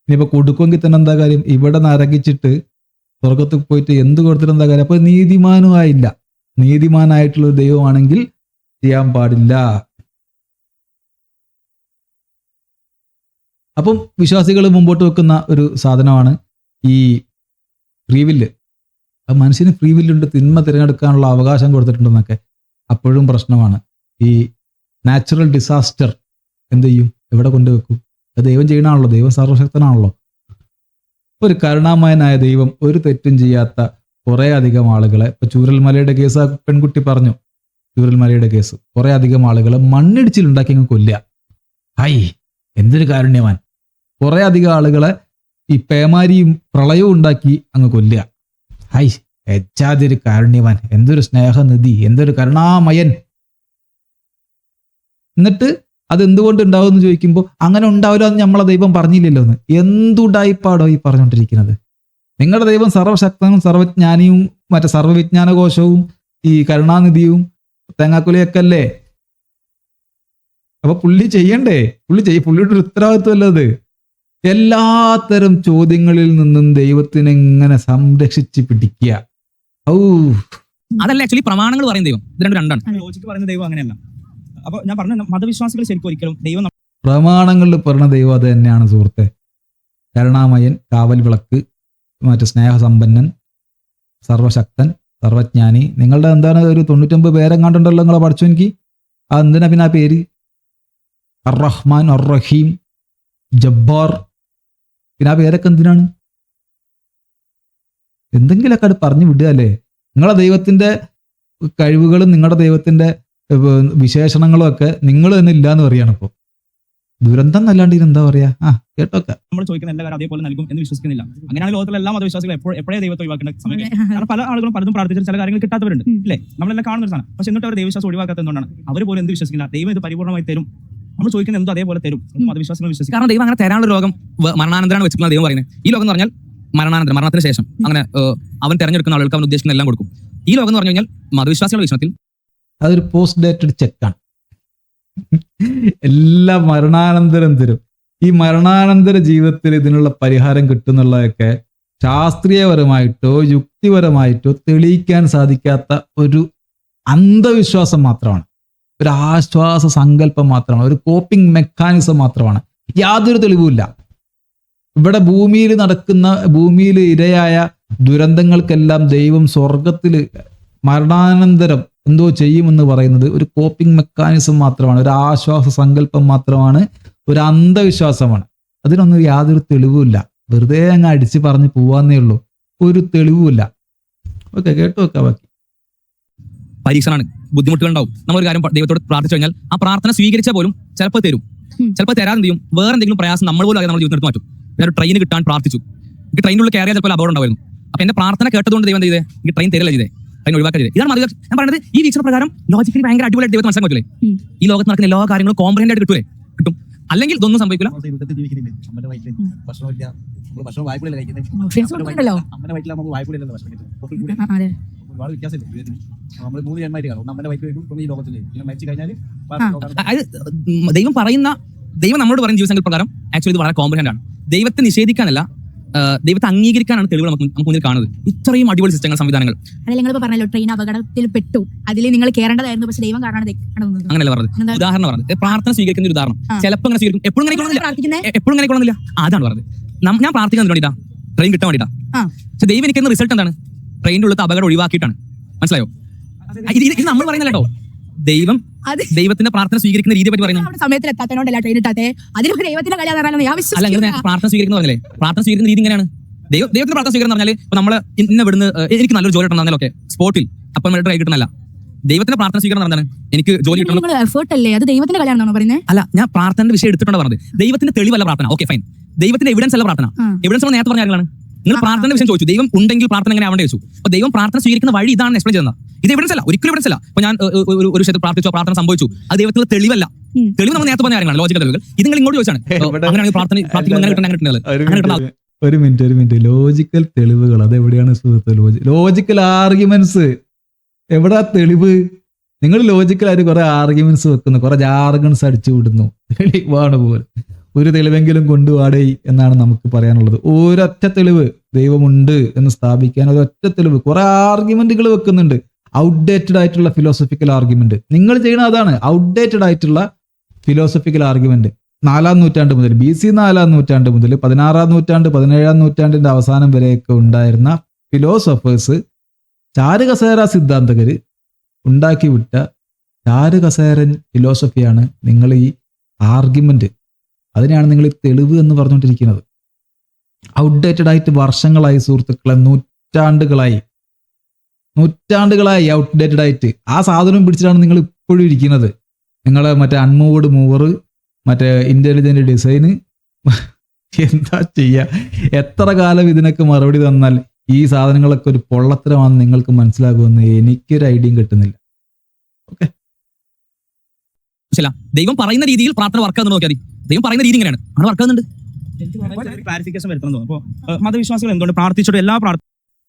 A: ഇനിയിപ്പോൾ കൊടുക്കുമെങ്കിൽ തന്നെ എന്താ കാര്യം? ഇവിടെ നരകിച്ചിട്ട് സ്വർഗത്തിൽ പോയിട്ട് എന്ത് കൊടുത്തിട്ട് എന്താ കാര്യം? അപ്പൊ നീതിമാനുമായില്ല. നീതിമാനായിട്ടുള്ള ഒരു ദൈവമാണെങ്കിൽ ചെയ്യാൻ പാടില്ല. അപ്പം വിശ്വാസികൾ മുമ്പോട്ട് വെക്കുന്ന ഒരു സാധനമാണ് ഈ ഫ്രീ വില്ല്. മനുഷ്യന് ഫ്രീ വില്ലുണ്ട്, തിന്മ തിരഞ്ഞെടുക്കാനുള്ള അവകാശം കൊടുത്തിട്ടുണ്ടെന്നൊക്കെ. അപ്പോഴും പ്രശ്നമാണ്. ഈ നാച്ചുറൽ ഡിസാസ്റ്റർ എന്ത് ചെയ്യും? എവിടെ കൊണ്ടുവെക്കും? അത് ദൈവം ചെയ്യണമാണല്ലോ, ദൈവം സർവശക്തനാണല്ലോ. ഒരു കരുണാമയനായ ദൈവം ഒരു തെറ്റും ചെയ്യാത്ത കുറേ അധികം ആളുകളെ, ഇപ്പൊ ചൂരൽമലയുടെ കേസ് ആ പെൺകുട്ടി പറഞ്ഞു, ചൂരൽമലയുടെ കേസ് കുറേ അധികം ആളുകളെ മണ്ണിടിച്ചിലുണ്ടാക്കി അങ്ങ് കൊല്ലുക. ഹൈ, എന്തൊരു കാരുണ്യവാൻ! കുറേ അധികം ആളുകളെ ഈ പേമാരിയും പ്രളയവും ഉണ്ടാക്കി അങ്ങ് കൊല്ലുക. ഹൈ, എച്ചാതൊരു കാരുണ്യവാൻ, എന്തൊരു സ്നേഹനിധി, എന്തൊരു കരുണാമയൻ. എന്നിട്ട് അതെന്തുകൊണ്ട് ഉണ്ടാവും എന്ന് ചോദിക്കുമ്പോൾ അങ്ങനെ ഉണ്ടാവില്ല എന്ന് നമ്മളെ ദൈവം പറഞ്ഞില്ലല്ലോ എന്ന്. എന്തുണ്ടായിപ്പാടോ ഈ പറഞ്ഞുകൊണ്ടിരിക്കുന്നത്? നിങ്ങളുടെ ദൈവം സർവശക്തനും സർവജ്ഞാനിയും മറ്റേ സർവവിജ്ഞാനകോശവും ഈ കരുണാനിധിയും തേങ്ങാക്കുലയൊക്കെ അല്ലേ? അപ്പൊ പുള്ളി ചെയ്യണ്ടേ? പുള്ളിയുടെ ഒരു ഉത്തരവാദിത്വമല്ല അത്. എല്ലാത്തരം ചോദ്യങ്ങളിൽ നിന്നും ദൈവത്തിനെ എങ്ങനെ സംരക്ഷിച്ച് പിടിക്കുക.
E: അതല്ല ആക്ച്വലി പ്രമാണങ്ങൾ പറയുന്ന ദൈവം. ഇത് രണ്ടാണ്.
F: ലോജിക്ക് പറയുന്ന ദൈവം അങ്ങനെയല്ല. അപ്പൊ ഞാൻ പറഞ്ഞ മതവിശ്വാസികൾ ശരിക്കും ഒരിക്കലും ദൈവം
A: പ്രമാണങ്ങളിൽ പറയുന്ന ദൈവം അത് തന്നെയാണ് സുഹൃത്തെ. കരുണാമയൻ, കാവൽ വിളക്ക്, മറ്റേ സ്നേഹസമ്പന്നൻ, സർവശക്തൻ, സർവജ്ഞാനി. നിങ്ങളുടെ എന്താണ് ഒരു 99 പേരെങ്ങാണ്ടുണ്ടല്ലോ നിങ്ങളെ പഠിച്ചു. എനിക്ക് എന്തിനാ പിന്നെ ആ പേര്? അർ-റഹ്മാൻ, അർ-റഹീം, ജബ്ബാർ, പിന്നെ ആ പേരൊക്കെ എന്തിനാണ്? എന്തെങ്കിലൊക്കെ അത് പറഞ്ഞു വിടുക അല്ലേ? നിങ്ങളെ ദൈവത്തിന്റെ കഴിവുകളും നിങ്ങളുടെ ദൈവത്തിന്റെ വിശേഷണങ്ങളും ഒക്കെ നിങ്ങൾ തന്നെ ഇല്ലാന്ന് പറയാണ്. ഇപ്പൊ ദുരന്തം എന്നല്ലാണ്ട് എന്താ പറയാ? കേട്ടോക്കെ
F: നമ്മൾ ചോദിക്കുന്ന എല്ലാ കാര്യം അതേപോലെ നൽകും എന്ന് വിശ്വസിക്കുന്നില്ല. അങ്ങനെയാണ് ലോകത്തിലെ എല്ലാ മതവിശ്വാസികളും എപ്പോഴേ ദൈവത്തെ ഒഴിവാക്കേണ്ട സമയം. കാരണം പല ആളുകളും പലതും പ്രാർത്ഥിച്ചിട്ട് ചില കാര്യങ്ങൾ കിട്ടാത്തവരുണ്ട് അല്ലേ? നമ്മളെല്ലാം കാണുന്ന ഒരു സാധനം. പക്ഷെ എന്നിട്ട് അവർ ദൈവവിശ്വാസം ഒഴിവാക്കാത്തത് എന്തുകൊണ്ടാണ്? അവർ പോലും എന്ത് വിശ്വസിക്കില്ല? ദൈവം ഇത് പരിപൂർണ്ണമായി തരും. നമ്മൾ ചോദിക്കുന്നത് എന്തോ അതേപോലെ തരും. മതവിശ്വാസികൾ വിശ്വസിക്കും.
E: കാരണം ദൈവം അങ്ങനെ തരാനുള്ള രോഗം മരണാനന്തരമാണ് വെച്ചിട്ടുള്ള ദൈവം പറയുന്നത്. ഈ ലോകം എന്ന് പറഞ്ഞാൽ മരണാനന്തരം, മരണത്തിന് ശേഷം അങ്ങനെ അവൻ തെരഞ്ഞെടുക്കുന്ന ആളുകൾക്ക് അവൻ ഉദ്ദേശിക്കുന്ന എല്ലാം കൊടുക്കും. ഈ ലോകം എന്ന് പറഞ്ഞു കഴിഞ്ഞാൽ മതവിശ്വാസികളുടെ വിഷയത്തിൽ
A: അതൊരു പോസ്റ്റ് ഡേറ്റഡ് ചെക്കാണ്. എല്ലാം മരണാനന്തരം തരും. ഈ മരണാനന്തര ജീവിതത്തിൽ ഇതിനുള്ള പരിഹാരം കിട്ടുന്നുള്ളതൊക്കെ ശാസ്ത്രീയപരമായിട്ടോ യുക്തിപരമായിട്ടോ തെളിയിക്കാൻ സാധിക്കാത്ത ഒരു അന്ധവിശ്വാസം മാത്രമാണ്, ഒരു ആശ്വാസ സങ്കല്പം മാത്രമാണ്, ഒരു കോപ്പിംഗ് മെക്കാനിസം മാത്രമാണ്. യാതൊരു തെളിവുമില്ല. ഇവിടെ ഭൂമിയിൽ ഇരയായ ദുരന്തങ്ങൾക്കെല്ലാം ദൈവം സ്വർഗത്തിൽ മരണാനന്തരം എന്തോ ചെയ്യുമെന്ന് പറയുന്നത് ഒരു കോപ്പിംഗ് മെക്കാനിസം മാത്രമാണ്, ഒരു ആശ്വാസ സങ്കല്പം മാത്രമാണ്, ഒരു അന്ധവിശ്വാസമാണ്. അതിനൊന്നും യാതൊരു തെളിവുമില്ല. വെറുതെ അങ്ങ് അടിച്ച് പറഞ്ഞ് പോവാന്നേ ഉള്ളൂ. ഒരു തെളിവുമില്ല. ഓക്കെ, കേട്ടു വെക്കാം ബാക്കി.
E: പരീക്ഷണമാണ്, ബുദ്ധിമുട്ടുകളുണ്ടാവും. നമ്മൾ ഒരു കാര്യം ദൈവത്തോട് പ്രാർത്ഥിച്ചു കഴിഞ്ഞാൽ ആ പ്രാർത്ഥന സ്വീകരിച്ചാൽ പോലും ചിലപ്പോൾ തരും, ചിലപ്പോൾ തരാതെ ചെയ്യും. വേറെ എന്തെങ്കിലും പ്രയാസം നമ്മൾ പോലും നമ്മൾ ജീവിതത്തിൽ എടുത്ത് മാറ്റും. ഞാൻ ട്രെയിൻ കിട്ടാൻ പ്രാർത്ഥിച്ചു, എനിക്ക് ട്രെയിനുള്ളിൽ കയറിയാൽ ചിലപ്പോൾ അപകടം ഉണ്ടായിരുന്നു. അപ്പൊ എന്റെ പ്രാർത്ഥന കേട്ടതുകൊണ്ട് ദൈവം ചെയ്തേ എനിക്ക് ട്രെയിൻ തരില്ല ചെയ്തേ, ട്രെയിൻ ഒഴിവാക്കാൻ ചെയ്തേ. ഇതാണ് ഞാൻ പറയുന്നത്. ഈ വീക്ഷണ പ്രകാരം ലോജിക്കലി ഭയങ്കര അടിപൊളിയായിട്ട് ദൈവത്തെ മനസ്സിലാക്കാൻ പറ്റില്ലേ? ഈ ലോകത്ത് നടക്കുന്ന എല്ലാ കാര്യങ്ങളും കോംപ്രഹെൻഡ് ആയിട്ട് കിട്ടും. അല്ലെങ്കിൽ ഇതൊന്നും സംഭവിക്കില്ല. ദൈവം നമ്മളോട് പറയുന്ന ജീവസങ്കൽ പ്രകാരം ആക്ച്വലി ഇത് വളരെ കോംപ്രഹെൻഡ് ആണ്. ദൈവത്തെ നിഷേധിക്കാനല്ല, ദൈവത്തെ അംഗീകരിക്കാനാണ് തെളിവുകൾ നമുക്ക് മുന്നിൽ കാണുന്നത്. ഇത്രയും അടിപൊളി സിസ്റ്റങ്ങൾ, സംവിധാനങ്ങൾ.
C: അതിൽ നിങ്ങൾ പറഞ്ഞല്ലോ ട്രെയിൻ അപകടത്തിൽ പെട്ടു, അതിൽ നിങ്ങൾ കയറേണ്ടതായിരുന്നു, പക്ഷേ ദൈവം കാരണം
E: അങ്ങനെയല്ല പറഞ്ഞത്. ഉദാഹരണം പറഞ്ഞത് പ്രാർത്ഥന സ്വീകരിക്കുന്ന ഒരു ഉദാഹരണം. ചിലപ്പോൾ അങ്ങനെ സ്വീകരിക്കും, എപ്പോഴും അങ്ങനെ കൊള്ളുന്നില്ല. അതാണ് പറഞ്ഞത്. ഞാൻ പ്രാർത്ഥിക്കാൻ വേണ്ടിട്ടാ, ട്രെയിൻ കിട്ടാൻ വേണ്ടിട്ടാ. പക്ഷെ ദൈവം എനിക്ക് റിസൾട്ട് എന്താണ്? ട്രെയിനിന്റെ ഉള്ളത്തെ അപകടം ഒഴിവാക്കിയിട്ടാണ്. മനസ്സിലായോ? ഇത് നമ്മൾ പറയുന്നില്ല കേട്ടോ. ദൈവത്തിന്റെ പ്രാർത്ഥന സ്വീകരിക്കുന്ന രീതിയെ പറ്റി പറയുന്നത്.
C: സമയത്തിൽ എത്താത്തതിനോടല്ല ട്രെയിൻ ഇട്ടാത്തെ, അതിനൊക്കെ ദൈവത്തിന്റെ കളിയാ.
E: പ്രാർത്ഥന സ്വീകരിക്കുന്ന പറഞ്ഞില്ലേ, പ്രാർത്ഥന സ്വീകരിക്കുന്ന രീതി ഇങ്ങനെയാണ്. ദൈവത്തിന്റെ പ്രാർത്ഥന സ്വീകരണം പറഞ്ഞാൽ ഇപ്പൊ നമ്മള് ഇന്ന ഇവിടുന്ന് എനിക്ക് നല്ലൊരു ജോലി കിട്ടണം എന്നൊക്കെ സ്പോട്ടിൽ അപ്പം ട്രൈ കിട്ടണല്ല. ദൈവത്തിന്റെ പ്രാർത്ഥന സ്വീകരണം എന്താണ്? എനിക്ക് ജോലി കിട്ടണം.
C: എഫേർട്ട് അല്ലേ, അത് ദൈവത്തിന്റെ കളിയാണെന്നാണോ പറയുന്നത്?
E: അല്ല, ഞാൻ പ്രാർത്ഥനയുടെ വിഷയം എടുത്തിട്ടുണ്ട് പറഞ്ഞത്. ദൈവത്തിന്റെ തെളിവല്ല പ്രാർത്ഥന. Okay fine. ദൈവത്തിന്റെ എവിഡൻസ് അല്ല പ്രാർത്ഥന. എവിഡൻസ് നേരത്തെ പറഞ്ഞ കാര്യങ്ങളാണ്. നിങ്ങൾ പ്രാർത്ഥന വിഷയം ചോദിച്ചു, ദൈവം ഉണ്ടെങ്കിൽ പ്രാർത്ഥന എങ്ങനെ ആവേണ്ടി ചോദിച്ചു. അപ്പൊ ദൈവം പ്രാർത്ഥന സ്വീകരിക്കുന്ന വഴി ഇതാണ് എക്സ്പ്ലെയിൻ ചെയ്യുന്നത്. ഇത് എവിഡൻസ് അല്ല, ഒരിക്കലും എവിഡൻസ് അല്ല. അപ്പൊ ഞാൻ ഒരു വിഷയത്തിൽ പ്രാർത്ഥിച്ചോ, പ്രാർത്ഥന സംഭവിച്ചു, അത് ദൈവത്തിന്റെ തെളിവല്ല. തെളിവ് നമ്മൾ നേരത്തെ പറഞ്ഞ കാര്യങ്ങളാണ്, ലോജിക്കൽ തെളിവുകൾ. ഇത് നിങ്ങൾ ഇങ്ങോട്ട് ചോദിച്ചാണ് അങ്ങനെയാണ് പ്രാർത്ഥന.
A: ഒരു മിനിറ്റ്. ലോജിക്കൽ തെളിവുകൾ അതെവിടെയാണ് സുഹൃത്ത്? ലോജിക്കൽ ആർഗ്യുമെന്റ്സ് എവിടാ തെളിവ്? നിങ്ങൾ ലോജിക്കലായിട്ട് കുറെ ആർഗ്യുമെന്റ്സ് വെക്കുന്നു, കുറെ ജാർഗൺസ് അടിച്ചു വിടുന്നു. തെളിവാണ് പോലെ ഒരു തെളിവെങ്കിലും കൊണ്ടുപാടേ എന്നാണ് നമുക്ക് പറയാനുള്ളത്. ഒരൊറ്റ തെളിവ് ദൈവമുണ്ട് എന്ന് സ്ഥാപിക്കാൻ ഒരൊറ്റ തെളിവ്. കുറെ ആർഗ്യുമെന്റുകൾ വെക്കുന്നുണ്ട്, ഔട്ട്ഡേറ്റഡ് ആയിട്ടുള്ള ഫിലോസഫിക്കൽ ആർഗ്യുമെന്റ്. നിങ്ങൾ ചെയ്യുന്ന അതാണ്, ഔട്ട്ഡേറ്റഡ് ആയിട്ടുള്ള ഫിലോസഫിക്കൽ ആർഗ്യുമെന്റ്. 4-ാം നൂറ്റാണ്ട് മുതൽ, BC 4-ാം നൂറ്റാണ്ട് മുതൽ 16-ാം നൂറ്റാണ്ട് 17-ാം നൂറ്റാണ്ടിന്റെ അവസാനം വരെയൊക്കെ ഉണ്ടായിരുന്ന ഫിലോസഫേഴ്സ്, ചാരുകസേര സിദ്ധാന്തകര് ഉണ്ടാക്കി വിട്ട ചാരുകസേരൻ ഫിലോസഫിയാണ് നിങ്ങൾ ഈ ആർഗ്യുമെന്റ്. അതിനെയാണ് നിങ്ങൾ ഈ തെളിവ് എന്ന് പറഞ്ഞുകൊണ്ടിരിക്കുന്നത്. ഔട്ട്ഡേറ്റഡ് ആയിട്ട് വർഷങ്ങളായി സുഹൃത്തുക്കളെ, നൂറ്റാണ്ടുകളായി ഔട്ട്ഡേറ്റഡ് ആയിട്ട് ആ സാധനം പിടിച്ചിട്ടാണ് നിങ്ങൾ ഇപ്പോഴും ഇരിക്കുന്നത്. നിങ്ങളെ മറ്റേ അൺമൂവ്ഡ് മൂവർ, മറ്റേ ഇന്റലിജന്റ് ഡിസൈന്, എന്താ ചെയ്യുക? എത്ര കാലം ഇതിനൊക്കെ മറുപടി തന്നാൽ ഈ സാധനങ്ങളൊക്കെ ഒരു പൊള്ളത്തരമാണെന്ന് നിങ്ങൾക്ക് മനസ്സിലാകുമെന്ന് എനിക്കൊരു ഐഡിയയും കിട്ടുന്നില്ല. ഓക്കെ,
E: ദൈവം പറയുന്ന രീതിയിൽ പ്രാർത്ഥന വർക്കാകുന്നത് നോക്കിയാൽ മതി. ദൈവം പറയുന്ന രീതി ഇങ്ങനെയാണ്, അങ്ങനെ വർക്കാകുന്നുണ്ട്.
F: ക്ലാരിഫിക്കേഷൻ വരുത്തുന്നു. അപ്പോൾ മതവിശ്വാസികൾ എന്തുകൊണ്ട് പ്രാർത്ഥിച്ചിട്ട് എല്ലാ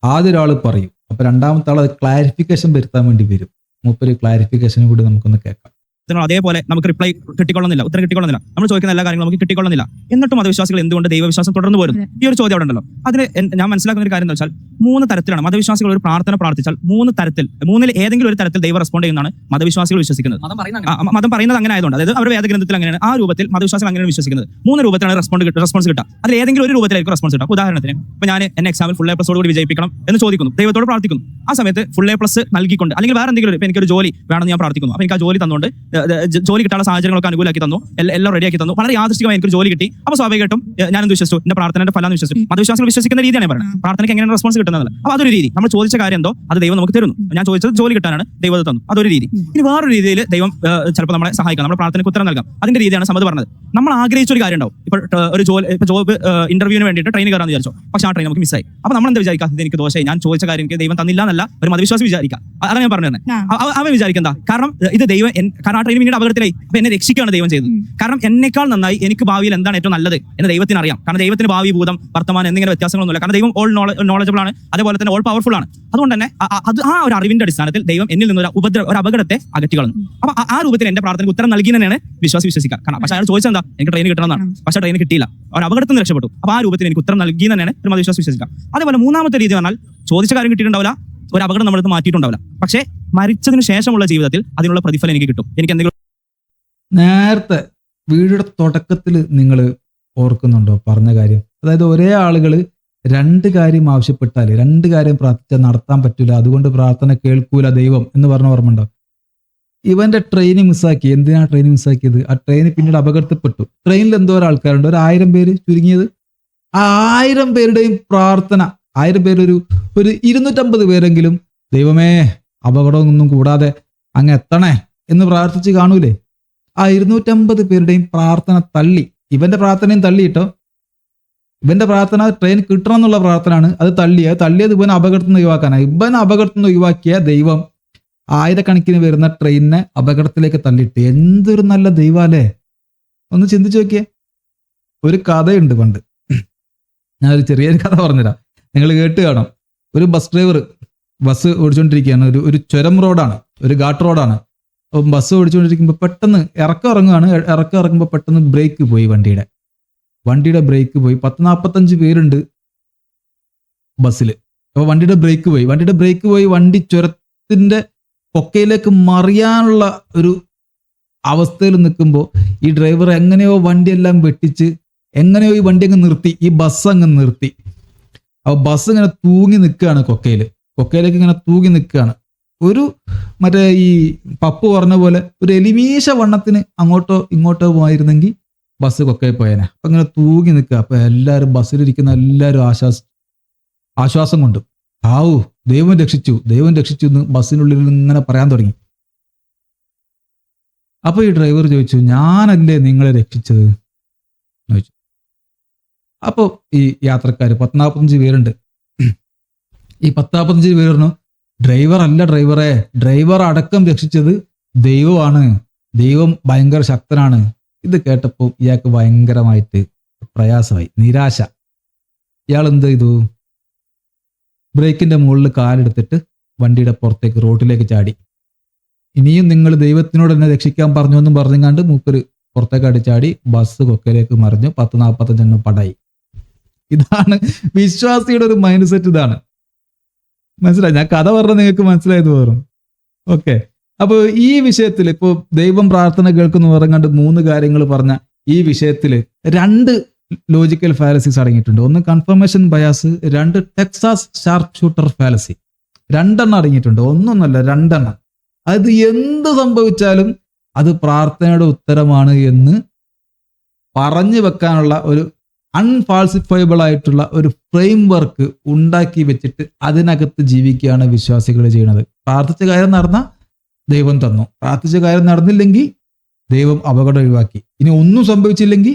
A: ആദ്യം ഒരാൾ പറയും, അപ്പൊ രണ്ടാമത്തെ ആൾ അത് ക്ലാരിഫിക്കേഷൻ വരുത്താൻ വേണ്ടി വരും. മൂപ്പര് ക്ലാരിഫിക്കേഷനും കൂടി നമുക്കൊന്ന് കേൾക്കാം.
F: അതേപോലെ നമുക്ക് റിപ്ലൈ കിട്ടിക്കൊള്ളുന്നില്ല, ഉത്തരം കിട്ടിക്കൊള്ളുന്നില്ല, നമ്മൾ ചോദിക്കുന്ന എല്ലാ കാര്യങ്ങളും നമുക്ക് കിട്ടിക്കൊള്ളുന്നില്ല. എന്നിട്ടും മതവിശ്വാസികൾ എന്തുകൊണ്ട് ദൈവവിശ്വാസം തുടർന്ന് പോരുന്നു? ഈ ഒരു ചോദ്യം അവിടെ ഉണ്ടല്ലോ. അതിന് ഞാൻ മനസ്സിലാക്കുന്ന ഒരു കാര്യം എന്താ വെച്ചാൽ, 3 തരത്തിലാണ് മതവിശ്വാസികൾ ഒരു പ്രാർത്ഥന പ്രാർത്ഥിച്ചാൽ 3 ഏതെങ്കിലും ഒരു തരത്തിൽ ദൈവം റെസ്പോണ്ട് ചെയ്യുന്നതാണ് മതവിശ്വാസികൾ വിശ്വസിക്കുന്നത്. മതം പറയുന്നത് അങ്ങനെ ആയതുകൊണ്ട്, അതായത് അവരുടെ വേദഗ്രന്ഥത്തിൽ അങ്ങനെയാണ്, ആ രൂപത്തിൽ മതവിശ്വാസികൾ അങ്ങനെയാണ് വിശ്വസിക്കുന്നത്. 3 രൂപത്തിലാണ് റെസ്പോൺസ് കിട്ടുക. അതിൽ ഏതെങ്കിലും ഒരു രൂപത്തിലായിരിക്കും റെസ്പോൺസ് കിട്ടുക. ഉദാഹരണത്തിന് ഇപ്പൊ ഞാൻ എന്നെ എക്സാമിൽ ഫുൾ A+ കൂടി വിജയിപ്പിക്കണം എന്ന് ചോദിക്കുന്നു, ദൈവത്തോട് പ്രാർത്ഥിക്കുന്നു. ആ സമയത്ത് ഫുൾ A+ നൽകിക്കൊണ്ട്, അല്ലെങ്കിൽ വേറെ എന്തെങ്കിലും, ഇപ്പൊ എനിക്കൊരു ജോലി വേണമെന്ന് ഞാൻ പ്രാർത്ഥിക്കുന്നു, അപ്പൊ എനിക്ക് ആ ജോലി തന്നുകൊണ്ട് ജോലി കിട്ടാനുള്ള സാഹചര്യങ്ങളൊക്കെ അനുകൂലമാക്കി തന്നു, എല്ലാം റെഡിയാക്കി തന്നു, വളരെ യാദൃശ്ചികമായി എനിക്ക് ജോലി കിട്ടി. അപ്പോൾ സ്വാഭാവികമായിട്ടും ഞാനെന്ത് വിശ്വസിച്ചു? എന്റെ പ്രാർത്ഥനയുടെ ഫലം വിശ്വസിച്ചു. മതവിശ്വാസികൾ വിശ്വസിക്കുന്ന രീതിയാണ് ഞാൻ പറയുന്നത്. പ്രാർത്ഥനയ്ക്ക് എങ്ങനെയാണ് റെസ്പോൺസ് കിട്ടുന്നത്? അപ്പോൾ അതൊരു രീതി. നമ്മൾ ചോദിച്ച കാര്യം എന്തോ അത് ദൈവം നമുക്ക് തരുന്നു. ഞാൻ ചോദിച്ചത് ജോലി കിട്ടാനാണ്, ദൈവം തന്നു, അതൊരു രീതി. ഇനി വേറൊരു രീതിയിൽ ദൈവം ചിലപ്പോൾ നമ്മളെ സഹായിക്കാം, നമ്മുടെ പ്രാർത്ഥനയ്ക്ക് ഉത്തരം നൽകാം. അതിന്റെ രീതിയാണ് സമത് പറഞ്ഞത്. നമ്മൾ ആഗ്രഹിച്ച ഒരു കാര്യം ഉണ്ടാവും. ഇപ്പോൾ ജോബ് ഇന്റർവ്യൂവിന് വേണ്ടിയിട്ട് ട്രെയിൻ കയറാന്ന് വിചാരിച്ചു, പക്ഷേ ആ ട്രെയിൻ നമുക്ക് മിസ്സായി. അപ്പോൾ നമ്മൾ എന്താ വിചാരിക്കാം? ഇത് എനിക്ക് ദോഷമായി, ഞാൻ ചോദിച്ച കാര്യം എനിക്ക് ദൈവം തന്നില്ല എന്നല്ല ഒരു മതവിശ്വാസം വിചാരിക്കാം. അതാണ് ഞാൻ പറഞ്ഞത്. അവൻ വിചാരിക്കുന്ന കാരണം ഇത് ദൈവം, കാരണം ആ ട്രെയിൻ പിന്നീട് അപകടത്തിലായി, അപ്പൊ എന്നെ രക്ഷിക്കുകയാണ് ദൈവം ചെയ്തത്. കാരണം എന്നെക്കാൾ നന്നായി എനിക്ക് ഭാവിയിൽ എന്താണ് ഏറ്റവും നല്ലത് എന്ന് ദൈവത്തിന് അറിയാം. കാരണം ദൈവത്തിന് ഭാവി, ഭൂതം, വർത്തമാനം എന്നിങ്ങനെ വ്യത്യാസങ്ങളൊന്നുമില്ല. കാരണം ദൈവം ഓൾ നോളജബിൾ ആണ്, അതേപോലെ തന്നെ ഓൾ പവർഫുൾ ആണ്. അതുകൊണ്ട് തന്നെ ആ ഒരു അറിവിന്റെ അടിസ്ഥാനത്തിൽ ദൈവം എന്നിൽ നിന്ന് ഒരു അപകടത്തെ അകറ്റിക്കളഞ്ഞു. അപ്പൊ ആ രൂപത്തിൽ എന്റെ പ്രാർത്ഥനയ്ക്ക് ഉത്തരം നൽകി തന്നെയാണ് വിശ്വസിക്കുക. കാരണം പക്ഷേ അയാൾ ചോദിച്ചെന്താ? എനിക്ക് ട്രെയിൻ കിട്ടണമെന്നാണ്, പക്ഷേ ട്രെയിൻ കിട്ടിയില്ല, ഒരു അപകടത്തിൽ നിന്ന് രക്ഷപ്പെട്ടു. അപ്പൊ ആ രൂപത്തിൽ എനിക്ക് ഉത്തരം നൽകി തന്നെയാണ് ഒരു മതവിശ്വാസം. അതേപോലെ 3-ാമത്തെ രീതി പറഞ്ഞാൽ, ചോദിച്ച കാര്യം കിട്ടിയിട്ടുണ്ടാവില്ല, ഒരു അപകടം നമ്മളടുത്ത് മാറ്റിയിട്ടുണ്ടാവില്ല, പക്ഷേ മരിച്ചതിന് ശേഷമുള്ള ജീവിതത്തിൽ അതിനുള്ള പ്രതിഫലം എനിക്ക് കിട്ടും. എനിക്ക് എന്തെങ്കിലും
A: നേരത്തെ വീടിയുടെ തുടക്കത്തിൽ നിങ്ങൾ ഓർക്കുന്നുണ്ടോ പറഞ്ഞ കാര്യം? അതായത് ഒരേ ആളുകൾ 2 കാര്യം ആവശ്യപ്പെട്ടാൽ, 2 കാര്യം പ്രാർത്ഥിച്ചാൽ നടത്താൻ പറ്റില്ല, അതുകൊണ്ട് പ്രാർത്ഥന കേൾക്കൂല ദൈവം എന്ന് പറഞ്ഞ ഓർമ്മ. ഇവന്റെ ട്രെയിൻ മിസ്സാക്കി. എന്തിനാണ് ട്രെയിൻ മിസ്സാക്കിയത്? ആ ട്രെയിൻ പിന്നീട് അപകടത്തിൽപ്പെട്ടു. ട്രെയിനിൽ എന്തോരം ആൾക്കാരുണ്ട്? ഒരു 1000 പേര് ചുരുങ്ങിയത്. ആ 1000 പേരുടെയും പ്രാർത്ഥന, 1000 പേര്, ഒരു 250 പേരെങ്കിലും ദൈവമേ അപകടമൊന്നും കൂടാതെ അങ്ങ് എത്തണേ എന്ന് പ്രാർത്ഥിച്ച് കാണൂലേ? ആ 250 പേരുടെയും പ്രാർത്ഥന തള്ളി. ഇവന്റെ പ്രാർത്ഥനയും തള്ളി കേട്ടോ. ഇവന്റെ പ്രാർത്ഥന ട്രെയിൻ കിട്ടണം എന്നുള്ള പ്രാർത്ഥനയാണ്. അത് തള്ളിയത് ഇവൻ അപകടത്തിൽ നിന്ന് ഒഴിവാക്കാനാണ്. ഇവൻ അപകടത്തിൽ നിന്ന് ഒഴിവാക്കിയ ദൈവം ആയിരക്കണക്കിന് വരുന്ന ട്രെയിനിനെ അപകടത്തിലേക്ക് തള്ളിയിട്ട്. എന്തൊരു നല്ല ദൈവമല്ലേ! ഒന്ന് ചിന്തിച്ചു നോക്കിയേ. ഒരു കഥയുണ്ട് പണ്ട്. ഞാനൊരു ചെറിയൊരു കഥ പറഞ്ഞുതരാം, നിങ്ങൾ കേട്ട് കാണാം. ഒരു ബസ് ഡ്രൈവർ ബസ് ഓടിച്ചുകൊണ്ടിരിക്കുകയാണ്. ഒരു ചുരം റോഡാണ്, ഒരു ഘാട്ട് റോഡാണ്. അപ്പം ബസ് ഓടിച്ചുകൊണ്ടിരിക്കുമ്പോൾ പെട്ടെന്ന് ഇറക്കം ഇറങ്ങുമ്പോൾ പെട്ടെന്ന് ബ്രേക്ക് പോയി. വണ്ടിയുടെ ബ്രേക്ക് പോയി. 40-45 പേരുണ്ട് ബസ്സിൽ. അപ്പോൾ വണ്ടിയുടെ ബ്രേക്ക് പോയി. വണ്ടി ചുരത്തിന്റെ പൊക്കയിലേക്ക് മറിയാനുള്ള ഒരു അവസ്ഥയിൽ നിൽക്കുമ്പോൾ ഈ ഡ്രൈവർ എങ്ങനെയോ വണ്ടിയെല്ലാം വെട്ടിച്ച് എങ്ങനെയോ ഈ വണ്ടി അങ്ങ് നിർത്തി. ഈ ബസ് അങ്ങ് നിർത്തി. അപ്പോൾ ബസ് ഇങ്ങനെ തൂങ്ങി നിൽക്കുകയാണ് കൊക്കയിലേക്ക് ഇങ്ങനെ തൂങ്ങി നിൽക്കുകയാണ്. ഒരു മറ്റേ ഈ പപ്പു പറഞ്ഞ പോലെ ഒരു എലിമീശ വണ്ണത്തിന് അങ്ങോട്ടോ ഇങ്ങോട്ടോ പോയിരുന്നെങ്കിൽ ബസ് കൊക്കയിൽ പോയേനെ. അപ്പം ഇങ്ങനെ തൂങ്ങി നിൽക്കുക. അപ്പം എല്ലാവരും ബസ്സിലിരിക്കുന്ന എല്ലാവരും ആശ്വാസം കൊണ്ട് ദൈവം രക്ഷിച്ചു എന്ന് ബസ്സിനുള്ളിൽ ഇങ്ങനെ പറയാൻ തുടങ്ങി. അപ്പൊ ഈ ഡ്രൈവർ ചോദിച്ചു, ഞാനല്ലേ നിങ്ങളെ രക്ഷിച്ചത് ചോദിച്ചു. അപ്പോൾ ഈ യാത്രക്കാർ 40-45 പേരുണ്ട്. ഈ 40-45 പേർ പറഞ്ഞു, ഡ്രൈവർ അടക്കം രക്ഷിച്ചത് ദൈവമാണ്. ദൈവം ഭയങ്കര ശക്തനാണ്. ഇത് കേട്ടപ്പോൾ ഇയാൾക്ക് ഭയങ്കരമായിട്ട് പ്രയാസമായി, നിരാശ. ഇയാൾ എന്ത് ചെയ്തു? ബ്രേക്കിന്റെ മുകളിൽ കാലെടുത്തിട്ട് വണ്ടിയുടെ പുറത്തേക്ക് റോഡിലേക്ക് ചാടി. ഇനിയും നിങ്ങൾ ദൈവത്തിനോട് എന്നെ രക്ഷിക്കാൻ പറഞ്ഞു എന്നും പറഞ്ഞുകൊണ്ട് മൂപ്പര് പുറത്തേക്ക് ചാടി. ബസ് കൊക്കയിലേക്ക് മറിഞ്ഞു. 40-45 പടായി. ഇതാണ് വിശ്വാസിയുടെ ഒരു മൈൻഡ് സെറ്റ്. ഇതാണ് മനസ്സിലായി. ഞാൻ കഥ പറഞ്ഞ നിങ്ങൾക്ക് മനസ്സിലായത് പോലും. ഓക്കെ. അപ്പോൾ ഈ വിഷയത്തിൽ ഇപ്പോൾ ദൈവം പ്രാർത്ഥന കേൾക്കുന്നു പറഞ്ഞുകൊണ്ട് 3 കാര്യങ്ങൾ പറഞ്ഞ ഈ വിഷയത്തിൽ 2 ലോജിക്കൽ ഫാലസീസ് അടങ്ങിയിട്ടുണ്ട്. ഒന്ന് confirmation bias, 2 Texas sharp shooter fallacy. 2 അടങ്ങിയിട്ടുണ്ട്. ഒന്നൊന്നല്ല, 2. അത് എന്ത് സംഭവിച്ചാലും അത് പ്രാർത്ഥനയുടെ ഉത്തരമാണ് എന്ന് പറഞ്ഞു വെക്കാനുള്ള ഒരു അൺഫാൾസിഫയബിൾ ആയിട്ടുള്ള ഒരു ഫ്രെയിം വർക്ക് ഉണ്ടാക്കി വെച്ചിട്ട് അതിനകത്ത് ജീവിക്കുകയാണ് വിശ്വാസികൾ ചെയ്യുന്നത്. പ്രാർത്ഥിച്ച കാര്യം നടന്ന ദൈവം തന്നു, പ്രാർത്ഥിച്ച കാര്യം നടന്നില്ലെങ്കിൽ ദൈവം അപകടം ഒഴിവാക്കി, ഇനി ഒന്നും സംഭവിച്ചില്ലെങ്കിൽ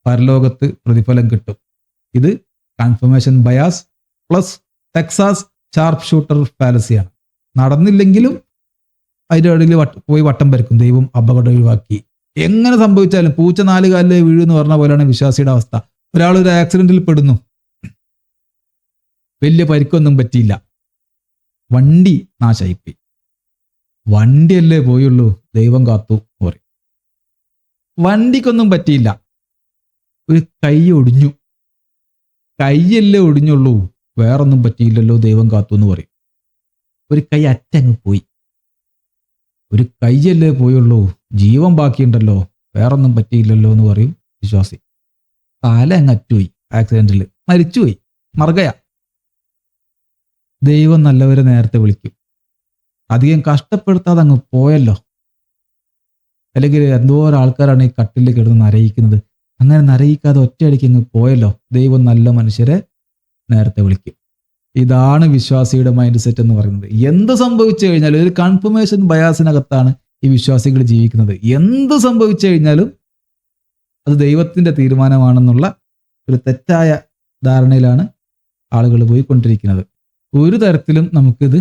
A: പരലോകത്ത് പ്രതിഫലം കിട്ടും. ഇത് confirmation bias plus Texas sharp shooter ഫാലസിയാണ്. നടന്നില്ലെങ്കിലും അതിൻ്റെ ഇടയിൽ പോയി വട്ടം പരക്കും, ദൈവം അപകടം ഒഴിവാക്കി. എങ്ങനെ സംഭവിച്ചാലും പൂച്ച 4 കാലിലേ വീഴുന്ന് പറഞ്ഞ പോലെയാണ് വിശ്വാസിയുടെ അവസ്ഥ. ഒരാൾ ഒരു ആക്സിഡന്റിൽ പെടുന്നു, വലിയ പരിക്കൊന്നും പറ്റിയില്ല, വണ്ടി നാശായിപ്പോയി. വണ്ടിയല്ലേ പോയുള്ളൂ, ദൈവം കാത്തു പറയും. വണ്ടിക്കൊന്നും പറ്റിയില്ല, ഒരു കൈ ഒടിഞ്ഞു, കൈയല്ലേ ഒടിഞ്ഞുള്ളൂ, വേറൊന്നും പറ്റിയില്ലല്ലോ, ദൈവം കാത്തു എന്ന് പറയും. ഒരു കൈ അറ്റങ്ങ് പോയി, ഒരു കൈയല്ലേ പോയുള്ളൂ, ജീവൻ ബാക്കിയുണ്ടല്ലോ, വേറൊന്നും പറ്റിയില്ലല്ലോ എന്ന് പറയും വിശ്വാസി. തല അങ്ങ് അറ്റുപോയി, ആക്സിഡന്റിൽ മരിച്ചുപോയി, മറുകയ. ദൈവം നല്ലവരെ നേരത്തെ വിളിക്കും. അധികം കഷ്ടപ്പെടുത്താതെ അങ്ങ് പോയല്ലോ. അല്ലെങ്കിൽ എന്തോരം ആൾക്കാരാണ് ഈ കട്ടിൽ കിടന്ന് നരയിക്കുന്നത്. അങ്ങനെ നരയിക്കാതെ ഒറ്റയടിക്ക് അങ്ങ് പോയല്ലോ. ദൈവം നല്ല മനുഷ്യരെ നേരത്തെ വിളിക്കും. ഇതാണ് വിശ്വാസിയുടെ മൈൻഡ് സെറ്റ് എന്ന് പറയുന്നത്. എന്ത് സംഭവിച്ചു കഴിഞ്ഞാലും ഒരു കൺഫർമേഷൻ ബയാസിനകത്താണ് ഈ വിശ്വാസികൾ ജീവിക്കുന്നത്. എന്ത് സംഭവിച്ചു കഴിഞ്ഞാലും അത് ദൈവത്തിന്റെ തീരുമാനമാണെന്നുള്ള ഒരു തെറ്റായ ധാരണയിലാണ് ആളുകൾ പോയിക്കൊണ്ടിരിക്കുന്നത്. ഒരു തരത്തിലും നമുക്കിത്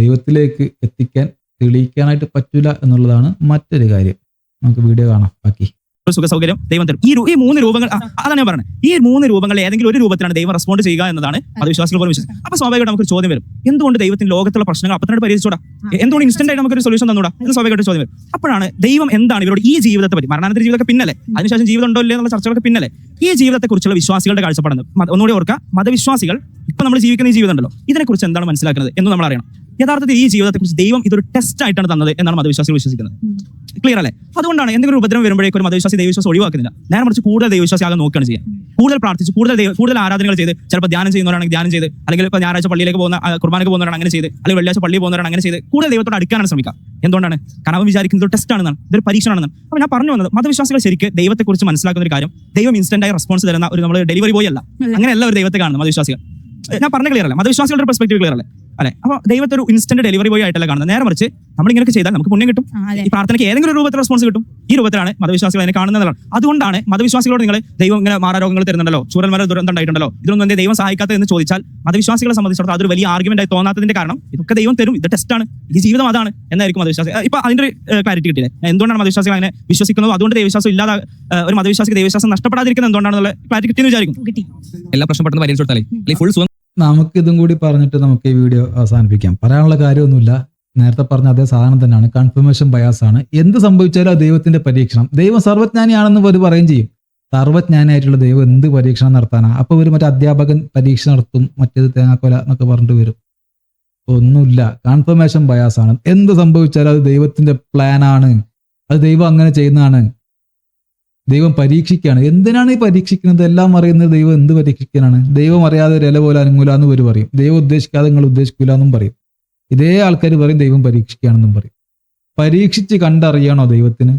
A: ദൈവത്തിലേക്ക് എത്തിക്കാൻ തെളിയിക്കാനായിട്ട് പറ്റില്ല എന്നുള്ളതാണ് മറ്റൊരു കാര്യം. നമുക്ക് വീഡിയോ കാണാം ബാക്കി.
F: സുഖ സൗകര്യം ദൈവം തരും. ഈ 3 രൂപങ്ങൾ, അതാണ് ഞാൻ പറഞ്ഞത്. ഈ 3 രൂപങ്ങളിൽ ഏതെങ്കിലും ഒരു രൂപത്തിലാണ് ദൈവം റെസ്പോണ്ട് ചെയ്യുക എന്നതാണ് മതവിശ്വാസികൾ പോലും വിശ്വസിക്കുന്നത്. അപ്പൊ സ്വാഭാവികമായിട്ട് നമുക്ക് ചോദ്യം വരും, എന്തുകൊണ്ട് ദൈവത്തിന് ലോകത്തുള്ള പ്രശ്നങ്ങൾ അപ്പൊ തന്നെ പരിഹരിച്ചൂടാ? എന്തുകൊണ്ട് ഇൻസ്റ്റന്റ് ആയിട്ട് നമുക്കൊരു സൊല്യൂഷൻ തന്നൂടാ എന്ന് സ്വാഭാവികമായിട്ട് ചോദ്യം വരും. അപ്പോഴാണ് ദൈവം എന്താണ് ഇവരോട് ഈ ജീവിതത്തെ പറ്റി, മരണാനന്തര ജീവിതമൊക്കെ പിന്നല്ലേ, അതിനുശേഷം ജീവിതം ഉണ്ടോ ഇല്ലേ എന്നുള്ള ചർച്ചകളൊക്കെ പിന്നല്ലേ, ഈ ജീവിതത്തെക്കുറിച്ചുള്ള വിശ്വാസികളുടെ കാഴ്ചപ്പാടുന്നത്. ഒന്നുകൂടി ഓർക്കുക, മതവിശ്വാസികൾ ഇപ്പൊ നമ്മൾ ജീവിക്കുന്ന ഈ ജീവിതം ഉണ്ടല്ലോ, ഇതിനെക്കുറിച്ച് എന്താണ് മനസ്സിലാക്കുന്നത് എന്ന് നമ്മൾ അറിയണം. യഥാർത്ഥത്തിൽ ഈ ജീവിതത്തെക്കുറിച്ച് ദൈവം ഇതൊരു ടെസ്റ്റ് ആയിട്ടാണ് തന്നത് എന്നാണ് മതവിശ്വാസികൾ വിശ്വസിക്കുന്നത്. ക്ലിയർ അല്ലേ? അതുകൊണ്ടാണ് എന്തെങ്കിലും ഉപദ്രവം വരുമ്പോഴേക്കും ഒരു മതവിശ്വാസി ദൈവവിശ്വാസം ഒഴിവാക്കുന്നില്ല. നേരെ മറിച്ച് കൂടുതൽ ദൈവവിശ്വാസി ആകാൻ നോക്കുകയാണ് ചെയ്യുക. കൂടുതൽ പ്രാർത്ഥിച്ച് കൂടുതൽ ആരാധനകൾ ചെയ്ത്, ചിലപ്പോൾ ധ്യാനം ചെയ്യുന്നവരാണെങ്കിൽ ധ്യാനം ചെയ്ത്, അല്ലെങ്കിൽ ഇപ്പോൾ ഞായറാഴ്ച പള്ളിയിലേക്ക് പോകുന്ന കുർബാനയ്ക്ക് പോകുന്നവരാണ് അങ്ങനെ ചെയ്ത്, അല്ലെങ്കിൽ വെള്ളിയാഴ്ച പള്ളിയിൽ പോകുന്നവരാണ് അങ്ങനെ ചെയ്ത് കൂടുതൽ ദൈവത്തോട് അടുക്കാനാണ് ശ്രമിക്കുക. എന്തുകൊണ്ടാണ്? കാരണം അവൻ വിചാരിക്കുന്നത് ഒരു ടെസ്റ്റ് ആണെന്നാണ്, ഇതൊരു പരീക്ഷണമാണെന്നാണ്. അപ്പോൾ ഞാൻ പറഞ്ഞു വന്നത്, മതവിശ്വാസികൾ ശരിക്ക് ദൈവത്തെക്കുറിച്ച് മനസ്സിലാക്കുന്ന ഒരു കാര്യം, ദൈവം ഇൻസ്റ്റന്റ് ആയി റെസ്പോൺസ് തരുന്ന ഒരു നമ്മൾ ഡെലിവറി ബോയ് അല്ല. അങ്ങനെയല്ല ഒരു ദൈവത്തെ കാണുന്നത് മതവിശ്വാസികൾ. ഞാൻ പറഞ്ഞ ക്ലിയർ അല്ലേ? മതവിശ്വാസികളുടെ പെർസ്പെക്റ്റീവ് ക്ലിയർ അല്ലേ? അല്ലെ? അപ്പോൾ ദൈവത്തെ ഒരു ഇൻസ്റ്റന്റ് ഡെലിവറി ബോയ് ആയിട്ടല്ല കാണുന്നത്. നേരെ മറിച്ച് നമ്മൾ ഇങ്ങനെയൊക്കെ ചെയ്താൽ നമുക്ക് പുണ്യം കിട്ടും. ഈ പ്രാർത്ഥനയ്ക്ക് ഏതെങ്കിലും ഒരു രൂപത്തിൽ റെസ്പോൺസ് കിട്ടും. ഈ രൂപത്തിലാണ് മതവിശ്വാസികൾ അതിനെ കാണുന്നതാണ്. അതുകൊണ്ടാണ് മതവിശ്വാസികളോട് നിങ്ങൾ ദൈവം ഇങ്ങനെ മാറാരോഗങ്ങൾ തരുന്നുണ്ടല്ലോ, ചൂരന്മാരെ ദുരന്തം ഉണ്ടായിട്ടുണ്ടല്ലോ, ഇതൊന്നും എന്തേ ദൈവം സഹായിക്കാത്ത എന്ന് ചോദിച്ചാൽ മതവിശ്വാസികളെ സംബന്ധിച്ചിടത്തോളം അതൊരു വലിയ ആർഗ്യുമെന്റ് ആയി തോന്നാത്തതിന്റെ കാരണം ഇതൊക്കെ ദൈവം തരും, ഇത് ടെസ്റ്റാണ്, ഈ ജീവിതം അതാണ് എന്നായിരിക്കും മതവിശ്വാസി. ഇപ്പൊ അതിന്റെ ഒരു ക്ലാരിറ്റി കിട്ടിയത് എന്തുകൊണ്ടാണ് മതവിശ്വാസികൾ അങ്ങനെ വിശ്വസിക്കുന്നത്, അതുകൊണ്ട് ദൈവവിശ്വാസം ഇല്ലാതെ ഒരു മതവിശ്വാസിക്ക് ദൈവവിശ്വാസം നഷ്ടപ്പെടാതിരിക്കുന്നത് എന്തുകൊണ്ടാണെന്നുള്ള ക്ലാരിറ്റി കിട്ടിയെന്ന് വിചാരിക്കും.
E: എല്ലാ പ്രശ്നം പെട്ടെന്ന് പരിഹരിച്ചു കൊടുത്താലേ ഫുൾ സുഖം.
A: നമുക്കിതും കൂടി പറഞ്ഞിട്ട് നമുക്ക് ഈ വീഡിയോ അവസാനിപ്പിക്കാം. പറയാനുള്ള കാര്യമൊന്നുമില്ല, നേരത്തെ പറഞ്ഞ അതേ സാധനം തന്നെയാണ്. കൺഫർമേഷൻ ബയാസ് ആണ്. എന്ത് സംഭവിച്ചാലും അത് ദൈവത്തിന്റെ പരീക്ഷണം. ദൈവം സർവ്വജ്ഞാനിയാണെന്ന് ഒരു പറയും ചെയ്യും. സർവ്വജ്ഞാനിയായിട്ടുള്ള ദൈവം എന്ത് പരീക്ഷണം നടത്താനാ? അപ്പൊ ഒരു മറ്റേ അധ്യാപകൻ പരീക്ഷ നടത്തും, മറ്റേത് തേങ്ങാക്കൊല എന്നൊക്കെ പറഞ്ഞിട്ട് വരും. ഒന്നുമില്ല, കൺഫർമേഷൻ ബയാസ് ആണ്. എന്ത് സംഭവിച്ചാലും അത് ദൈവത്തിന്റെ പ്ലാനാണ്, അത് ദൈവം അങ്ങനെ ചെയ്യുന്നതാണ്. ദൈവം പരീക്ഷിക്കുകയാണ്. എന്തിനാണ് ഈ പരീക്ഷിക്കുന്നത്? എല്ലാം അറിയുന്നത് ദൈവം എന്ത് പരീക്ഷിക്കാനാണ്? ദൈവം അറിയാതെ ഒരു ഇല പോലെ അനങ്ങൂല എന്ന് ഒരു പറയും. ദൈവം ഉദ്ദേശിക്കാതെ നിങ്ങൾ ഉദ്ദേശിക്കൂല എന്നും പറയും. ഇതേ ആൾക്കാർ പറയും ദൈവം പരീക്ഷിക്കുകയാണെന്നും പറയും. പരീക്ഷിച്ച് കണ്ടറിയണോ ദൈവത്തിന്?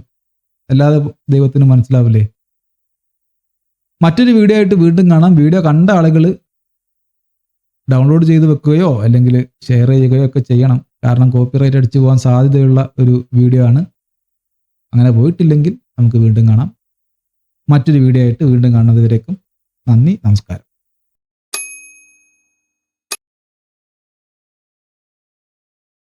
A: അല്ലാതെ ദൈവത്തിന് മനസ്സിലാവില്ലേ? മറ്റൊരു വീഡിയോ ആയിട്ട് വീണ്ടും കാണാം. വീഡിയോ കണ്ട ആളുകൾ ഡൗൺലോഡ് ചെയ്ത് വെക്കുകയോ അല്ലെങ്കിൽ ഷെയർ ചെയ്യുകയോ ഒക്കെ ചെയ്യണം. കാരണം കോപ്പിറൈറ്റ് അടിച്ചു പോകാൻ സാധ്യതയുള്ള ഒരു വീഡിയോ ആണ്. അങ്ങനെ പോയിട്ടില്ലെങ്കിൽ നമുക്ക് വീണ്ടും കാണാം. മറ്റൊരു വീഡിയോ ആയിട്ട് വീണ്ടും കാണുന്നത് വരേക്കും നന്ദി, നമസ്കാരം.